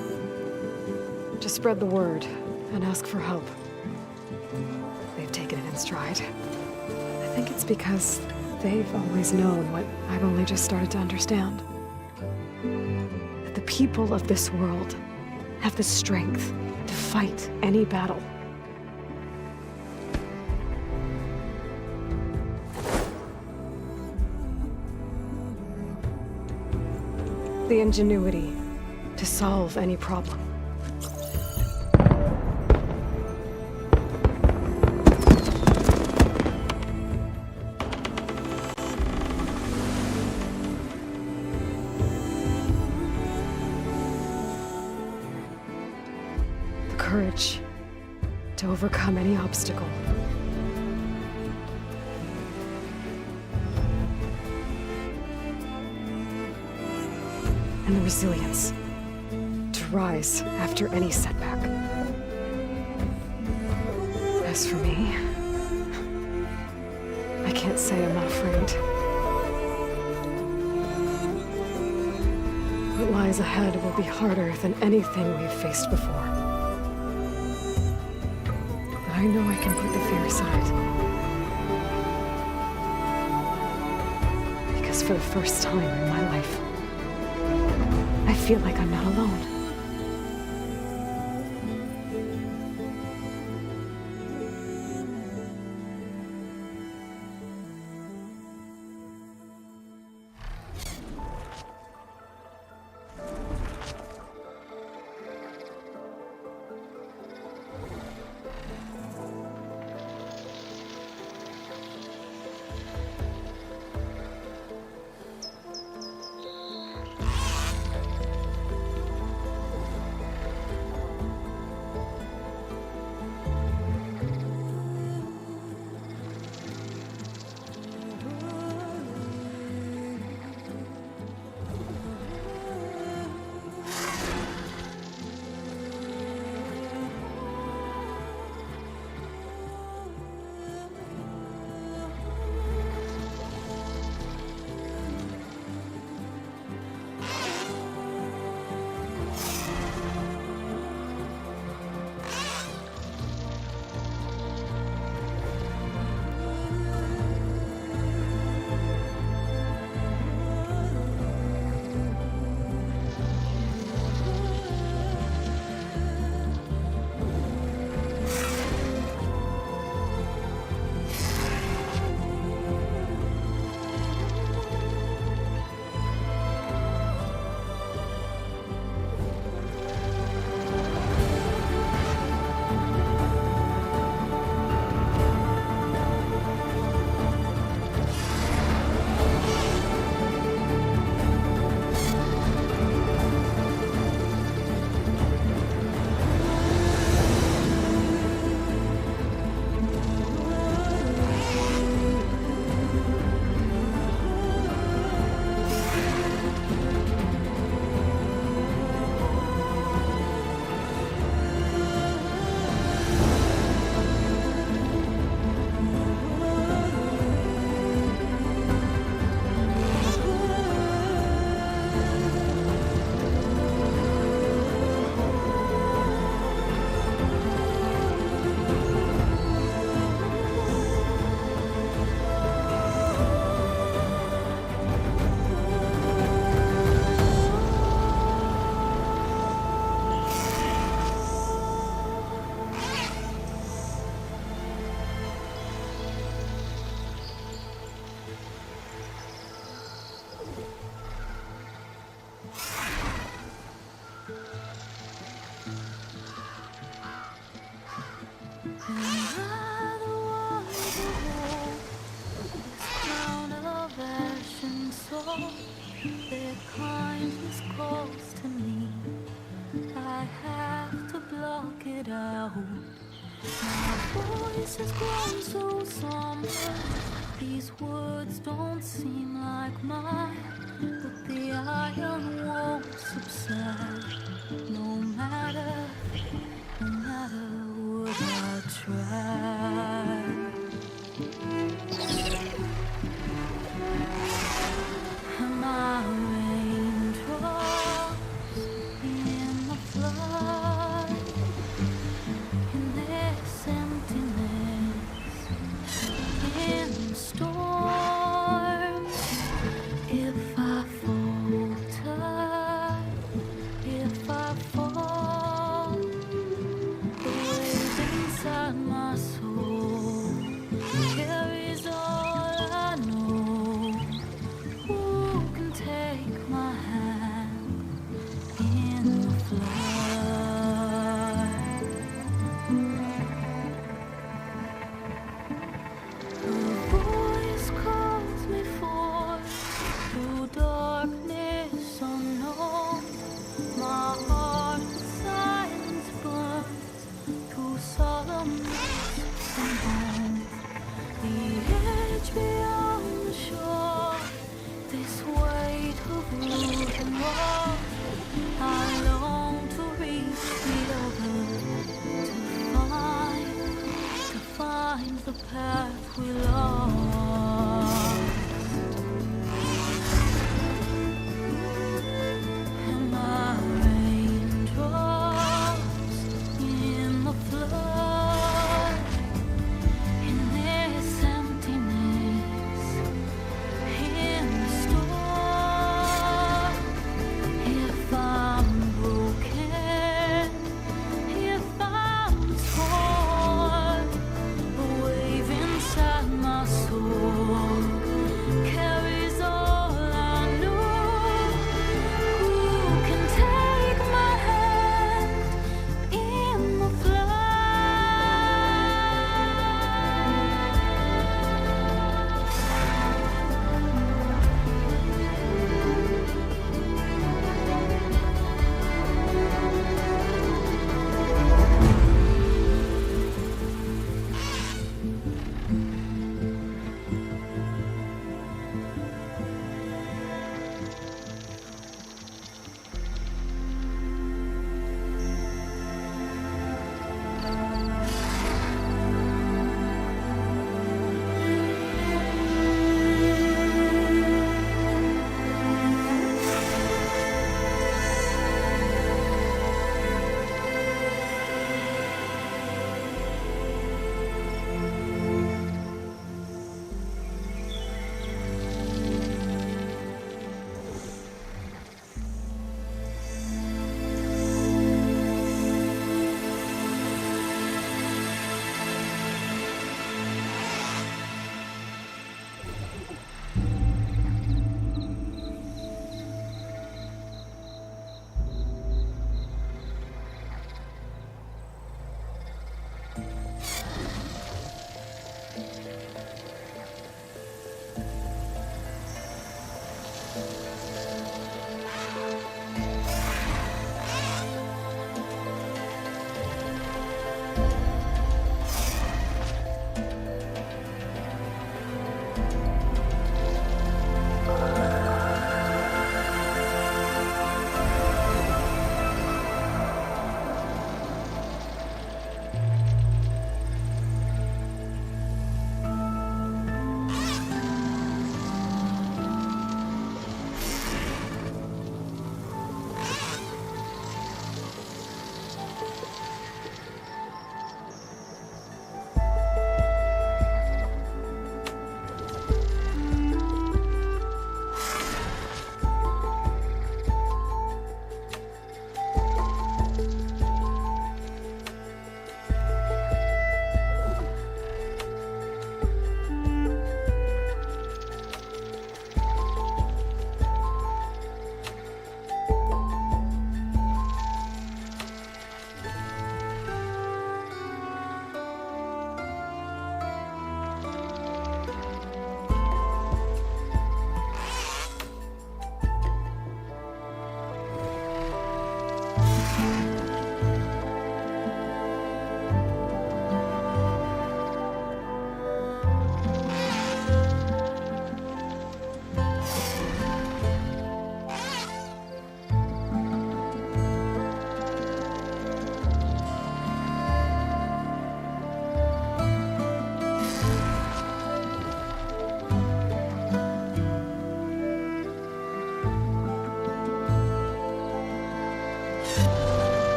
To spread the word and ask for help. They've taken it in stride. I think it's because they've always known what I've only just started to understand. That the people of this world have the strength to fight any battle. The ingenuity to solve any problem. The courage to overcome any obstacle. And the resilience to rise after any setback. As for me, I can't say I'm not afraid. What lies ahead will be harder than anything we've faced before. But I know I can put the fear aside. Because for the first time in my life, I feel like I'm not alone. Their kindness calls to me. I have to block it out. My voice has grown so somber. These words don't seem like mine, but the iron won't subside. No matter what I try. My raindrops in the flood, in this emptiness, in the storm. If I falter, if I fall, the waves inside my soul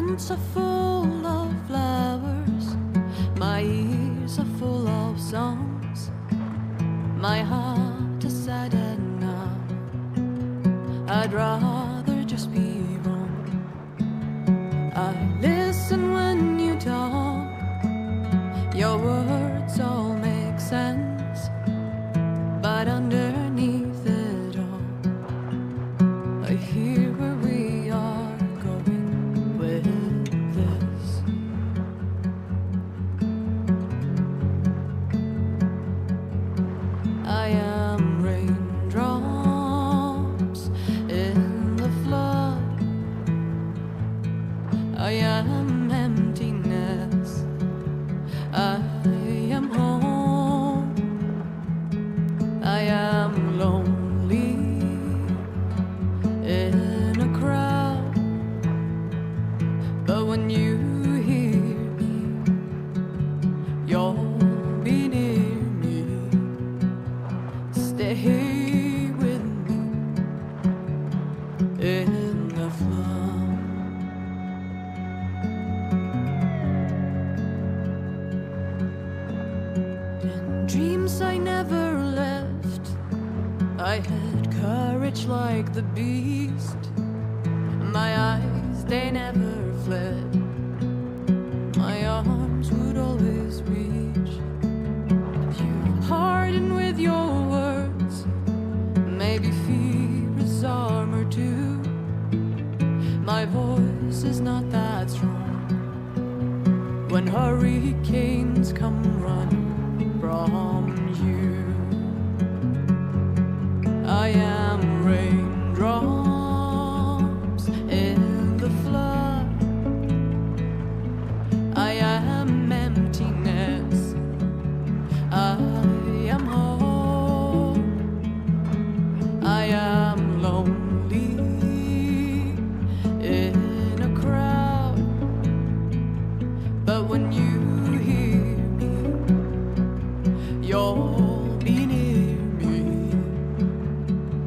hands are full of flowers, my ears are full of songs, my heart is sad enough. I'd rather just be wrong. I listen when you talk, your words all make sense, but underneath it all, I hear where we are going with this. I am raindrops in the flood. I am emptiness. I am home. I am lonely in a crowd. But when you hear me, you'll be near me. Stay with me in the flood. In dreams I never left, I had courage like the beast. My eyes, they never fled. My arms would always reach. You harden with your words. Maybe fear is armor too. My voice is not that strong. When hurricanes come running from you, I am raindrops in the flood. I am emptiness. I am home. I am lonely in a crowd. But when you hear me, you'll be near me.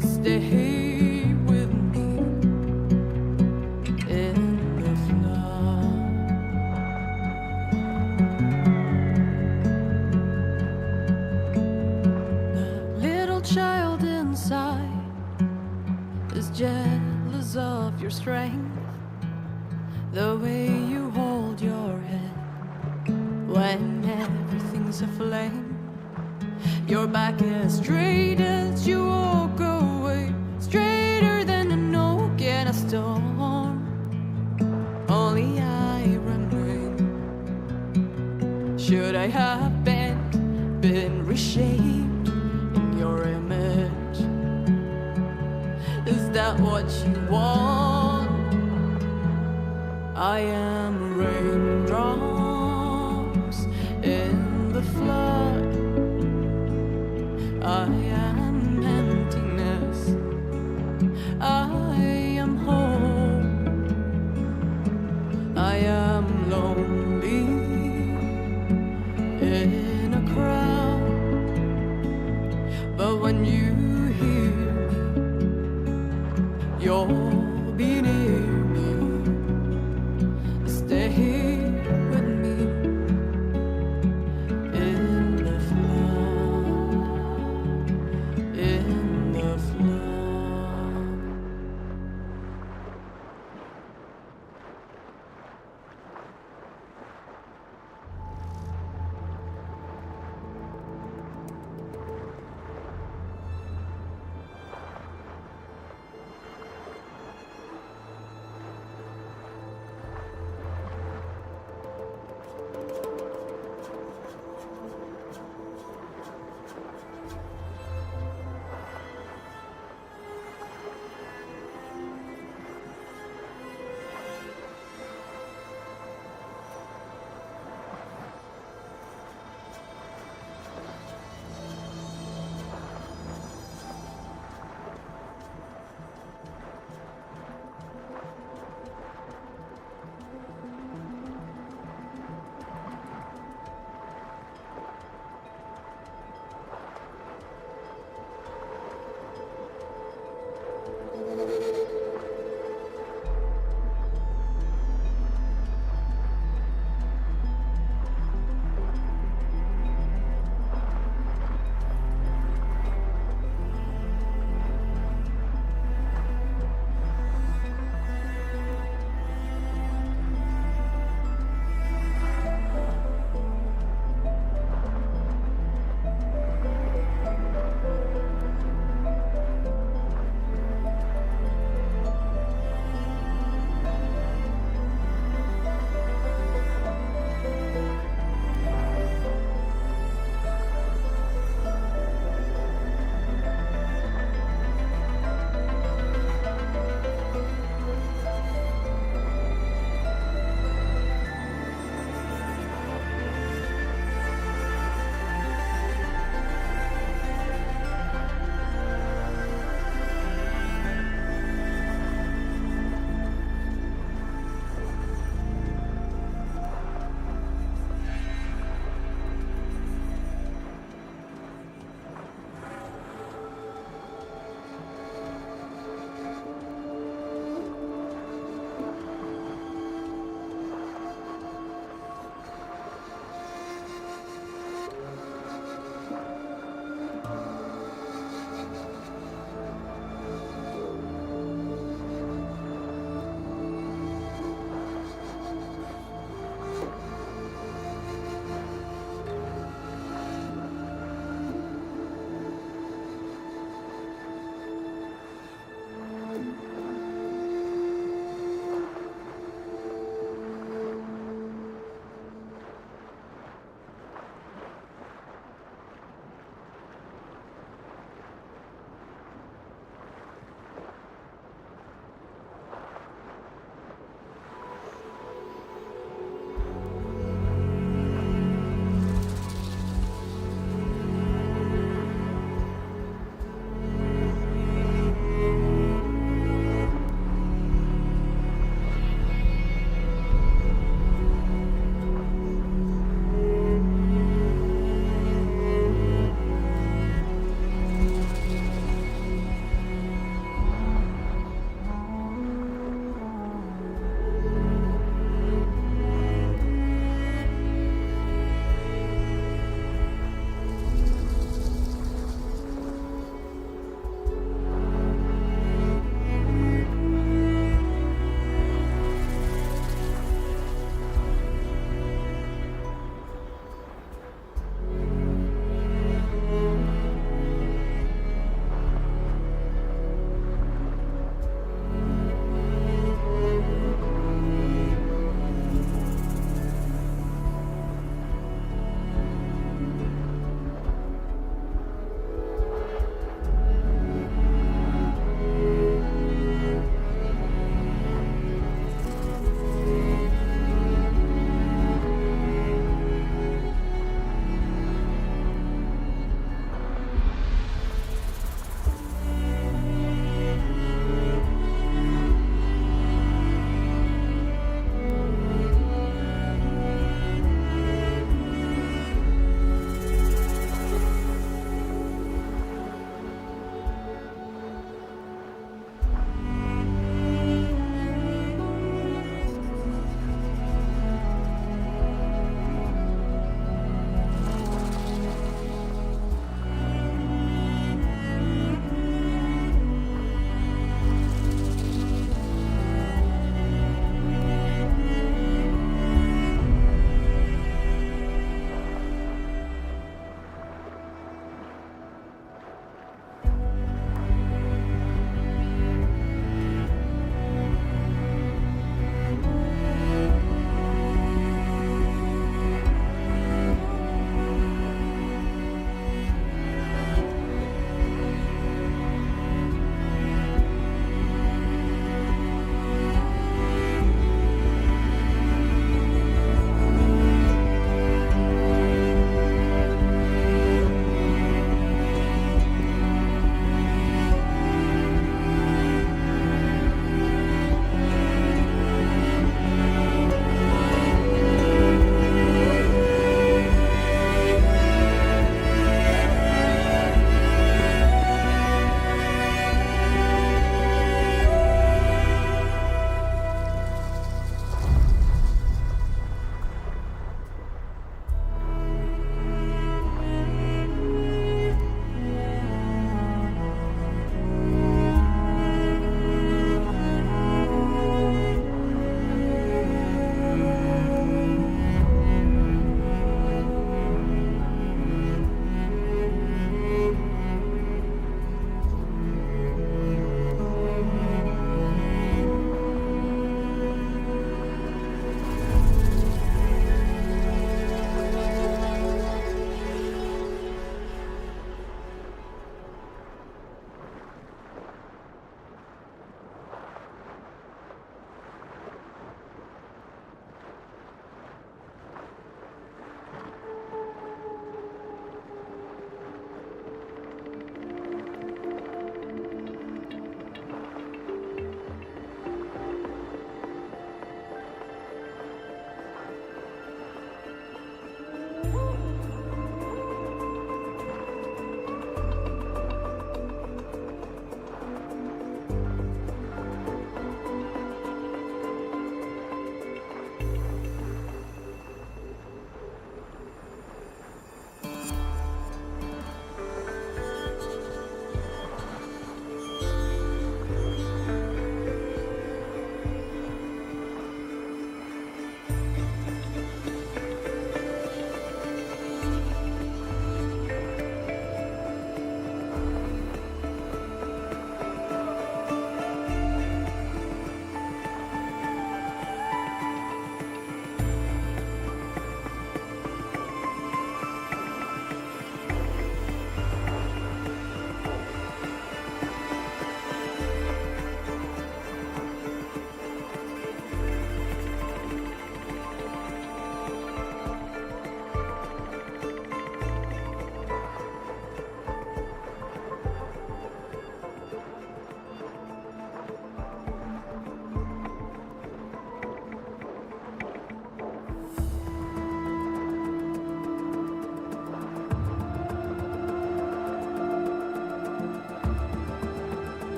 Stay with me in the flood. The little child inside is jealous of your strength, the way you hold your head when everything's aflame. Your back as straight as you walk away, straighter than an oak in a storm. Only iron rain. Should I have been reshaped in your image? Is that what you want? I am raindrops in the flood. I am emptiness. I am home. I am lonely in a crowd. But when you hear me, you'll be near me. Stay with me in the flood, in the flood.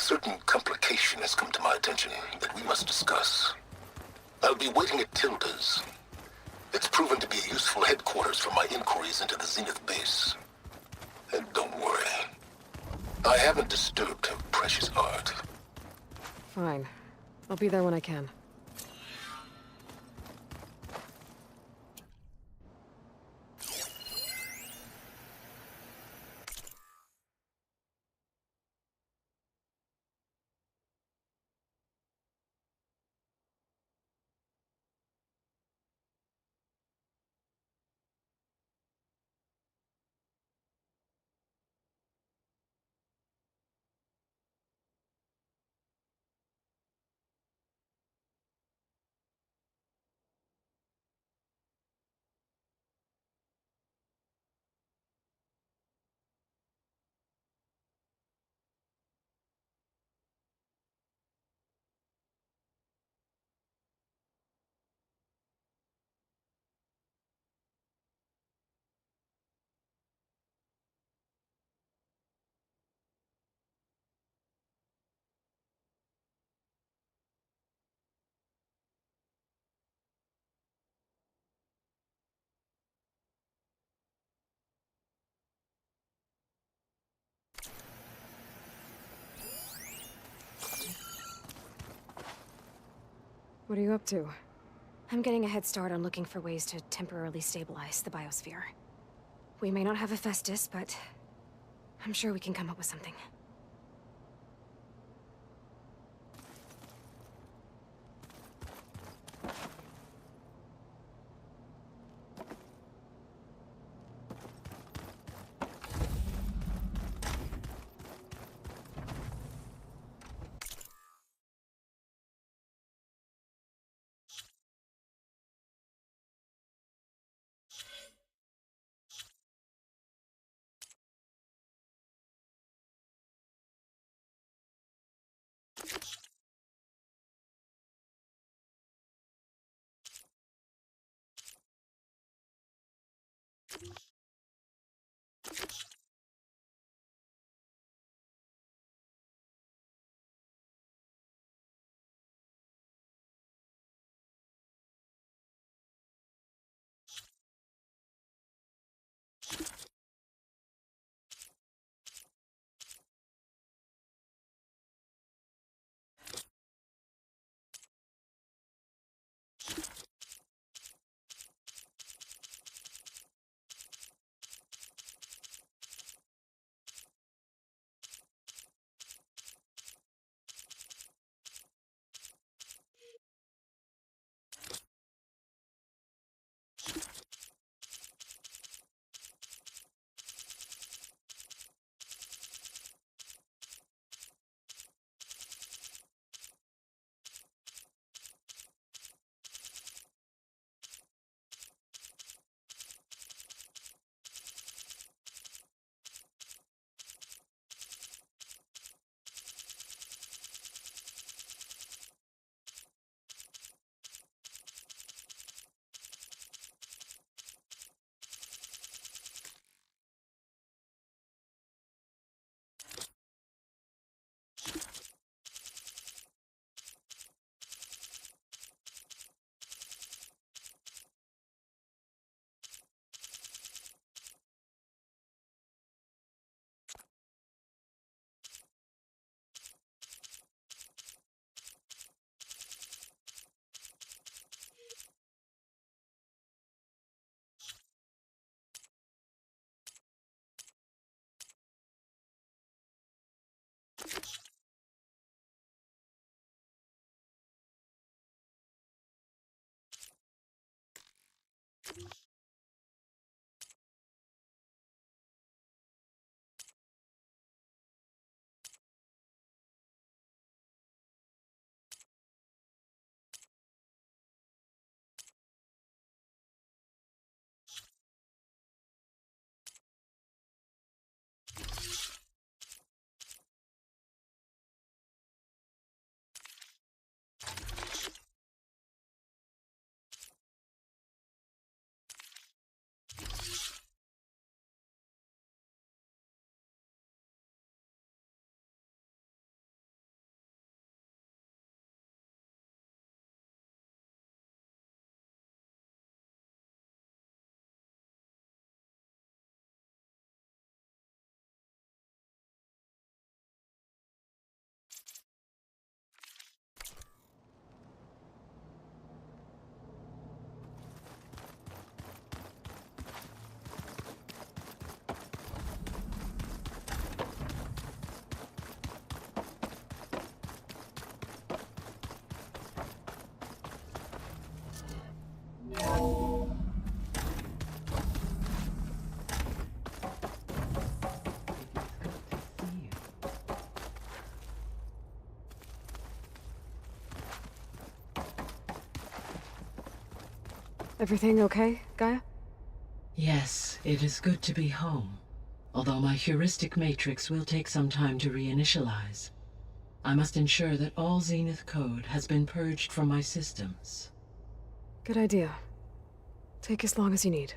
certain complication has come to my attention that we must discuss. I'll be waiting at Tilda's. It's proven to be a useful headquarters for my inquiries into the Zenith base. And don't worry, I haven't disturbed her precious art. Fine. I'll be there when I can. What are you up to? I'm getting a head start on looking for ways to temporarily stabilize the biosphere. We may not have Hephaestus, but I'm sure we can come up with something. Everything okay, Gaia? Yes, it is good to be home. Although my heuristic matrix will take some time to reinitialize. I must ensure that all Zenith code has been purged from my systems. Good idea. Take as long as you need.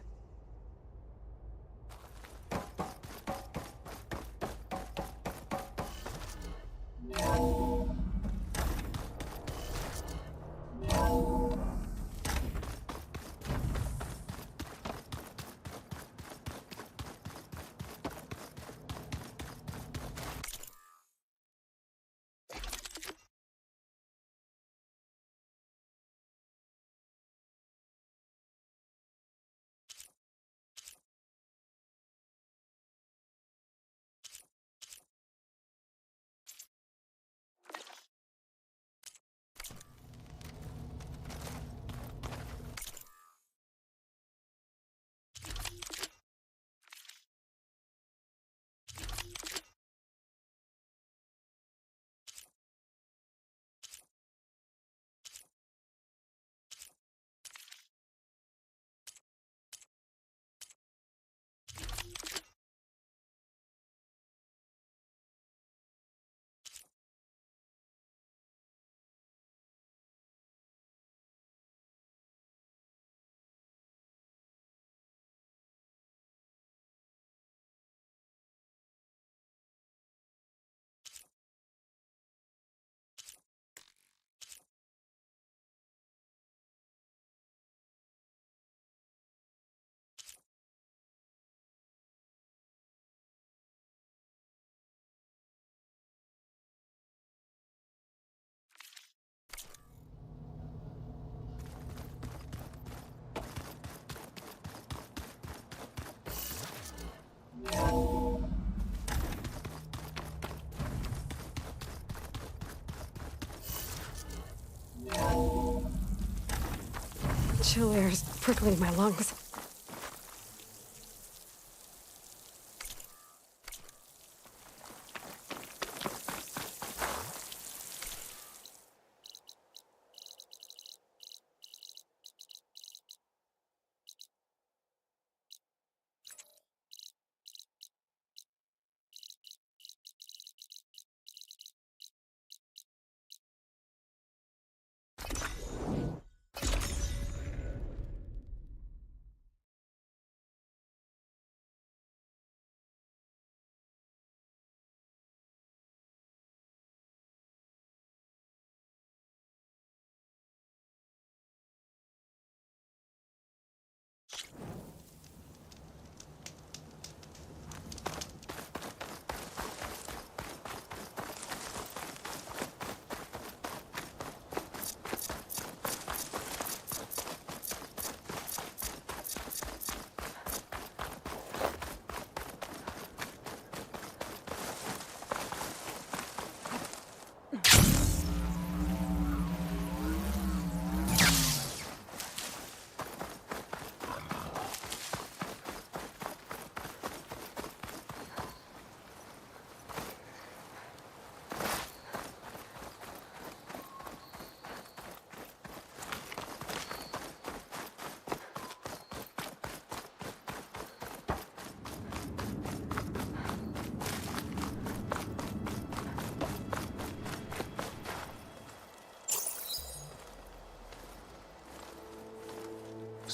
Chill air is prickling my lungs.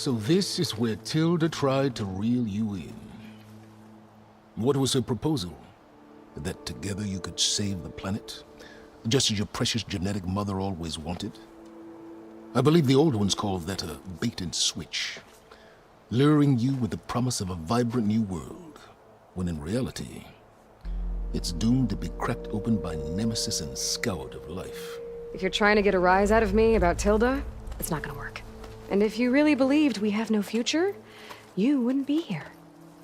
So this is where Tilda tried to reel you in. What was her proposal? That together you could save the planet? Just as your precious genetic mother always wanted? I believe the old ones called that a bait and switch. Luring you with the promise of a vibrant new world, when in reality, it's doomed to be cracked open by Nemesis and scoured of life. If you're trying to get a rise out of me about Tilda, it's not gonna work. And if you really believed we have no future, you wouldn't be here.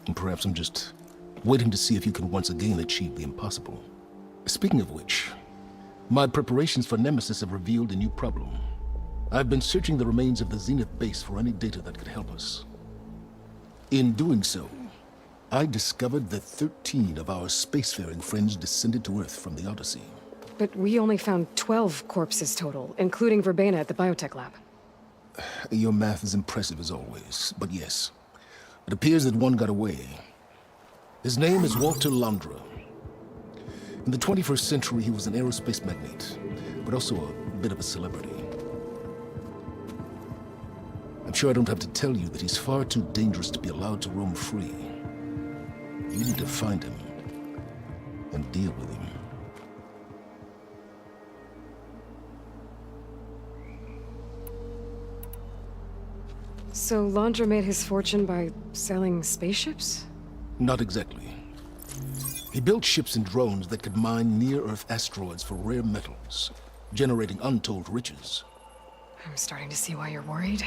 And perhaps I'm just waiting to see if you can once again achieve the impossible. Speaking of which, my preparations for Nemesis have revealed a new problem. I've been searching the remains of the Zenith base for any data that could help us. In doing so, I discovered that 13 of our spacefaring friends descended to Earth from the Odyssey. But we only found 12 corpses total, including Verbena at the biotech lab. Your math is impressive as always, but yes. It appears that one got away. His name is Walter Londra. In the 21st century, he was an aerospace magnate, but also a bit of a celebrity. I'm sure I don't have to tell you that he's far too dangerous to be allowed to roam free. You need to find him and deal with him. So Londra made his fortune by selling spaceships? Not exactly. He built ships and drones that could mine near-Earth asteroids for rare metals, generating untold riches. I'm starting to see why you're worried.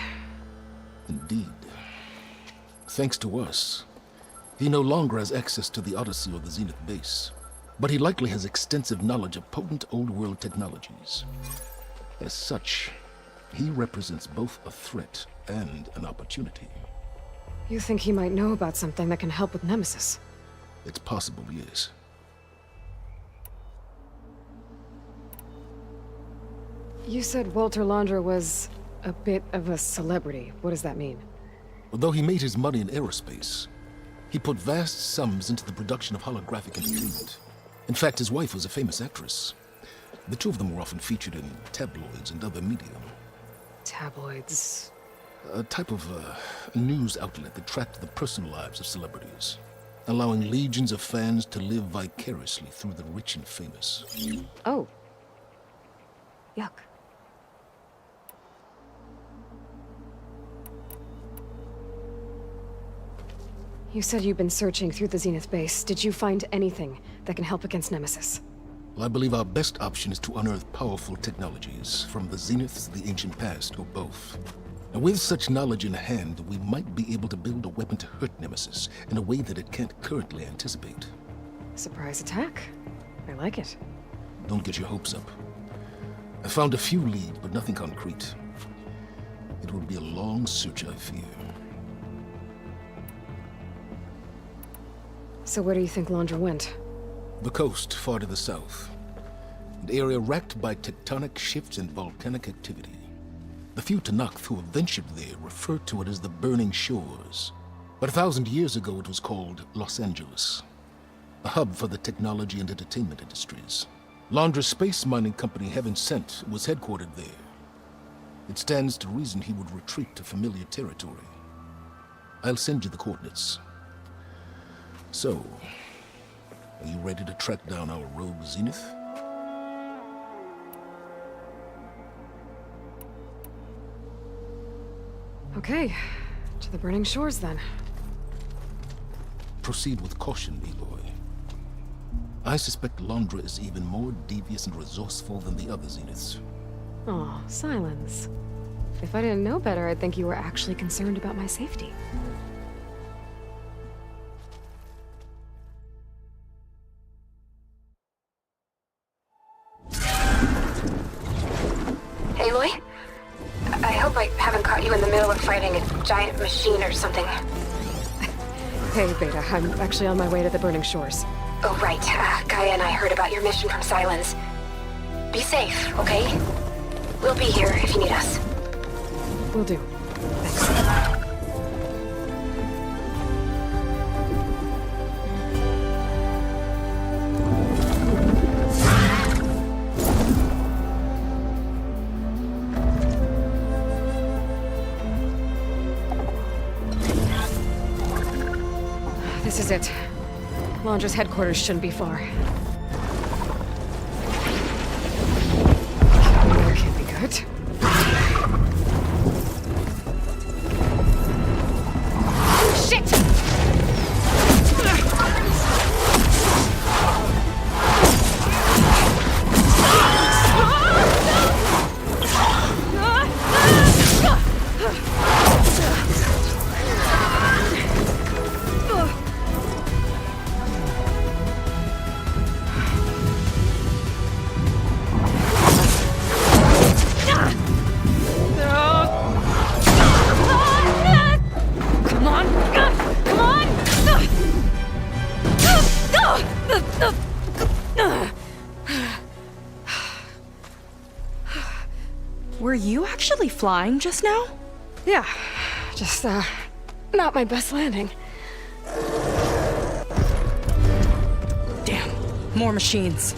Indeed. Thanks to us, he no longer has access to the Odyssey or the Zenith base, but he likely has extensive knowledge of potent old-world technologies. As such, he represents both a threat and an opportunity. You think he might know about something that can help with Nemesis? It's possible, yes. You said Walter Londra was a bit of a celebrity. What does that mean? Although he made his money in aerospace, he put vast sums into the production of holographic entertainment. In fact, his wife was a famous actress. The two of them were often featured in tabloids and other media. Tabloids? A type of news outlet that tracked the personal lives of celebrities, allowing legions of fans to live vicariously through the rich and famous. Oh. Yuck. You said you've been searching through the Zenith base. Did you find anything that can help against Nemesis? Well, I believe our best option is to unearth powerful technologies, from the Zeniths, the ancient past, or both. And with such knowledge in hand, we might be able to build a weapon to hurt Nemesis in a way that it can't currently anticipate. Surprise attack? I like it. Don't get your hopes up. I found a few leads, but nothing concrete. It will be a long search, I fear. So where do you think Londra went? The coast, far to the south. An area racked by tectonic shifts and volcanic activity. The few Tenakth who have ventured there refer to it as the Burning Shores. But 1,000 years ago it was called Los Angeles, a hub for the technology and entertainment industries. Londra's space mining company, Heaven Sent, was headquartered there. It stands to reason he would retreat to familiar territory. I'll send you the coordinates. So, are you ready to track down our rogue Zenith? Okay, to the Burning Shores then. Proceed with caution, Aloy. I suspect Londra is even more devious and resourceful than the other Zeniths. Aw, Silence. If I didn't know better, I'd think you were actually concerned about my safety. Aloy? I hope I haven't caught you in the middle of fighting a giant machine or something. Hey, Beta, I'm actually on my way to the Burning Shores. Oh, right. Gaia and I heard about your mission from Silence. Be safe, okay? We'll be here if you need us. Will do. Thanks. This is it. Londra's headquarters shouldn't be far. That can't be good. Shit! Were you actually flying just now? Yeah, just, not my best landing. Damn, more machines.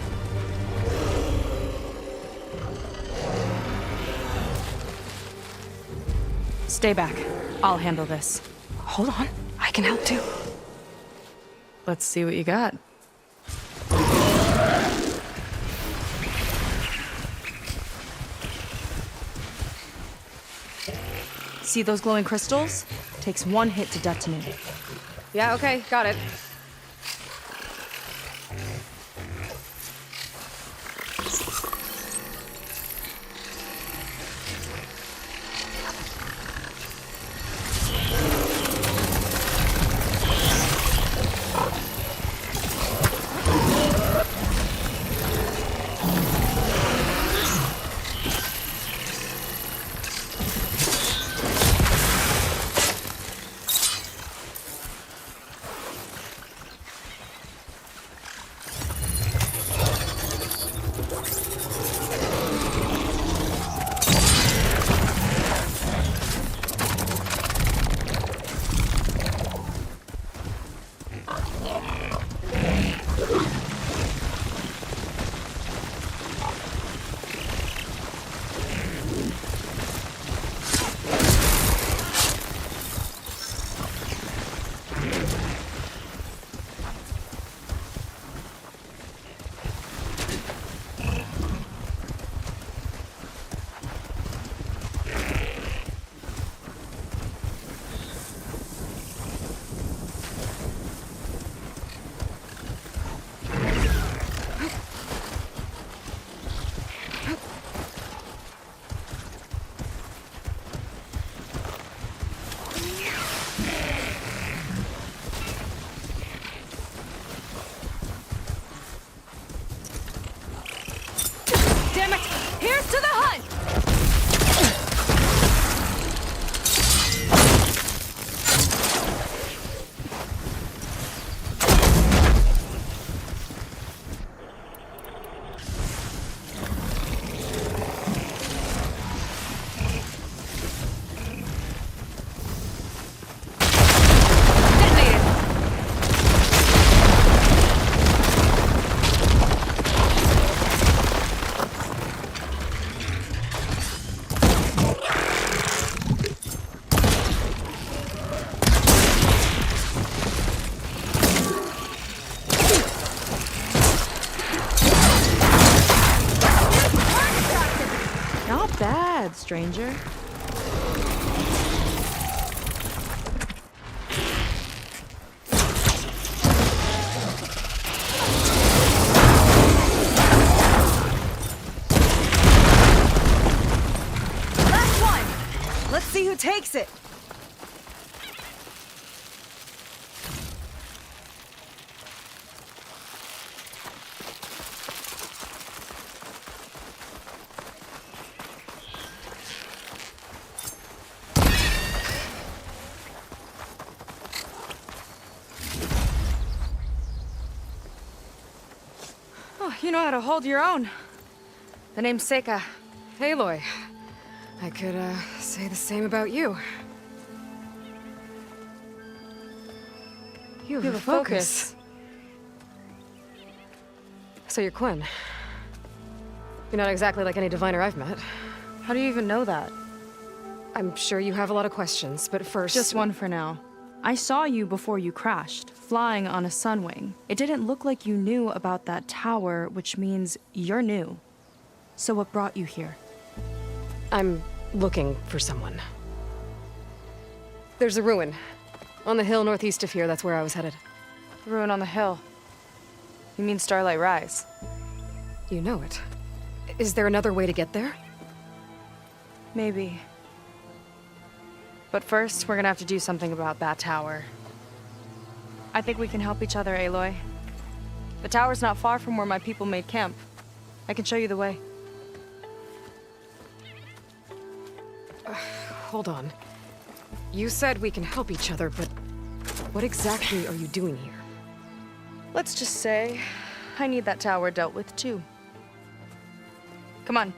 Stay back. I'll handle this. Hold on, I can help too. Let's see what you got. See those glowing crystals? Takes one hit to detonate. Yeah, okay, got it. Damn it! Here's to the hunt! Not bad, stranger. Last one! Let's see who takes it! Oh, you know how to hold your own. The name's Seika. Aloy. I could, say the same about you. You have a focus. So you're Quinn. You're not exactly like any diviner I've met. How do you even know that? I'm sure you have a lot of questions, but first... Just one for now. I saw you before you crashed, flying on a sunwing. It didn't look like you knew about that tower, which means you're new. So what brought you here? I'm looking for someone. There's a ruin. On the hill northeast of here, that's where I was headed. Ruin on the hill. You mean Starlight Rise? You know it. Is there another way to get there? Maybe. But first, we're gonna have to do something about that tower. I think we can help each other, Aloy. The tower's not far from where my people made camp. I can show you the way. Hold on. You said we can help each other, but what exactly are you doing here? Let's just say, I need that tower dealt with too. Come on.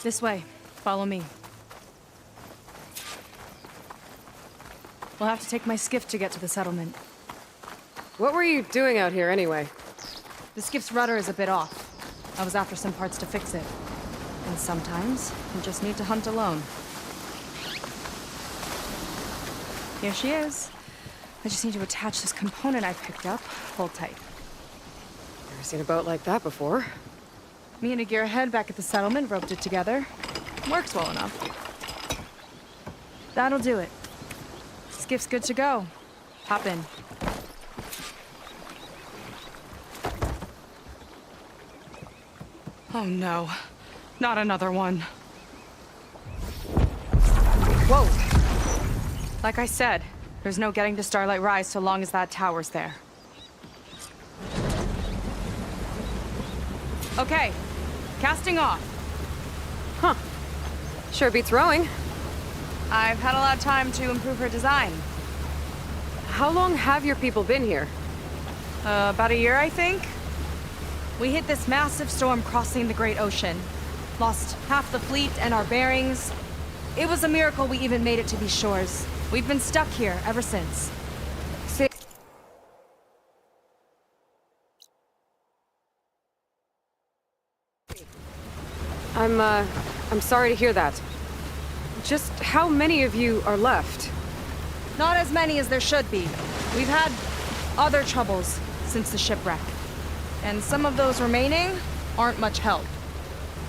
This way. Follow me. We'll have to take my skiff to get to the settlement. What were you doing out here anyway? The skiff's rudder is a bit off. I was after some parts to fix it. And sometimes, you just need to hunt alone. Here she is. I just need to attach this component I picked up. Hold tight. Never seen a boat like that before. Me and a gearhead back at the settlement roped it together. Works well enough. That'll do it. Skiff's good to go. Hop in. Oh no. Not another one. Whoa! Like I said, there's no getting to Starlight Rise so long as that tower's there. Okay, casting off. Huh. Sure beats rowing. I've had a lot of time to improve her design. How long have your people been here? About a year, I think. We hit this massive storm crossing the Great Ocean. Lost half the fleet and our bearings. It was a miracle we even made it to these shores. We've been stuck here ever since. I'm sorry to hear that. Just how many of you are left? Not as many as there should be. We've had other troubles since the shipwreck. And some of those remaining aren't much help.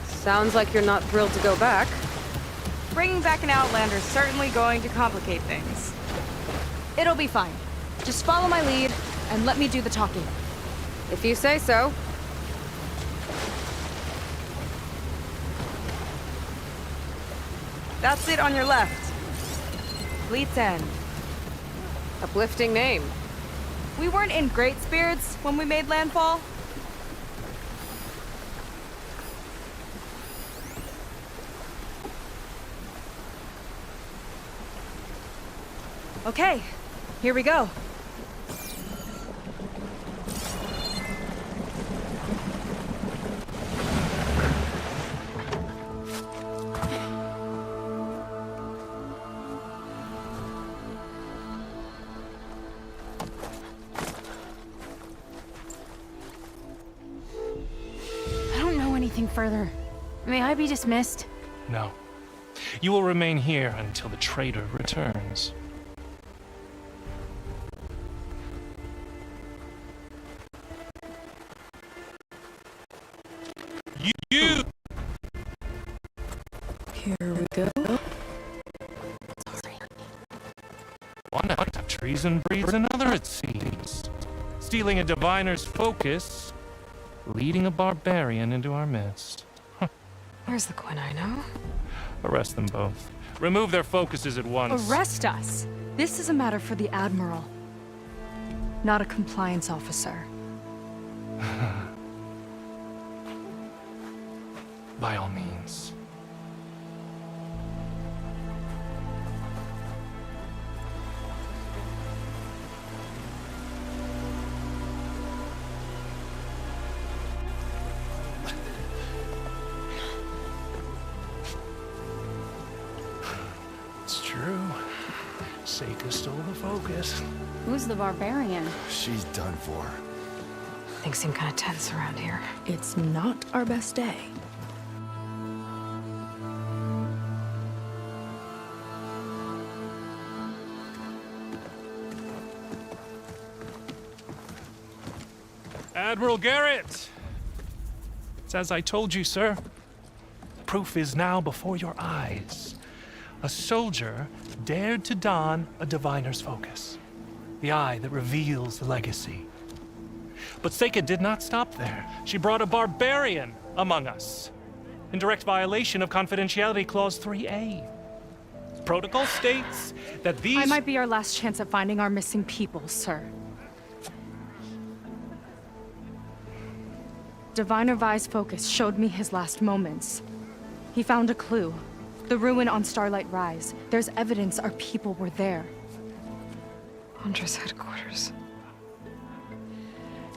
Sounds like you're not thrilled to go back. Bringing back an Outlander's certainly going to complicate things. It'll be fine. Just follow my lead and let me do the talking. If you say so. That's it on your left. Fleet's End. Uplifting name. We weren't in great spirits when we made landfall. Okay, here we go. I don't know anything further. May I be dismissed? No. You will remain here until the traitor returns. You! Here we go. One act of treason breeds another, it seems. Stealing a diviner's focus, leading a barbarian into our midst. Where's the Quinino? Arrest them both. Remove their focuses at once. Arrest us! This is a matter for the Admiral, not a compliance officer. By all means. It's true. Seika stole the focus. Who's the barbarian? She's done for. Things seem kind of tense around here. It's not our best day. Admiral Garrett! It's as I told you, sir. Proof is now before your eyes. A soldier dared to don a diviner's focus. The eye that reveals the legacy. But Seika did not stop there. She brought a barbarian among us. In direct violation of Confidentiality Clause 3A. Protocol states that these— I might be our last chance at finding our missing people, sir. Diviner Vi's focus showed me his last moments. He found a clue. The ruin on Starlight Rise. There's evidence our people were there. Huntress headquarters.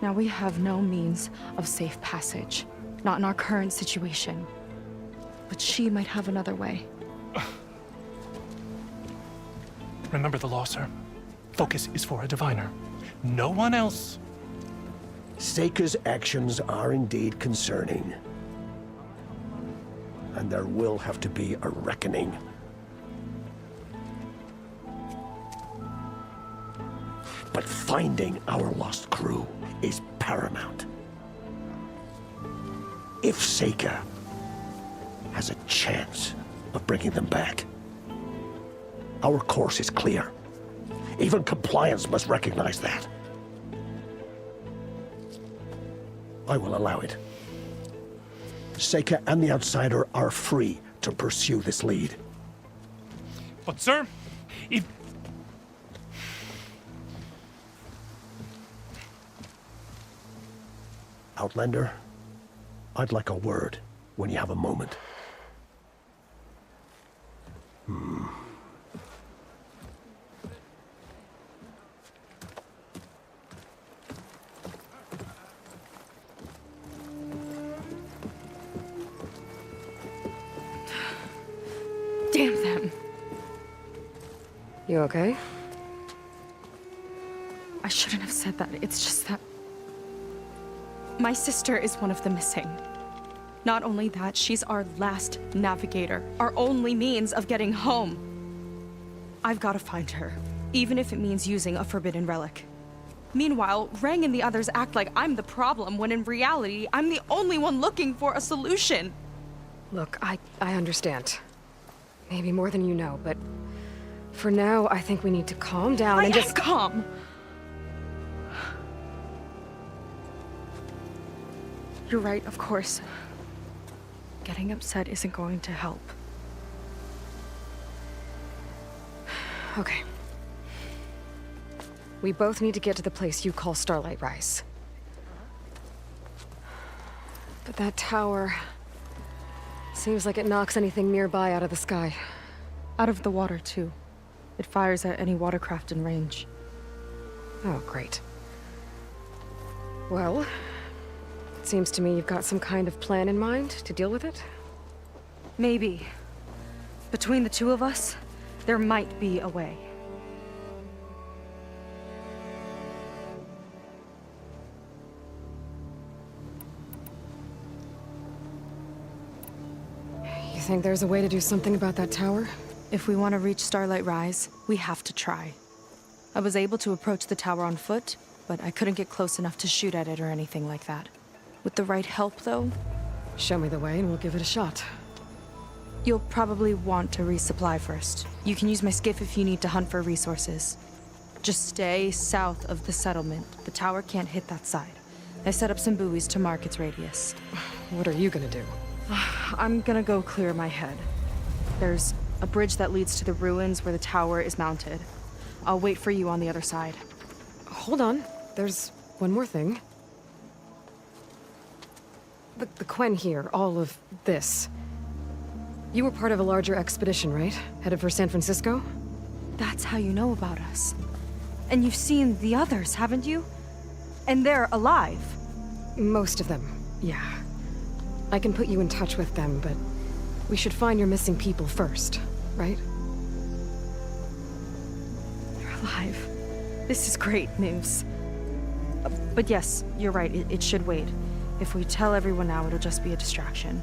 Now we have no means of safe passage. Not in our current situation. but she might have another way. Remember the law, sir. Focus is for a diviner. No one else. Seika's actions are indeed concerning. And there will have to be a reckoning. But finding our lost crew is paramount. If Seika has a chance of bringing them back, our course is clear. Even compliance must recognize that. I will allow it. Seika and the Outsider are free to pursue this lead. But, sir, if... Outlander, I'd like a word when you have a moment. Damn them. You okay? I shouldn't have said that. It's just that... my sister is one of the missing. Not only that, she's our last navigator, our only means of getting home. I've got to find her, even if it means using a forbidden relic. Meanwhile, Rang and the others act like I'm the problem, when in reality, I'm the only one looking for a solution. Look, I understand. Maybe more than you know, but for now, I think we need to calm down and just... calm! You're right, of course. Getting upset isn't going to help. Okay. We both need to get to the place you call Starlight Rise. But that tower... seems like it knocks anything nearby out of the sky. Out of the water, too. It fires at any watercraft in range. Oh, great. Well, it seems to me you've got some kind of plan in mind to deal with it? Maybe. Between the two of us, there might be a way. You think there's a way to do something about that tower? If we want to reach Starlight Rise, we have to try. I was able to approach the tower on foot, but I couldn't get close enough to shoot at it or anything like that. With the right help, though... Show me the way and we'll give it a shot. You'll probably want to resupply first. You can use my skiff if you need to hunt for resources. Just stay south of the settlement. The tower can't hit that side. I set up some buoys to mark its radius. What are you gonna do? I'm gonna go clear my head. There's a bridge that leads to the ruins where the tower is mounted. I'll wait for you on the other side. Hold on. There's one more thing. The Quen here, all of this. You were part of a larger expedition, right? Headed for San Francisco? That's how you know about us. And you've seen the others, haven't you? And they're alive. Most of them, yeah. I can put you in touch with them, but we should find your missing people first, right? They're alive. This is great news. But yes, you're right, it should wait. If we tell everyone now, it'll just be a distraction.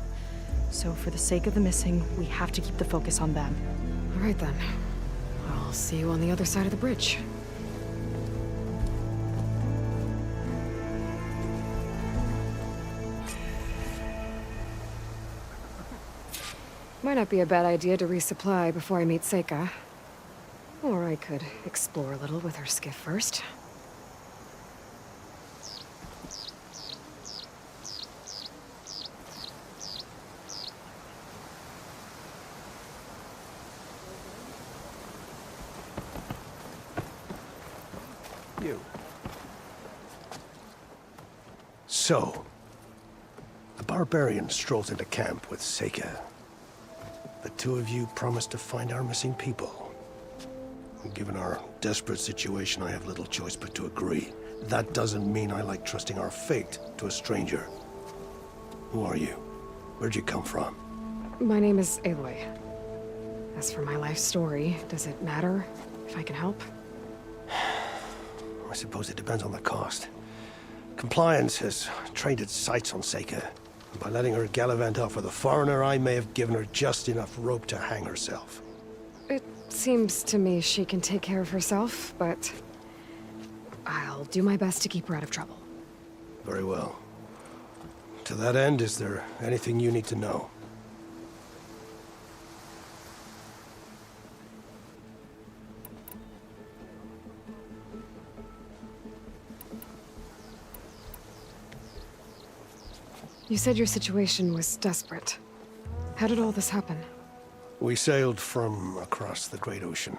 So for the sake of the missing, we have to keep the focus on them. All right then. I'll see you on the other side of the bridge. Might not be a bad idea to resupply before I meet Seika. Or I could explore a little with her skiff first. You. So, the barbarian strolls into camp with Seika. The two of you promised to find our missing people. Given our desperate situation, I have little choice but to agree. That doesn't mean I like trusting our fate to a stranger. Who are you? Where'd you come from? My name is Aloy. As for my life story, does it matter if I can help? I suppose it depends on the cost. Compliance has trained its sights on Seika. By letting her gallivant off with a foreigner, I may have given her just enough rope to hang herself. It seems to me she can take care of herself, but I'll do my best to keep her out of trouble. Very well. To that end, is there anything you need to know? You said your situation was desperate. How did all this happen? We sailed from across the Great Ocean.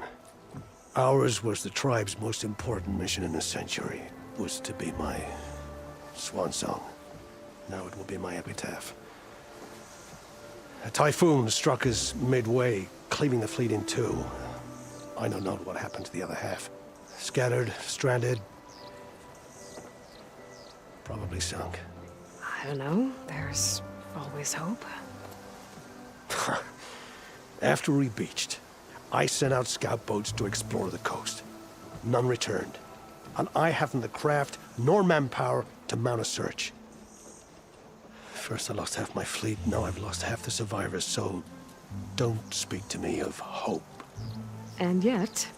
Ours was the tribe's most important mission in a century. It was to be my swan song. Now it will be my epitaph. A typhoon struck us midway, cleaving the fleet in two. I know not what happened to the other half. Scattered, stranded, probably sunk. I don't know. There's always hope. After we beached, I sent out scout boats to explore the coast. None returned. And I haven't the craft nor manpower to mount a search. First I lost half my fleet, now I've lost half the survivors, so don't speak to me of hope. And yet,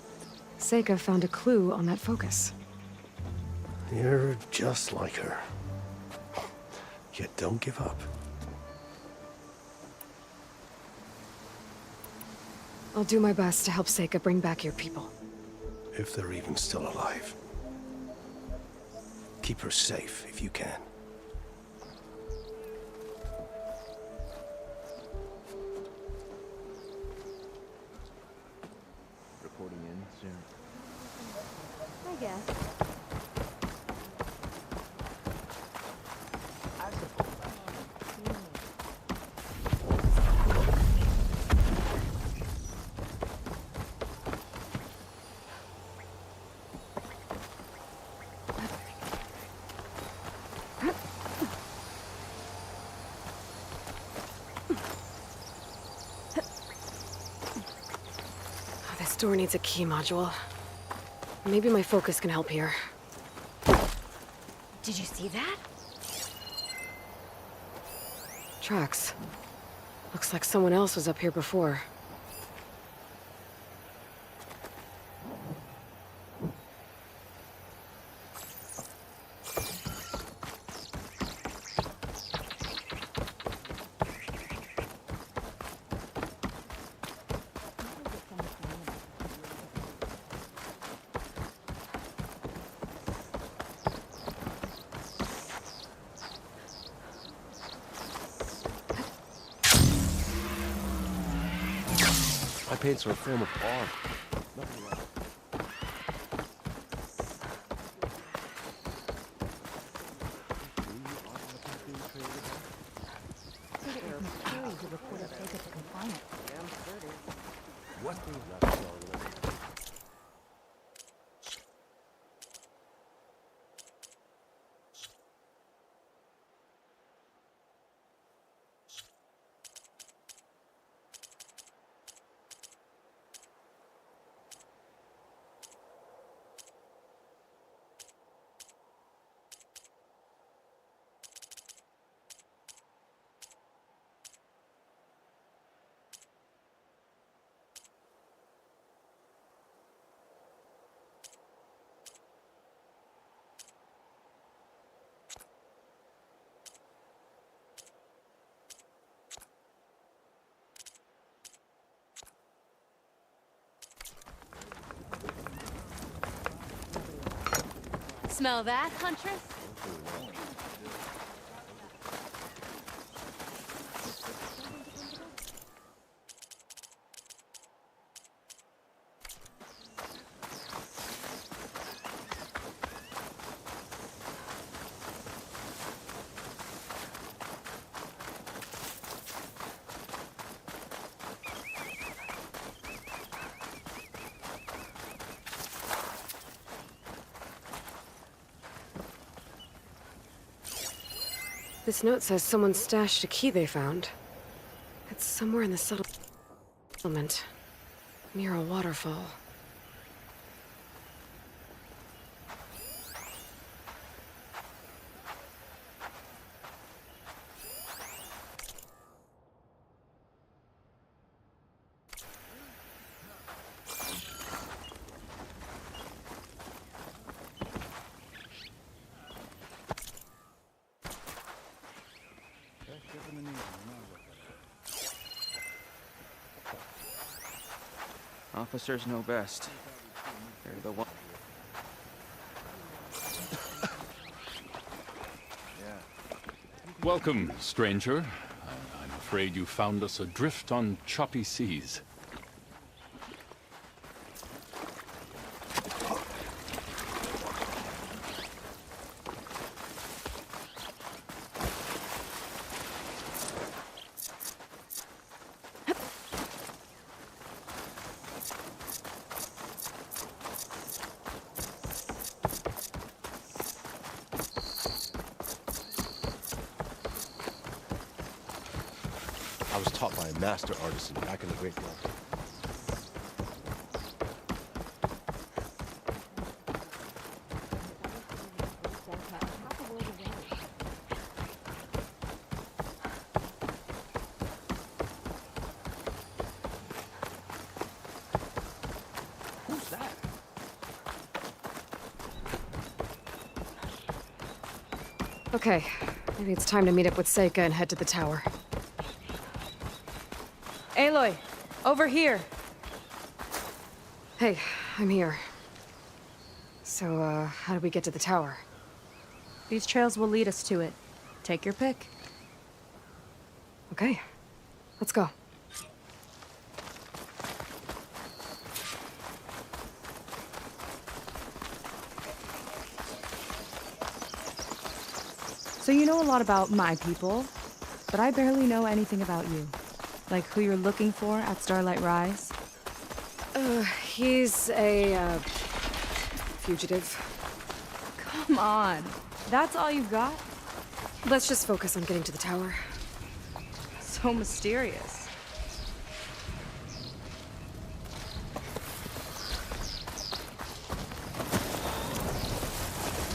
Seika found a clue on that focus. You're just like her. Yet don't give up. I'll do my best to help Seika bring back your people. If they're even still alive. Keep her safe if you can. Reporting in soon. I guess. This door needs a key module. Maybe my focus can help here. Did you see that? Tracks. Looks like someone else was up here before. My paints are a form of art. Nothing wrong. Smell that, Huntress? This note says someone stashed a key they found. It's somewhere in the settlement, near a waterfall. Officers know best. They're the one. Welcome, stranger. I'm afraid you found us adrift on choppy seas. I was taught by a master artisan back in the Great Delta. Who's that? Okay, maybe it's time to meet up with Seika and head to the tower. Aloy, over here. Hey, I'm here. So, how do we get to the tower? These trails will lead us to it. Take your pick. Okay, let's go. So you know a lot about my people, but I barely know anything about you. Like who you're looking for at Starlight Rise? He's a, fugitive. Come on. That's all you've got? Let's just focus on getting to the tower. So mysterious.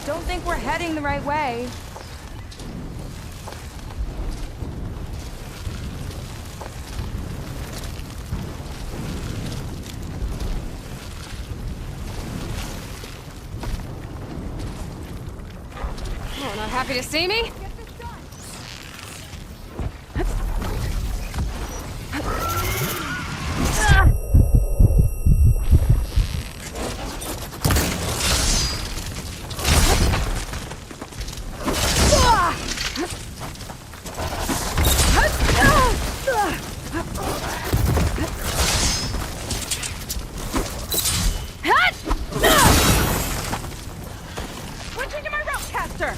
Don't think we're heading the right way. Oh, not happy to see me? Switching to my rope caster!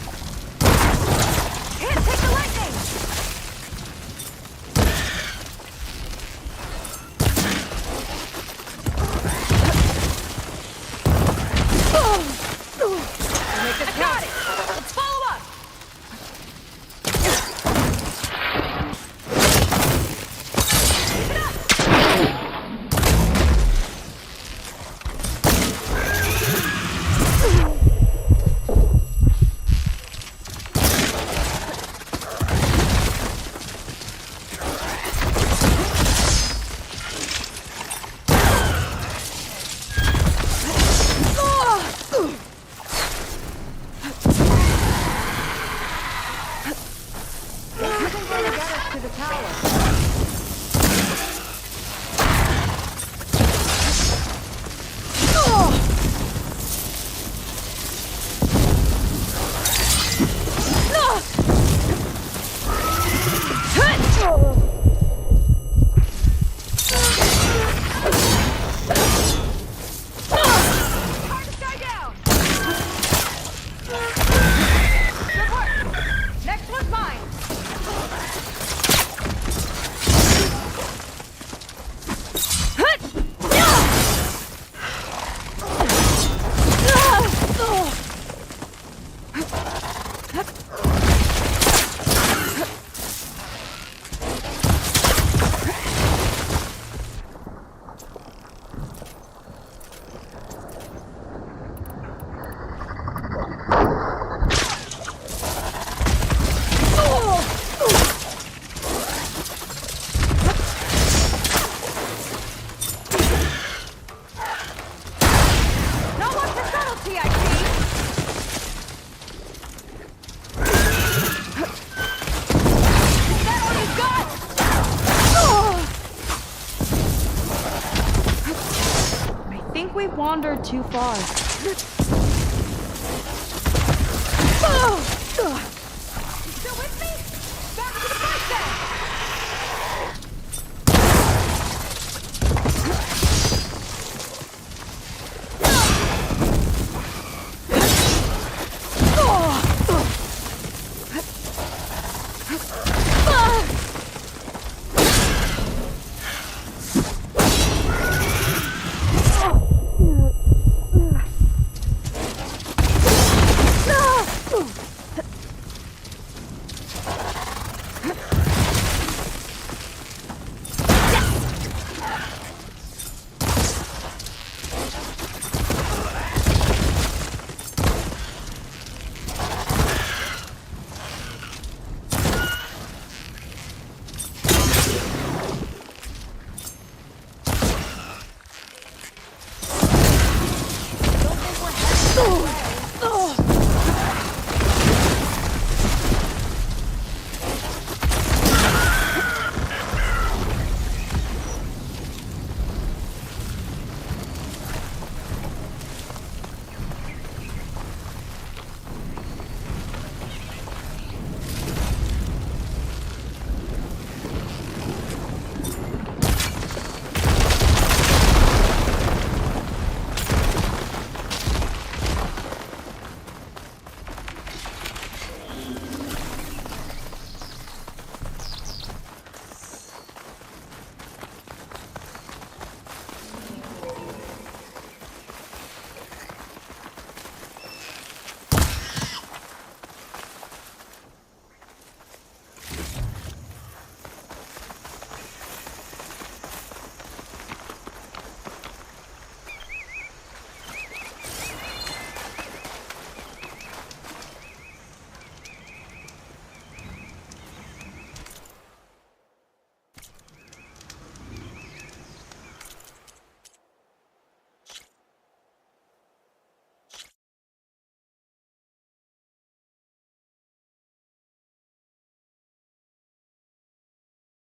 we've wandered too far.